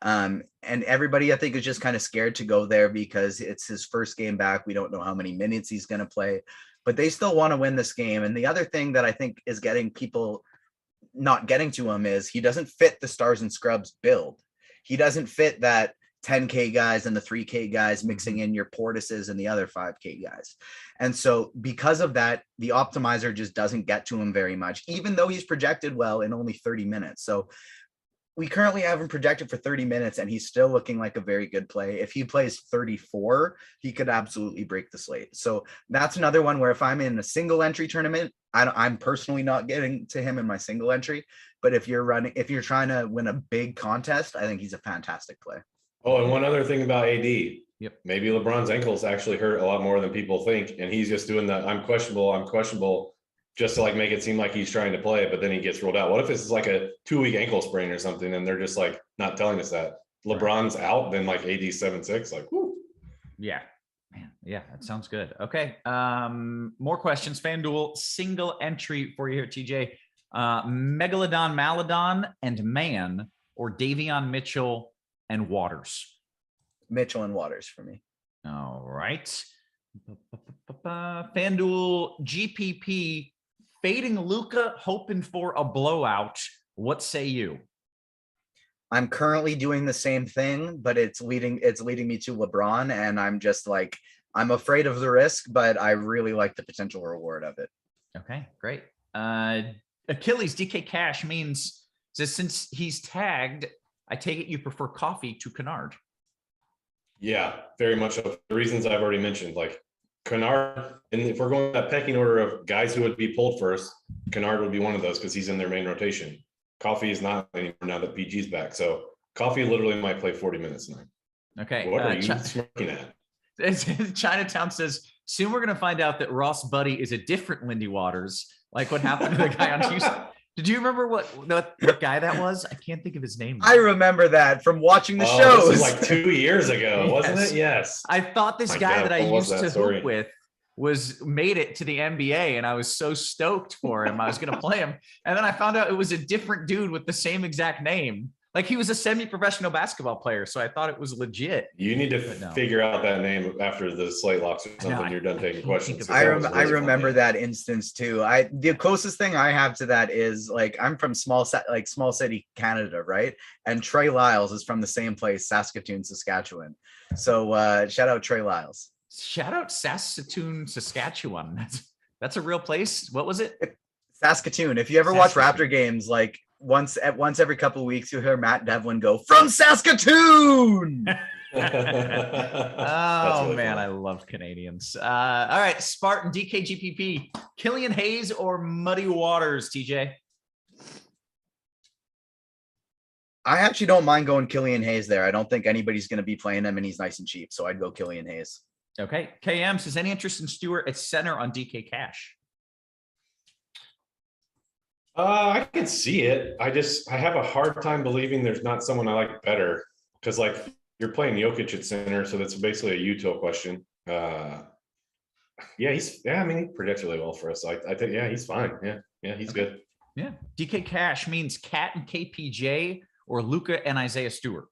And everybody I think is just kind of scared to go there because it's his first game back. We don't know how many minutes he's going to play, but they still want to win this game. And the other thing that I think is getting people not getting to him is he doesn't fit the stars and scrubs build. He doesn't fit that 10K guys and the 3K guys mixing in your Portises and the other 5K guys. And so because of that, the optimizer just doesn't get to him very much, even though he's projected well in only 30 minutes. So we currently have him projected for 30 minutes and he's still looking like a very good play. If he plays 34, he could absolutely break the slate. So that's another one where if I'm in a single entry tournament, I'm personally not getting to him in my single entry. But if you're trying to win a big contest, I think he's a fantastic play. Oh, and one other thing about AD. Yep. Maybe LeBron's ankles actually hurt a lot more than people think. And he's just doing the I'm questionable just to like make it seem like he's trying to play, but then he gets ruled out. What if this is like a 2-week ankle sprain or something and they're just like not telling us that LeBron's out, then like AD 7-6, like whoo. Yeah, man. Yeah, that sounds good. Okay. More questions. FanDuel single entry for you here, TJ. Megalodon, Maladon, and Man, or Davion Mitchell and Waters. Mitchell and Waters for me. All right. FanDuel GPP fading Luka, hoping for a blowout. What say you? I'm currently doing the same thing, but it's leading me to LeBron, and I'm just like, I'm afraid of the risk, but I really like the potential reward of it. Okay, great. Achilles DK Cash means that since he's tagged, I take it you prefer coffee to Kennard. Yeah, very much so. The reasons I've already mentioned, like Kennard, and if we're going that pecking order of guys who would be pulled first, Kennard would be one of those because he's in their main rotation. Coffee is not anymore now that PG's back. So Coffee literally might play 40 minutes tonight. Okay. What are you smirking at? Chinatown says, soon we're going to find out that Ross Buddy is a different Lindy Waters, like what happened to the guy on Tuesday. Did you remember what guy that was? I can't think of his name. I remember that from watching the shows. This was like 2 years ago, wasn't it? Yes. I thought this guy that I used to hoop with made it to the NBA, and I was so stoked for him. I was going to play him. And then I found out it was a different dude with the same exact name. Like he was a semi-professional basketball player, so I thought it was legit. You need to figure out that name after the slate locks or something. You're done taking questions. I remember that instance too. The closest thing I have to that is like I'm from small city Canada, right? And Trey Lyles is from the same place, Saskatoon, Saskatchewan. So shout out Trey Lyles. Shout out Saskatoon, Saskatchewan. That's a real place. What was it? Saskatoon. If you ever watch Raptor games, like once every couple of weeks, you'll hear Matt Devlin go from Saskatoon. Oh really man, I love Canadians. All right, Spartan DKGPP, Killian Hayes or Muddy Waters, TJ? I actually don't mind going Killian Hayes there. I don't think anybody's going to be playing him, and he's nice and cheap, so I'd go Killian Hayes. Okay. KM says, any interest in Stewart at center on DK Cash? I can see it. I have a hard time believing there's not someone I like better because like you're playing Jokic at center, so that's basically a util question. I mean, he projects really well for us. So I think, he's fine. Yeah, he's good. Yeah. DK Cash means Cat and KPJ or Luka and Isaiah Stewart.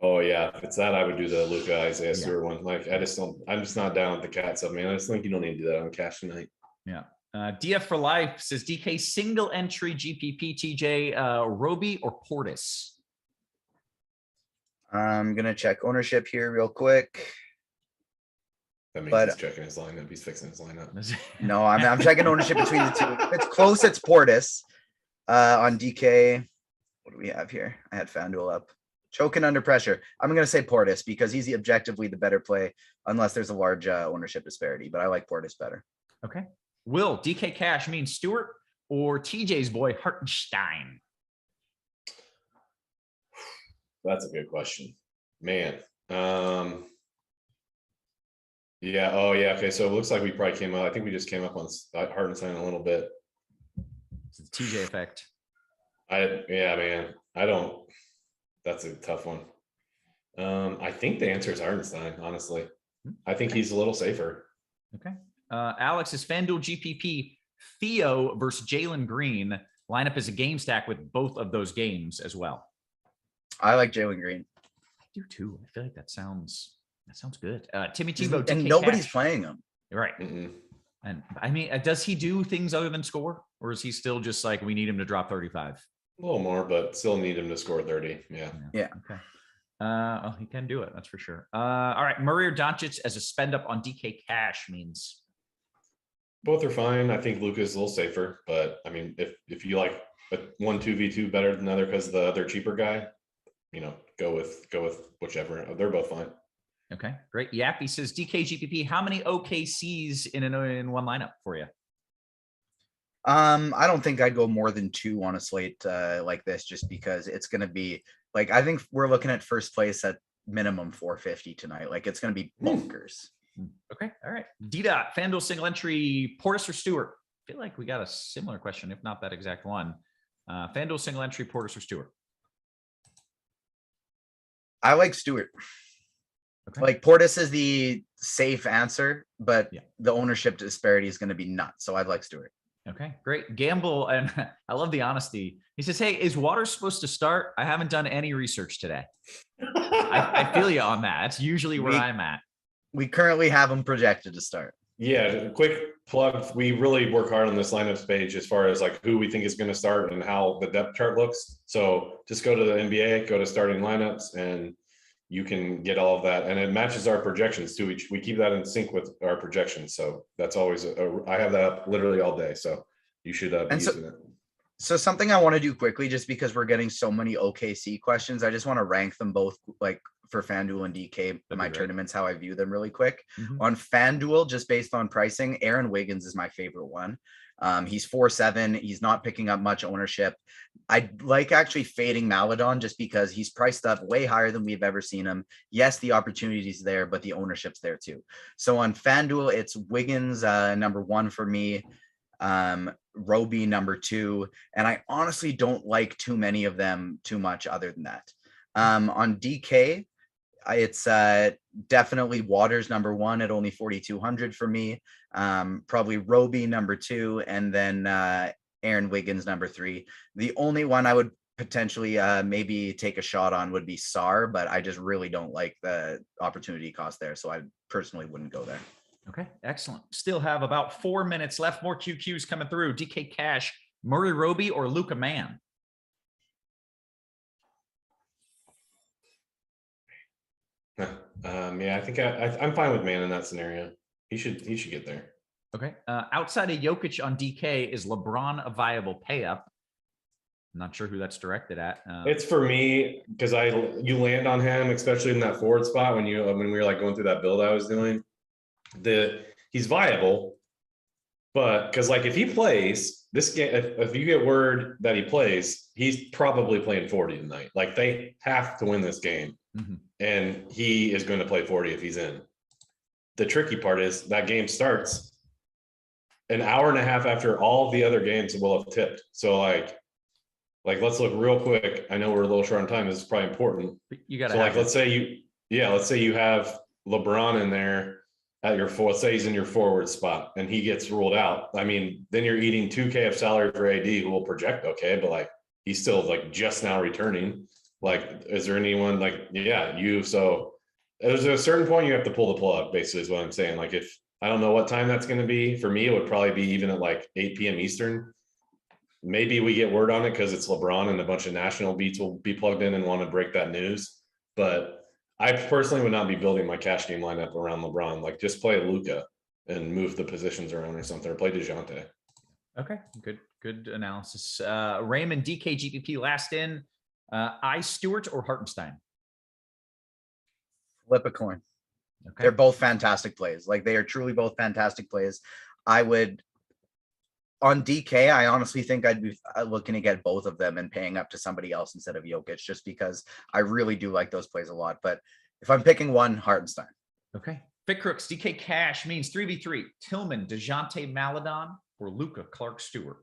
Oh yeah, if it's that, I would do the Luka Isaiah Stewart one. Like I'm just not down with the Cat stuff, man. I just think you don't need to do that on Cash tonight. Yeah. DF for life says DK single entry GPP TJ Roby or Portis. I'm gonna check ownership here real quick. That means he's checking his lineup. He's fixing his lineup. No, I'm checking ownership between the two. If it's close, it's Portis. On DK, what do we have here? I had FanDuel up. Choking under pressure. I'm gonna say Portis because he's objectively the better play, unless there's a large ownership disparity. But I like Portis better. Okay. Will DK Cash mean Stewart or TJ's boy Hartenstein? That's a good question, man. Yeah. Oh, yeah. Okay. So it looks like we probably came up. I think we just came up on Hartenstein a little bit. It's the TJ effect. Yeah, man. I don't. That's a tough one. I think the answer is Hartenstein. Honestly, I think he's a little safer. Okay. Alex is FanDuel GPP Theo versus Jalen Green. Lineup is a game stack with both of those games as well. I like Jalen Green. I do too. I feel like that sounds good. Timmy Tebow, And DK nobody's Cash. playing him. Right. And I mean, does he do things other than score, or is he still just like, we need him to drop 35? A little more, but still need him to score 30. Yeah. Okay. Oh, he can do it. That's for sure. All right. Murray or Doncic as a spend up on DK Cash means. Both are fine. I think Luka's a little safer, but I mean, if you like a 1-2v2 better than the other because the other cheaper guy, go with whichever. They're both fine. Okay, great. Yappy says DK GPP. How many OKCs in one lineup for you? I don't think I'd go more than 2 on a slate like this, just because it's going to be like, I think we're looking at first place at minimum 450 tonight. Like, it's going to be bonkers. Okay, all right. D-Dot, FanDuel single entry, Portis or Stewart? I feel like we got a similar question, if not that exact one. FanDuel single entry, Portis or Stewart? I like Stewart. Okay. Like, Portis is the safe answer, but Yeah. the ownership disparity is going to be nuts. So I'd like Stewart. Okay, great. Gamble, and I love the honesty. He says, hey, is Waters supposed to start? I haven't done any research today. I feel you on that. That's usually where I'm at. We currently have him projected to start. Yeah, quick plug. We really work hard on this lineups page as far as like who we think is going to start and how the depth chart looks. So just go to the NBA, go to starting lineups, and you can get all of that. And it matches our projections too. We keep that in sync with our projections. So that's always, I have that up literally all day. So you should be using it. So something I want to do quickly, just because we're getting so many OKC questions, I just want to rank them both, like for FanDuel and DK, my tournaments, how I view them really quick. On FanDuel, just based on pricing, Aaron Wiggins is my favorite one. He's 4.7. He's not picking up much ownership. I like actually fading Maladon just because he's priced up way higher than we've ever seen him. Yes, the opportunity is there, but the ownership's there too. So on FanDuel, it's Wiggins number 1 for me. Roby number 2, and I honestly don't like too many of them too much other than that. On DK, it's definitely Waters number 1 at only 4,200 for me. Probably Roby number 2, and then Aaron Wiggins number 3. The only one I would potentially maybe take a shot on would be Sar, but I just really don't like the opportunity cost there, so I personally wouldn't go there. Okay, excellent. Still have about 4 minutes left. More QQs coming through. DK Cash, Murray Roby, or Luka Mann? Yeah, I think I'm fine with Mann in that scenario. He should get there. Okay. Outside of Jokic on DK, is LeBron a viable pay up? I'm not sure who that's directed at. It's for me because you land on him, especially in that forward spot when we were like going through that build I was doing. He's viable, but because like if he plays this game, if you get word that he plays, he's probably playing 40 tonight. Like they have to win this game, and he is going to play 40 if he's in. The tricky part is that game starts an hour and a half after all the other games will have tipped. So like let's look real quick. I know we're a little short on time. This is probably important. You got to let's say you have LeBron in there at your let's say he's in your forward spot and he gets ruled out. I mean, then you're eating 2K of salary for AD who will project okay, but like he's still like just now returning. Like, is there anyone like, so there's a certain point you have to pull the plug, basically is what I'm saying. Like if I don't know what time that's going to be, for me, it would probably be even at like 8 p.m. Eastern. Maybe we get word on it because it's LeBron and a bunch of national beats will be plugged in and want to break that news. But I personally would not be building my cash game lineup around LeBron. Like just play Luka and move the positions around or something, or play DeJounte. Okay, good analysis. Raymond, DK GPP last in. Stewart or Hartenstein? Flip a coin. Okay. They're both fantastic plays. Like they are truly both fantastic plays. I would on DK, I honestly think I'd be looking to get both of them and paying up to somebody else instead of Jokic, just because I really do like those plays a lot. But if I'm picking one, Hartenstein. Okay. Fit Crooks, DK Cash means 3v3. Tillman, DeJounte Maladon, or Luka Clark Stewart.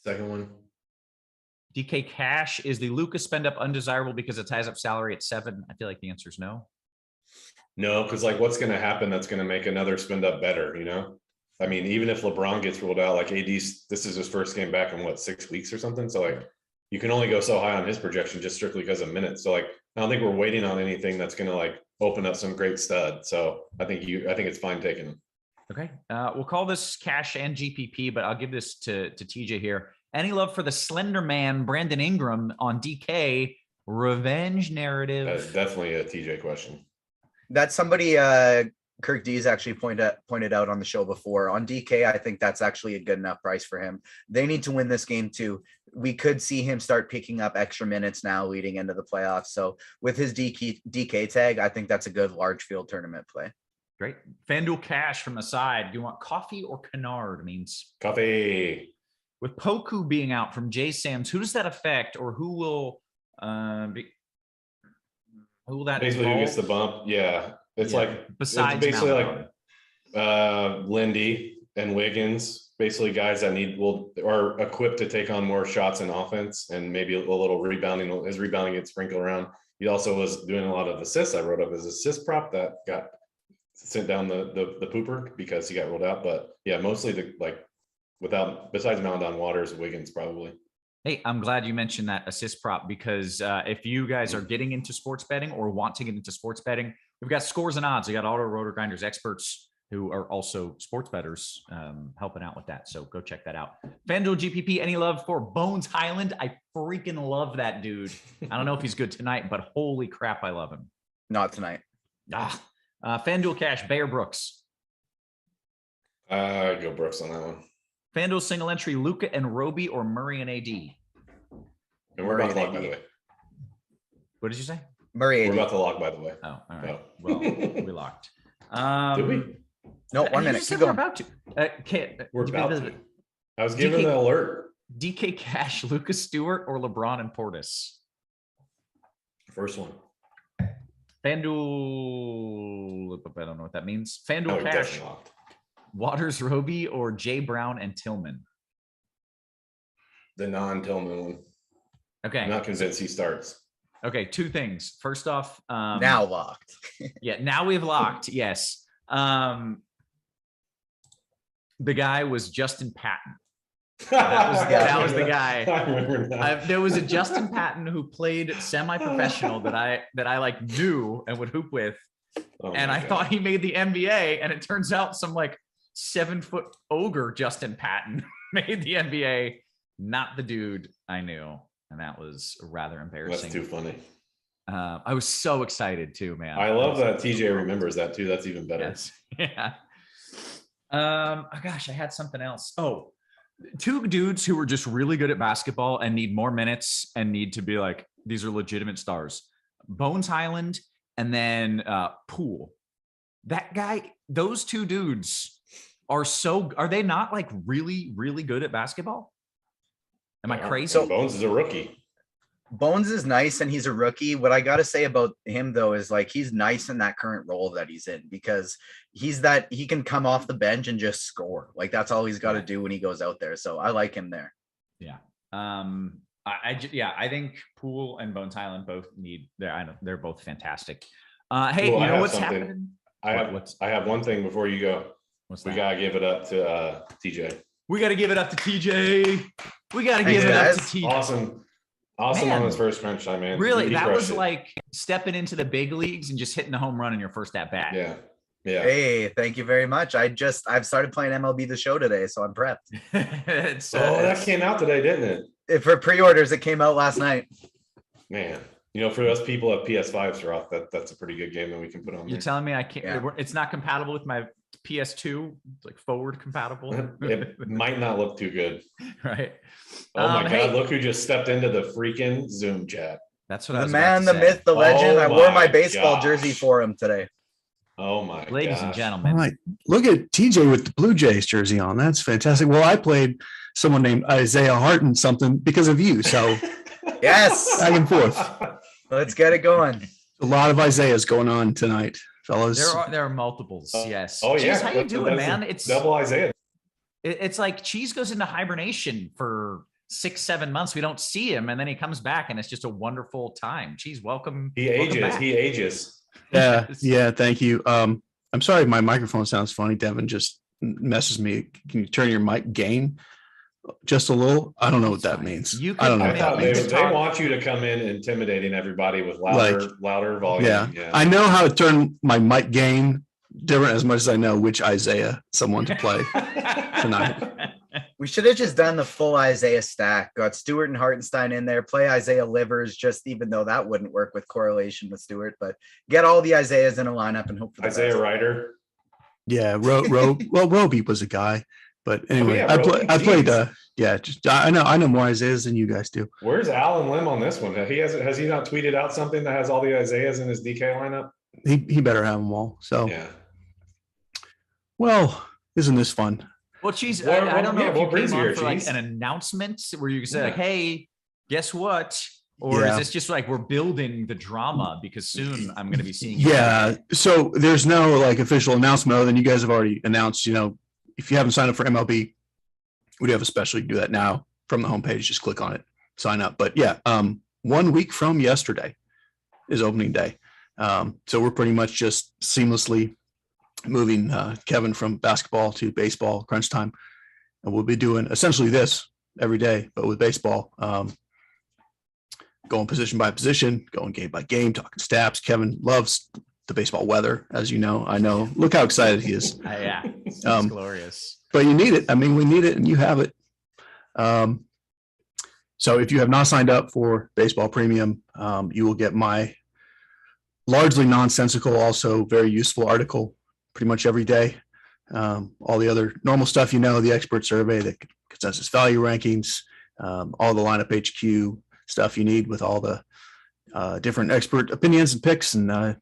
Second one. DK Cash, is the Luka spend up undesirable because it ties up salary at 7? I feel like the answer is no. No, because like what's going to happen that's going to make another spend up better, you know? I mean, even if LeBron gets ruled out, like AD's, this is his first game back in what, 6 weeks or something. So like you can only go so high on his projection just strictly because of minutes. So like I don't think we're waiting on anything that's going to like open up some great stud. So I think it's fine taking him. Okay. We'll call this Cash and GPP, but I'll give this to TJ here. Any love for the Slender Man, Brandon Ingram on DK? Revenge narrative. That's definitely a TJ question. That's somebody Kirk D's actually pointed out on the show before. On DK, I think that's actually a good enough price for him. They need to win this game too. We could see him start picking up extra minutes now leading into the playoffs. So with his DK tag, I think that's a good large field tournament play. Great. FanDuel Cash from the side. Do you want coffee or canard? Means Coffee. With Poku being out from J Sam's, who does that affect, or who will that basically involve? who gets the bump? Yeah, it's like besides it's basically Maladon. like Lindy and Wiggins, basically guys that are equipped to take on more shots in offense and maybe a little rebounding. His rebounding gets sprinkled around. He also was doing a lot of assists. I wrote up his assist prop that got sent down the pooper because he got rolled out. But yeah, mostly besides Maladon, Waters, Wiggins probably. Hey, I'm glad you mentioned that assist prop because if you guys are getting into sports betting or want to get into sports betting, we've got Scores and Odds. We got all our Rotogrinders experts who are also sports bettors helping out with that. So go check that out. FanDuel GPP, any love for Bones Highland? I freaking love that dude. I don't know if he's good tonight, but holy crap, I love him. Not tonight. FanDuel Cash, Bear Brooks. Go Brooks on that one. FanDuel single entry, Luka and Roby or Murray and AD? And we're about to lock, by the way. What did you say? Murray. We're about to lock, by the way. Oh, all right. Oh. Well, we locked. Did we? No, 1 minute. Keep We're going. about to. We're about to. I was giving the alert. DK Cash, Lucas Stewart, or LeBron and Portis? First one. FanDuel. I don't know what that means. FanDuel Cash, Definitely locked. Waters, Roby, or Jay Brown and Tillman? The non-Tillman one. Okay. I'm not convinced he starts. Okay. 2 things. First off, Now locked. yeah, now we've locked. Yes. The guy was Justin Patton. That was the guy. I remember that. There was a Justin Patton who played semi-professional that I like knew and would hoop with. Oh And my I God. thought he made the NBA, and it turns out some like 7-foot ogre Justin Patton made the NBA, not the dude I knew. And that was rather embarrassing. That's too funny. I was so excited too, man. I love that TJ remembers that too. That's even better. Yes. Yeah. Oh gosh, I had something else. Oh, 2 dudes who were just really good at basketball and need more minutes and need to be like, these are legitimate stars. Bones Highland and then Poole. That guy, those 2 dudes are they not like really, really good at basketball? Am I crazy? So Bones is a rookie. Bones is nice and he's a rookie. What I got to say about him though is like he's nice in that current role that he's in because he can come off the bench and just score. Like that's all he's got to do when he goes out there. So I like him there. Yeah. I think Poole and Bones Highland both they're both fantastic. Hey, Well, you I know have what's something. happening? I have one thing before you go. What's We that? gotta give it up to TJ. We got to give it up to TJ. We got to Thanks, give it up to guys. TJ. Awesome Man. on his first crunch time, man. Really, He that crushed was it. like stepping into the big leagues and just hitting a home run in your first at bat. Yeah. Yeah. Hey, thank you very much. I've started playing MLB The Show today, so I'm prepped. It's, That came out today, didn't it? For pre-orders, it came out last night. Man. For us people at PS5s are off, that's a pretty good game that we can put on You're there. telling me I can't? Yeah. It's not compatible with my PS2. It's like forward compatible, It might not look too good. right? Oh my God, hey, look who just stepped into the freaking Zoom chat. that's what I The was man, about the to say. myth, the legend. Oh I wore my my baseball gosh. jersey for him today. Oh my Ladies and gosh. gentlemen. All right. Look at TJ with the Blue Jays jersey on. That's fantastic. Well, I played someone named Isaiah Harton something because of you. So Yes. back and forth. Let's get it going. A lot of Isaiahs going on tonight, fellas. There are multiples. Yes. Oh yeah. Cheese, how you doing, man? It's double Isaiah. It's like Cheese goes into hibernation for 6-7 months. We don't see him, and then he comes back, and it's just a wonderful time. Cheese, welcome. He welcome ages. back. He ages. Yeah. Yeah. Thank you. I'm sorry. My microphone sounds funny. Devin just messes me. Can you turn your mic gain just a little? I don't know what that means. You I don't know can- what that They, means. they want you to come in intimidating everybody with louder volume. Yeah. I know how to turn my mic gain different as much as I know which Isaiah someone to play tonight. We should have just done the full Isaiah stack. Got Stewart and Hartenstein in there. Play Isaiah Livers, just even though that wouldn't work with correlation with Stewart. But get all the Isaiahs in a lineup and hope for the Isaiah best. Ryder. Yeah. Roby was a guy. But anyway, yeah, I Roby, played. geez. I know more Isaiahs than you guys do. Where's Alan Lim on this one? Has he not tweeted out something that has all the Isaiahs in his DK lineup? He better have them all. So Yeah. well, isn't this fun? Well, Cheese, Well, I don't know yeah, if you what brings came you on here, for like Cheese? an announcement where you say, like, Yeah. hey, guess what? Or Yeah. is this just like we're building the drama because soon I'm going to be seeing you. Yeah. So there's no like official announcement other than you guys have already announced, if you haven't signed up for MLB, we do have a special. You can do that now from the homepage. Just click on it, sign up. But yeah, 1 week from yesterday is opening day. So we're pretty much just seamlessly moving Kevin from basketball to baseball crunch time. And we'll be doing essentially this every day, but with baseball, going position by position, going game by game, talking stats. Kevin loves the baseball weather, as you know. I know. Look how excited he is. Yeah, it's glorious. But you need it. I mean, we need it and you have it. So if you have not signed up for Baseball Premium, you will get my largely nonsensical, also very useful article pretty much every day. All the other normal stuff, the expert survey, the consensus value rankings, all the lineup HQ stuff you need with all the different expert opinions and picks. And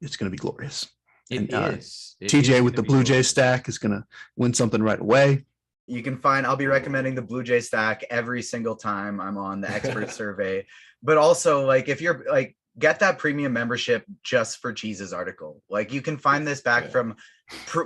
it's going to be glorious. It And, is. It TJ is with the gonna be Blue Jays glorious. stack is going to win something right away. I'll be recommending the Blue Jay stack every single time I'm on the expert survey. But also, like, if you're like, get that premium membership just for Cheese's article. Like, you can find this back from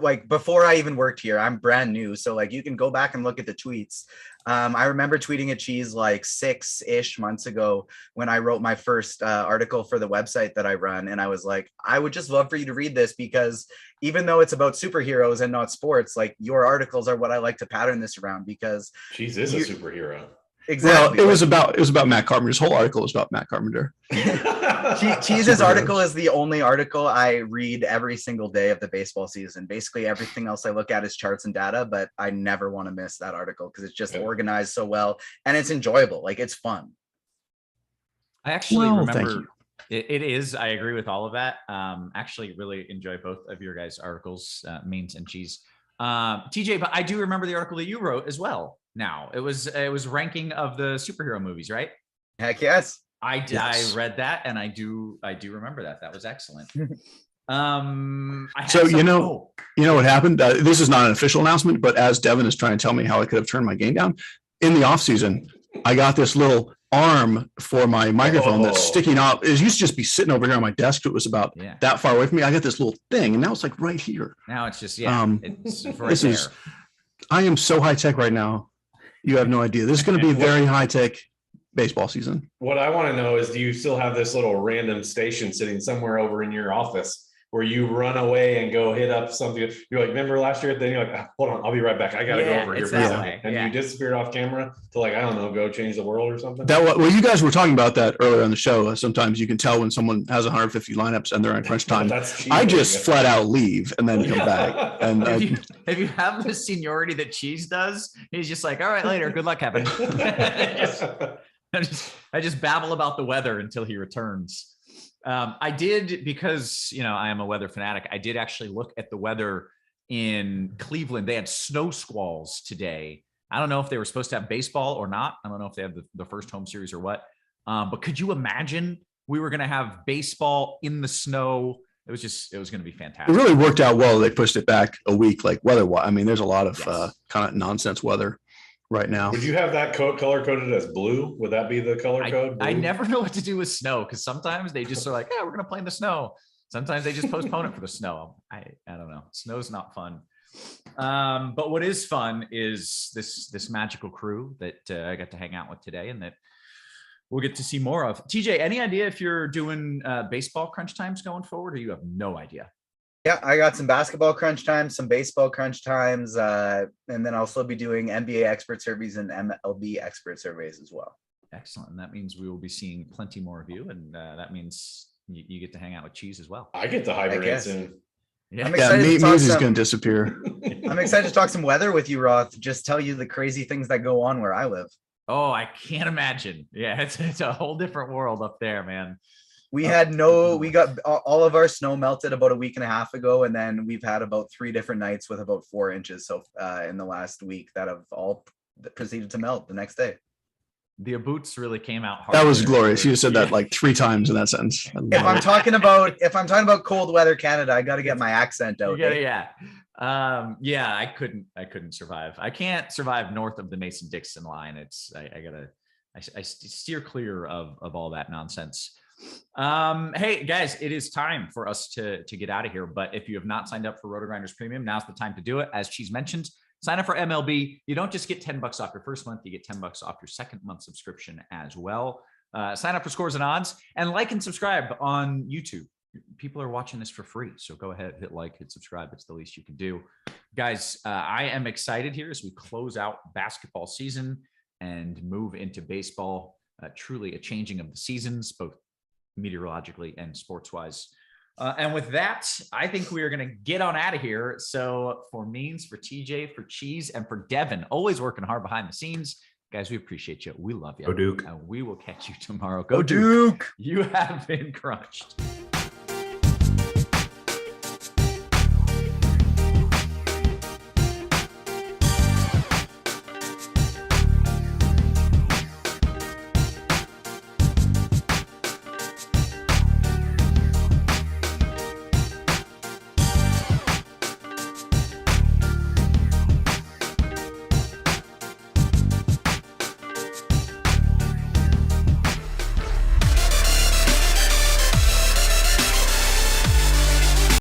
like before I even worked here. I'm brand new. So like, you can go back and look at the tweets. I remember tweeting at Cheese like 6-ish months ago when I wrote my first article for the website that I run. And I was like, I would just love for you to read this because even though it's about superheroes and not sports, like your articles are what I like to pattern this around because Cheese is a superhero. exactly. Well, it was about Matt Carpenter's whole article was about Matt Carpenter. Cheese's Superheroes. article is the only article I read every single day of the baseball season. Basically, everything else I look at is charts and data, but I never want to miss that article because it's just organized so well and it's enjoyable. Like, it's fun. I actually Well, thank remember you. it is. I agree with all of that. Actually really enjoy both of your guys' articles, Means and Cheese. TJ, but I do remember the article that you wrote as well. Now it was ranking of the superhero movies, right? Heck yes. Yes. I read that and I do remember that. That was excellent. So, you know what happened? This is not an official announcement, but as Devin is trying to tell me how I could have turned my game down in the off season, I got this little arm for my microphone that's sticking out. It used to just be sitting over here on my desk. It was about that far away from me. I got this little thing and now it's like right here. Now it's just, it's right this there. is, I am so high tech right now. You have no idea. This is going to be very high tech baseball season. What I want to know is, do you still have this little random station sitting somewhere over in your office where you run away and go hit up something? You're like, remember last year? Then you're like, "Ah, hold on, I'll be right back. I got to go over here it's for a that second." way. And you disappeared off camera to, like, I don't know, go change the world or something. Well, you guys were talking about that earlier on the show. Sometimes you can tell when someone has 150 lineups and they're in crunch time. That's cheating, I just I guess. flat out leave and then come back. And If you have the seniority that Cheese does, he's just like, all right, later. Good luck, Kevin. I just babble about the weather until he returns. I did, because, I am a weather fanatic. I did actually look at the weather in Cleveland. They had snow squalls today. I don't know if they were supposed to have baseball or not. I don't know if they have the first home series or what. But could you imagine we were going to have baseball in the snow it was going to be It fantastic. really worked out well. They pushed it back a week, like weather-wise. I mean, there's a lot of Yes. kind of nonsense weather right now. Would you have that color coded as blue? Would that be the color code? I Blue? never know what to do with snow because sometimes they just are like, yeah, we're going to play in the snow. Sometimes they just postpone it for the snow. I don't know. Snow's not fun. But what is fun is this magical crew that I got to hang out with today and that we'll get to see more of. TJ, any idea if you're doing baseball crunch times going forward, or you have no idea? Yeah, I got some basketball crunch times, some baseball crunch times, and then I'll still be doing NBA expert surveys and MLB expert surveys as well. Excellent. And that means we will be seeing plenty more of you. And that means you get to hang out with Cheese as well. I get to hibernate guess. soon. Yeah. I'm Yeah, excited to talk Muse is some- going to disappear. I'm excited to talk some weather with you, Roth. Just tell you the crazy things that go on where I live. Oh, I can't imagine. Yeah, it's a whole different world up there, man. We got all of our snow melted about a week and a half ago, and then we've had about 3 different nights with about 4 inches in the last week that have all proceeded to melt the next day. The boots really came out hard. That was there. glorious. You just said that Yeah. like 3 times in that sentence. If I'm talking about cold weather Canada, I got to get my accent out. You gotta, eh? yeah. I couldn't survive. I can't survive north of the Mason-Dixon line. I steer clear of all that nonsense. Hey guys, it is time for us to get out of here. But if you have not signed up for Rotogrinders Premium, now's the time to do it. As Cheese mentioned, sign up for MLB. You don't just get $10 off your first month, you get $10 off your second month subscription as well. Sign up for Scores and Odds and like and subscribe on YouTube. People are watching this for free. So go ahead, hit like, hit subscribe. It's the least you can do. Guys, I am excited here as we close out basketball season and move into baseball. Truly a changing of the seasons, both meteorologically and sports-wise. And with that, I think we are going to get on out of here. So for Means, for TJ, for Cheese, and for Devin, always working hard behind the scenes. Guys, we appreciate you. We love you. Go Duke. And we will catch you tomorrow. Go Duke. You have been crunched.